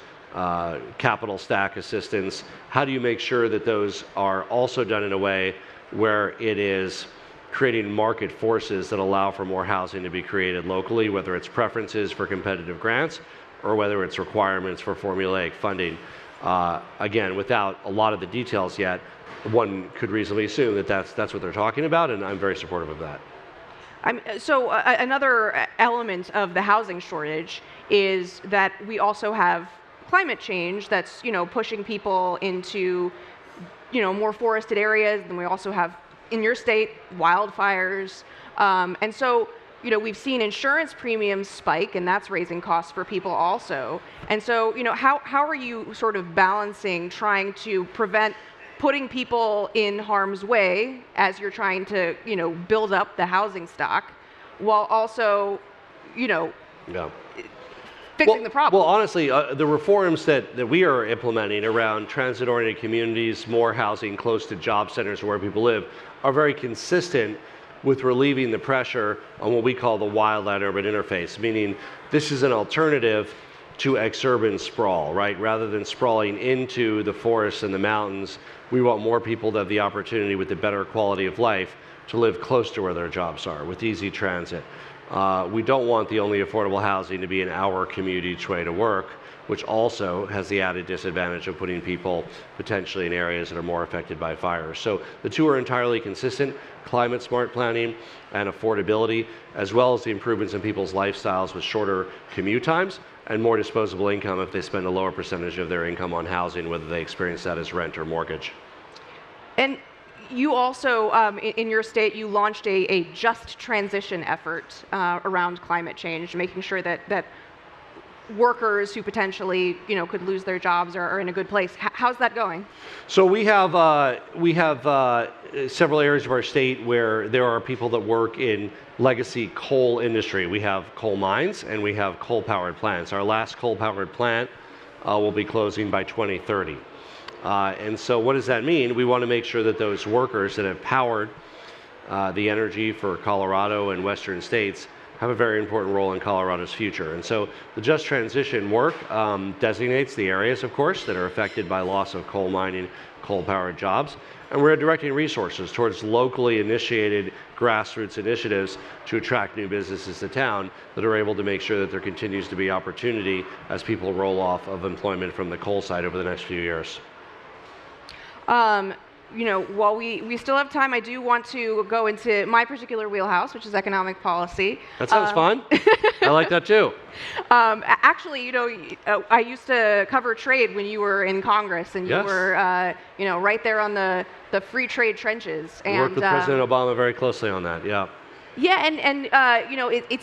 Speaker 22: capital stack assistance. How do you make sure that those are also done in a way where it is creating market forces that allow for more housing to be created locally, whether it's preferences for competitive grants or whether it's requirements for formulaic funding. Again, without a lot of the details yet, one could reasonably assume that that's what they're talking about, and I'm very supportive of that.
Speaker 4: Another element of the housing shortage is that we also have climate change that's, pushing people into, more forested areas. And we also have, in your state, wildfires. And so, we've seen insurance premiums spike, and that's raising costs for people also. And so, how are you sort of balancing trying to prevent putting people in harm's way as you're trying to, build up the housing stock, while also, fixing the problem?
Speaker 22: Well, honestly, the reforms that we are implementing around transit-oriented communities, more housing close to job centers where people live, are very consistent with relieving the pressure on what we call the wildland-urban interface, meaning this is an alternative to exurban sprawl, right? Rather than sprawling into the forests and the mountains, we want more people to have the opportunity with the better quality of life to live close to where their jobs are with easy transit. We don't want the only affordable housing to be an hour commute each way to work, which also has the added disadvantage of putting people potentially in areas that are more affected by fires. So the two are entirely consistent: climate smart planning and affordability, as well as the improvements in people's lifestyles with shorter commute times and more disposable income if they spend a lower percentage of their income on housing, whether they experience that as rent or mortgage.
Speaker 4: And you also, in your state, you launched a just transition effort around climate change, making sure that workers who potentially, could lose their jobs are in a good place. How's that going?
Speaker 22: So we have several areas of our state where there are people that work in legacy coal industry. We have coal mines and we have coal-powered plants. Our last coal-powered plant will be closing by 2030. And so what does that mean? We want to make sure that those workers that have powered the energy for Colorado and western states have a very important role in Colorado's future. And so the Just Transition work designates the areas, of course, that are affected by loss of coal mining, coal-powered jobs. And we're directing resources towards locally initiated grassroots initiatives to attract new businesses to town that are able to make sure that there continues to be opportunity as people roll off of employment from the coal side over the next few years.
Speaker 4: While we still have time, I do want to go into my particular wheelhouse, which is economic policy.
Speaker 22: That sounds fun. I like that too.
Speaker 4: Actually, I used to cover trade when you were in Congress, and you were, right there on the free trade trenches. And
Speaker 22: worked with President Obama very closely on that. Yeah.
Speaker 4: Yeah, and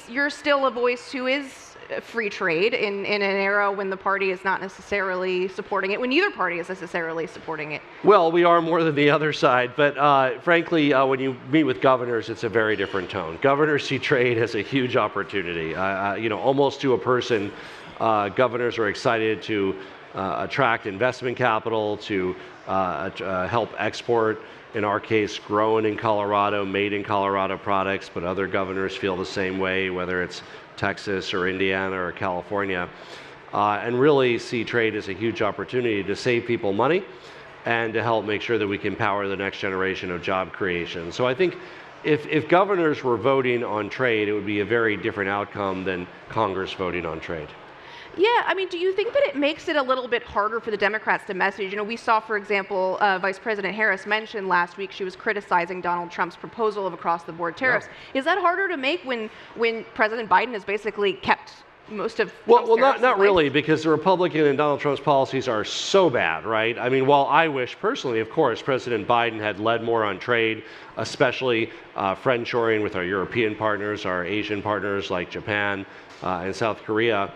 Speaker 4: you're still a voice who is free trade in an era when the party is not necessarily supporting it, when neither party is necessarily supporting it?
Speaker 22: Well, we are more than the other side, but frankly, when you meet with governors, it's a very different tone. Governors see trade as a huge opportunity. Almost to a person, governors are excited to attract investment capital, to help export, in our case, grown in Colorado, made in Colorado products, but other governors feel the same way, whether it's Texas or Indiana or California, and really see trade as a huge opportunity to save people money and to help make sure that we can power the next generation of job creation. So I think if governors were voting on trade, it would be a very different outcome than Congress voting on trade.
Speaker 4: Yeah, I mean, do you think that it makes it a little bit harder for the Democrats to message? We saw, for example, Vice President Harris mentioned last week she was criticizing Donald Trump's proposal of across-the-board tariffs. Yeah. Is that harder to make when President Biden has basically kept most of Trump's tariffs
Speaker 22: not really, because the Republican and Donald Trump's policies are so bad, right? I mean, while I wish personally, of course, President Biden had led more on trade, especially friendshoring with our European partners, our Asian partners like Japan and South Korea,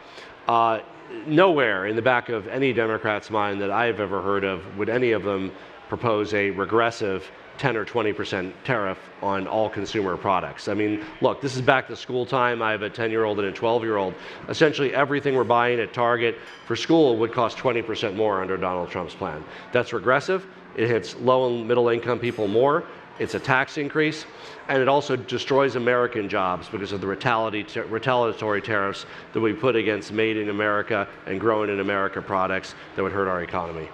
Speaker 22: nowhere in the back of any Democrat's mind that I've ever heard of would any of them propose a regressive 10 or 20% tariff on all consumer products. I mean, look, this is back to school time. I have a 10-year-old and a 12-year-old. Essentially, everything we're buying at Target for school would cost 20% more under Donald Trump's plan. That's regressive. It hits low and middle income people more. It's a tax increase, and it also destroys American jobs because of the retaliatory tariffs that we put against made in America and grown in America products that would hurt our economy.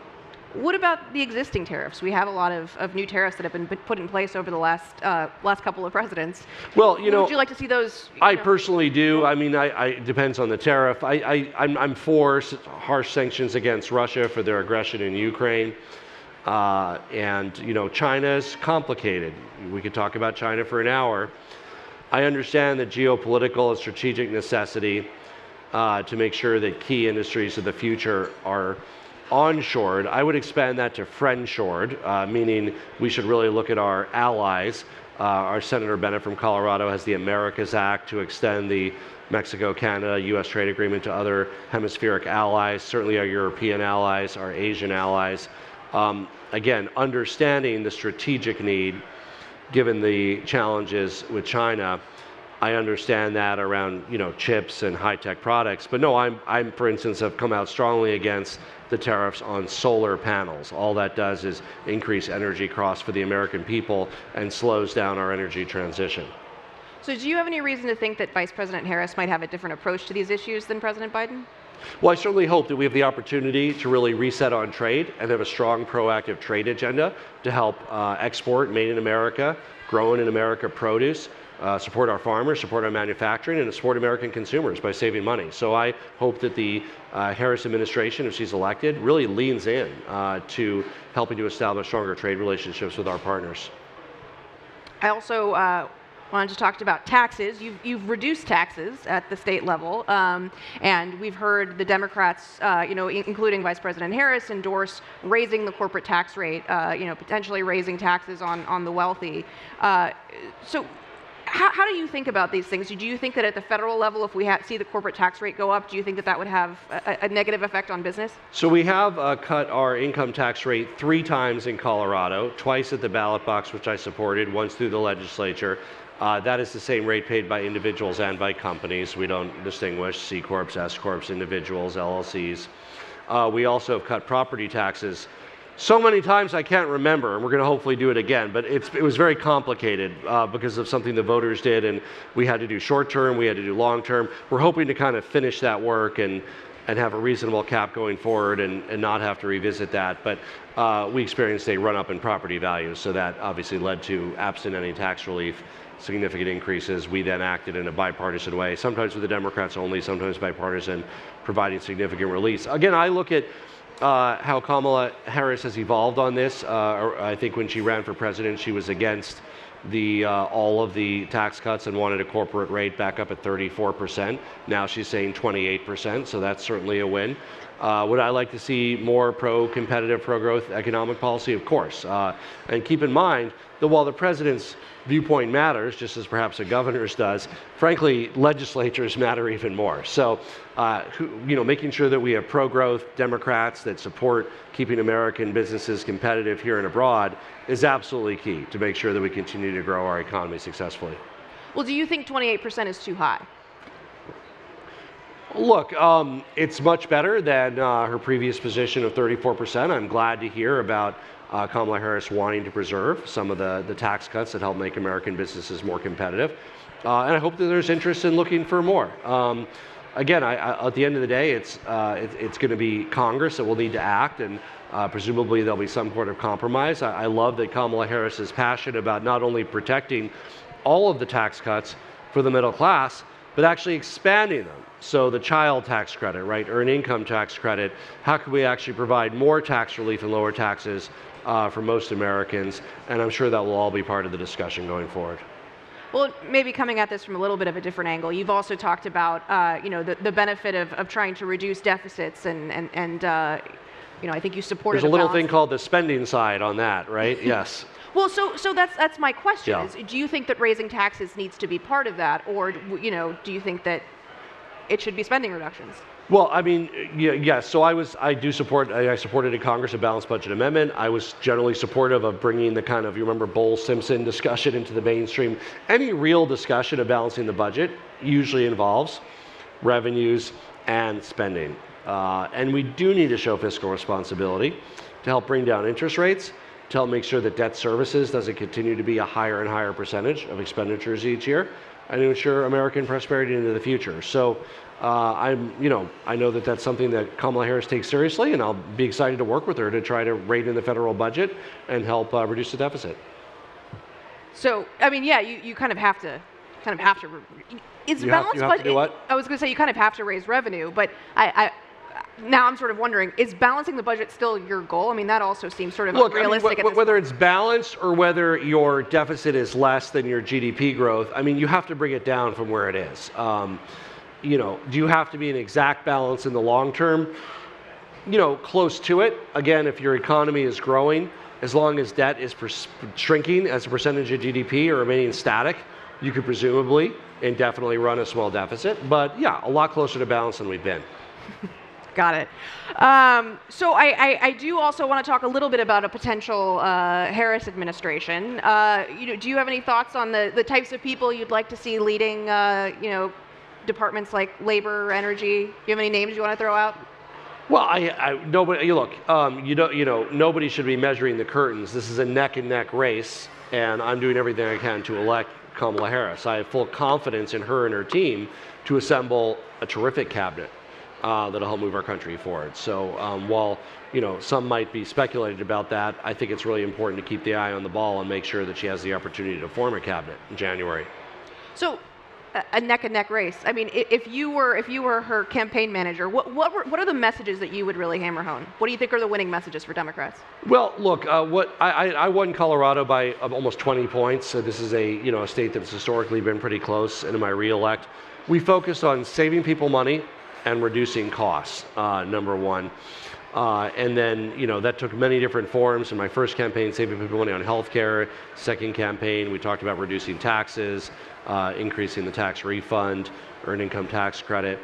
Speaker 4: What about the existing tariffs? We have a lot of new tariffs that have been put in place over the last couple of presidents.
Speaker 22: Well,
Speaker 4: would you like to see those?
Speaker 22: I personally do. I mean, it depends on the tariff. I'm for harsh sanctions against Russia for their aggression in Ukraine. China's complicated. We could talk about China for an hour. I understand the geopolitical and strategic necessity to make sure that key industries of the future are onshored. I would expand that to friendshored, meaning we should really look at our allies. Our Senator Bennett from Colorado has the Americas Act to extend the Mexico-Canada U.S. trade agreement to other hemispheric allies, certainly our European allies, our Asian allies. Again, understanding the strategic need, given the challenges with China, I understand that around chips and high-tech products. But no, I'm for instance have come out strongly against the tariffs on solar panels. All that does is increase energy costs for the American people and slows down our energy transition.
Speaker 4: So do you have any reason to think that Vice President Harris might have a different approach to these issues than President Biden?
Speaker 22: Well, I certainly hope that we have the opportunity to really reset on trade and have a strong proactive trade agenda to help export made in America, grown in America produce, support our farmers, support our manufacturing, and support American consumers by saving money. So I hope that the Harris administration, if she's elected, really leans in to helping to establish stronger trade relationships with our partners.
Speaker 4: I also wanted to talk about taxes. You've reduced taxes at the state level, and we've heard the Democrats, including Vice President Harris, endorse raising the corporate tax rate, potentially raising taxes on the wealthy. So how do you think about these things? Do you think that at the federal level, if we see the corporate tax rate go up, do you think that would have a negative effect on business?
Speaker 22: So we have cut our income tax rate 3 times in Colorado, twice at the ballot box, which I supported, once through the legislature. That is the same rate paid by individuals and by companies. We don't distinguish C Corps, S Corps, individuals, LLCs. We also have cut property taxes so many times I can't remember, and we're going to hopefully do it again, but it was very complicated because of something the voters did, and we had to do short-term, we had to do long-term. We're hoping to kind of finish that work and have a reasonable cap going forward and not have to revisit that. But we experienced a run-up in property values, so that obviously led to, absent any tax relief, significant increases. We then acted in a bipartisan way, sometimes with the Democrats only, sometimes bipartisan, providing significant relief. Again, I look at how Kamala Harris has evolved on this. I think when she ran for president, she was against all of the tax cuts and wanted a corporate rate back up at 34%. Now she's saying 28%, so that's certainly a win. Would I like to see more pro-competitive, pro-growth economic policy? Of course. And keep in mind that while the president's viewpoint matters, just as perhaps a governor's does, frankly, legislatures matter even more. So, making sure that we have pro-growth Democrats that support keeping American businesses competitive here and abroad is absolutely key to make sure that we continue to grow our economy successfully.
Speaker 4: Well, do you think 28% is too high?
Speaker 22: Look, it's much better than her previous position of 34%. I'm glad to hear about Kamala Harris wanting to preserve some of the tax cuts that help make American businesses more competitive. And I hope that there's interest in looking for more. Again, at the end of the day, it's going to be Congress that will need to act, and presumably there'll be some sort of compromise. I love that Kamala Harris is passionate about not only protecting all of the tax cuts for the middle class, but actually expanding them. So the child tax credit, right, earned income tax credit, how can we actually provide more tax relief and lower taxes for most Americans? And I'm sure that will all be part of the discussion going forward.
Speaker 4: Well, maybe coming at this from a little bit of a different angle, you've also talked about, the benefit of trying to reduce deficits and I think you supported
Speaker 22: There's a little thing called the spending side on that, right? Yes.
Speaker 4: Well, so that's my question.
Speaker 22: Yeah.
Speaker 4: Is, do you think that raising taxes needs to be part of that, or do you think that it should be spending reductions?
Speaker 22: Well, I mean, yes. So I supported in Congress a balanced budget amendment. I was generally supportive of bringing the kind of, you remember, Bowles-Simpson discussion into the mainstream. Any real discussion of balancing the budget usually involves revenues and spending. And we do need to show fiscal responsibility to help bring down interest rates, to help make sure that debt services doesn't continue to be a higher and higher percentage of expenditures each year, and to ensure American prosperity into the future. So I know that that's something that Kamala Harris takes seriously, and I'll be excited to work with her to try to rein in the federal budget and help reduce the deficit.
Speaker 4: So, I mean, yeah, you kind of have to. Is balanced budget?
Speaker 22: Do what?
Speaker 4: I was going to say you kind of have to raise revenue, but now I'm sort of wondering, is balancing the budget still your goal? I mean, that also seems sort of unrealistic.
Speaker 22: Whether it's balanced or whether your deficit is less than your GDP growth, I mean, you have to bring it down from where it is. Do you have to be in exact balance in the long term? Close to it. Again, if your economy is growing, as long as debt is shrinking as a percentage of GDP or remaining static, you could presumably and definitely run a small deficit. But yeah, a lot closer to balance than we've been.
Speaker 4: Got it. So I do also want to talk a little bit about a potential Harris administration. Do you have any thoughts on the types of people you'd like to see leading, departments like labor, energy? Do you have any names you want to throw out?
Speaker 22: Well, nobody should be measuring the curtains. This is a neck and neck race, and I'm doing everything I can to elect Kamala Harris. I have full confidence in her and her team to assemble a terrific cabinet that'll help move our country forward. So while some might be speculating about that, I think it's really important to keep the eye on the ball and make sure that she has the opportunity to form a cabinet in January.
Speaker 4: So a neck and neck race. I mean, if you were her campaign manager, what are the messages that you would really hammer home? What do you think are the winning messages for Democrats?
Speaker 22: Well, look, I won Colorado by almost 20 points. So this is a state that's historically been pretty close. And in my reelect, we focused on saving people money and reducing costs, number one. And then, that took many different forms. In my first campaign, saving people money on health care. Second campaign, we talked about reducing taxes, increasing the tax refund, earned income tax credit.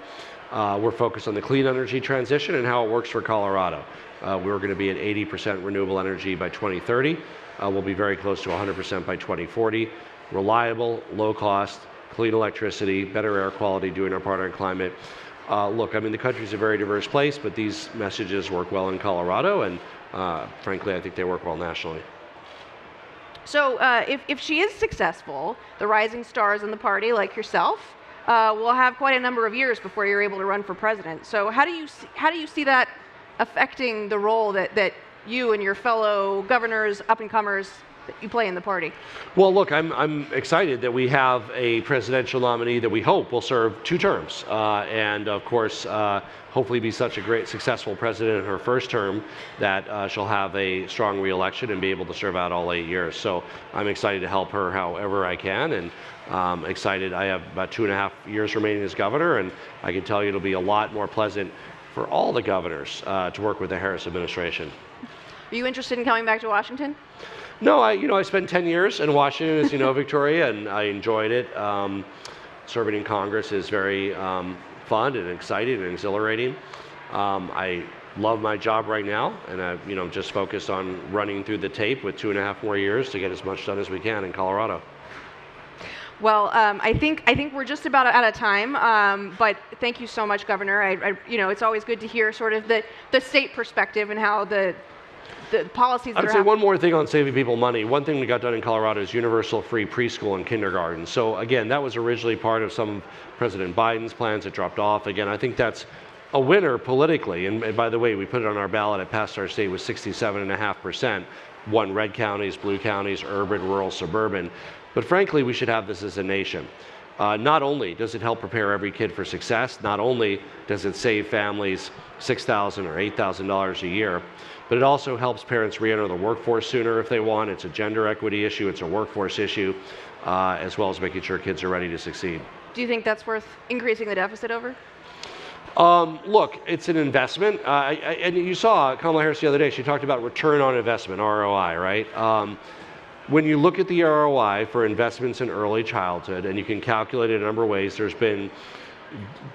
Speaker 22: We're focused on the clean energy transition and how it works for Colorado. We're going to be at 80% renewable energy by 2030. We'll be very close to 100% by 2040. Reliable, low cost, clean electricity, better air quality, doing our part on climate. Look, I mean, the country's a very diverse place, but these messages work well in Colorado, and frankly, I think they work well nationally.
Speaker 4: So if she is successful, the rising stars in the party, like yourself, will have quite a number of years before you're able to run for president. So how do you see that affecting the role that you and your fellow governors, up-and-comers, that you play in the party?
Speaker 22: Well, look, I'm excited that we have a presidential nominee that we hope will serve 2 terms, and of course, hopefully be such a great, successful president in her first term that she'll have a strong re-election and be able to serve out all 8 years. So I'm excited to help her however I can, and excited. I have about 2.5 years remaining as governor, and I can tell you it'll be a lot more pleasant for all the governors to work with the Harris administration.
Speaker 4: Are you interested in coming back to Washington?
Speaker 22: No, I spent 10 years in Washington, as you know, Victoria, and I enjoyed it. Serving in Congress is very fun and exciting and exhilarating. I love my job right now, and I'm just focused on running through the tape with 2.5 more years to get as much done as we can in Colorado.
Speaker 4: Well, I think we're just about out of time, but thank you so much, Governor. It's always good to hear sort of the state perspective and how the policies that
Speaker 22: I'd
Speaker 4: are
Speaker 22: say one more thing on saving people money. One thing we got done in Colorado is universal free preschool and kindergarten. So again, that was originally part of some of President Biden's plans. It dropped off. Again, I think that's a winner politically. And by the way, we put it on our ballot. It passed our state with 67.5%. Won red counties, blue counties, urban, rural, suburban. But frankly, we should have this as a nation. Not only does it help prepare every kid for success, not only does it save families $6,000 or $8,000 a year, but it also helps parents re-enter the workforce sooner if they want. It's a gender equity issue, it's a workforce issue, as well as making sure kids are ready to succeed.
Speaker 4: Do you think that's worth increasing the deficit over?
Speaker 22: Look, it's an investment. And you saw Kamala Harris the other day, she talked about return on investment, ROI, right? When you look at the ROI for investments in early childhood, and you can calculate it a number of ways, there's been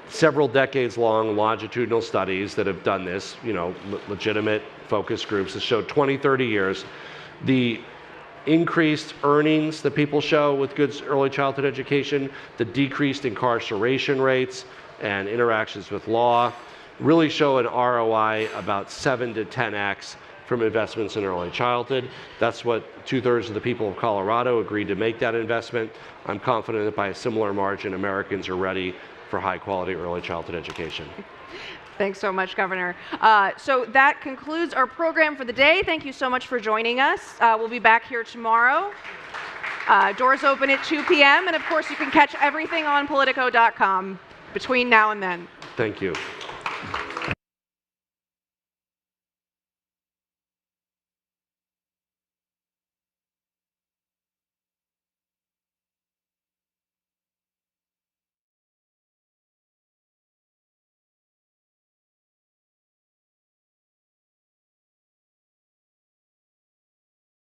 Speaker 22: several decades-long longitudinal studies that have done this, legitimate focus groups that showed 20, 30 years, the increased earnings that people show with good early childhood education, the decreased incarceration rates and interactions with law really show an ROI about 7 to 10x from investments in early childhood. That's what 2/3 of the people of Colorado agreed to make that investment. I'm confident that by a similar margin, Americans are ready for high-quality early childhood education.
Speaker 4: Thanks so much, Governor. So that concludes our program for the day. Thank you so much for joining us. We'll be back here tomorrow. Doors open at 2 p.m. And of course, you can catch everything on Politico.com between now and then.
Speaker 22: Thank you.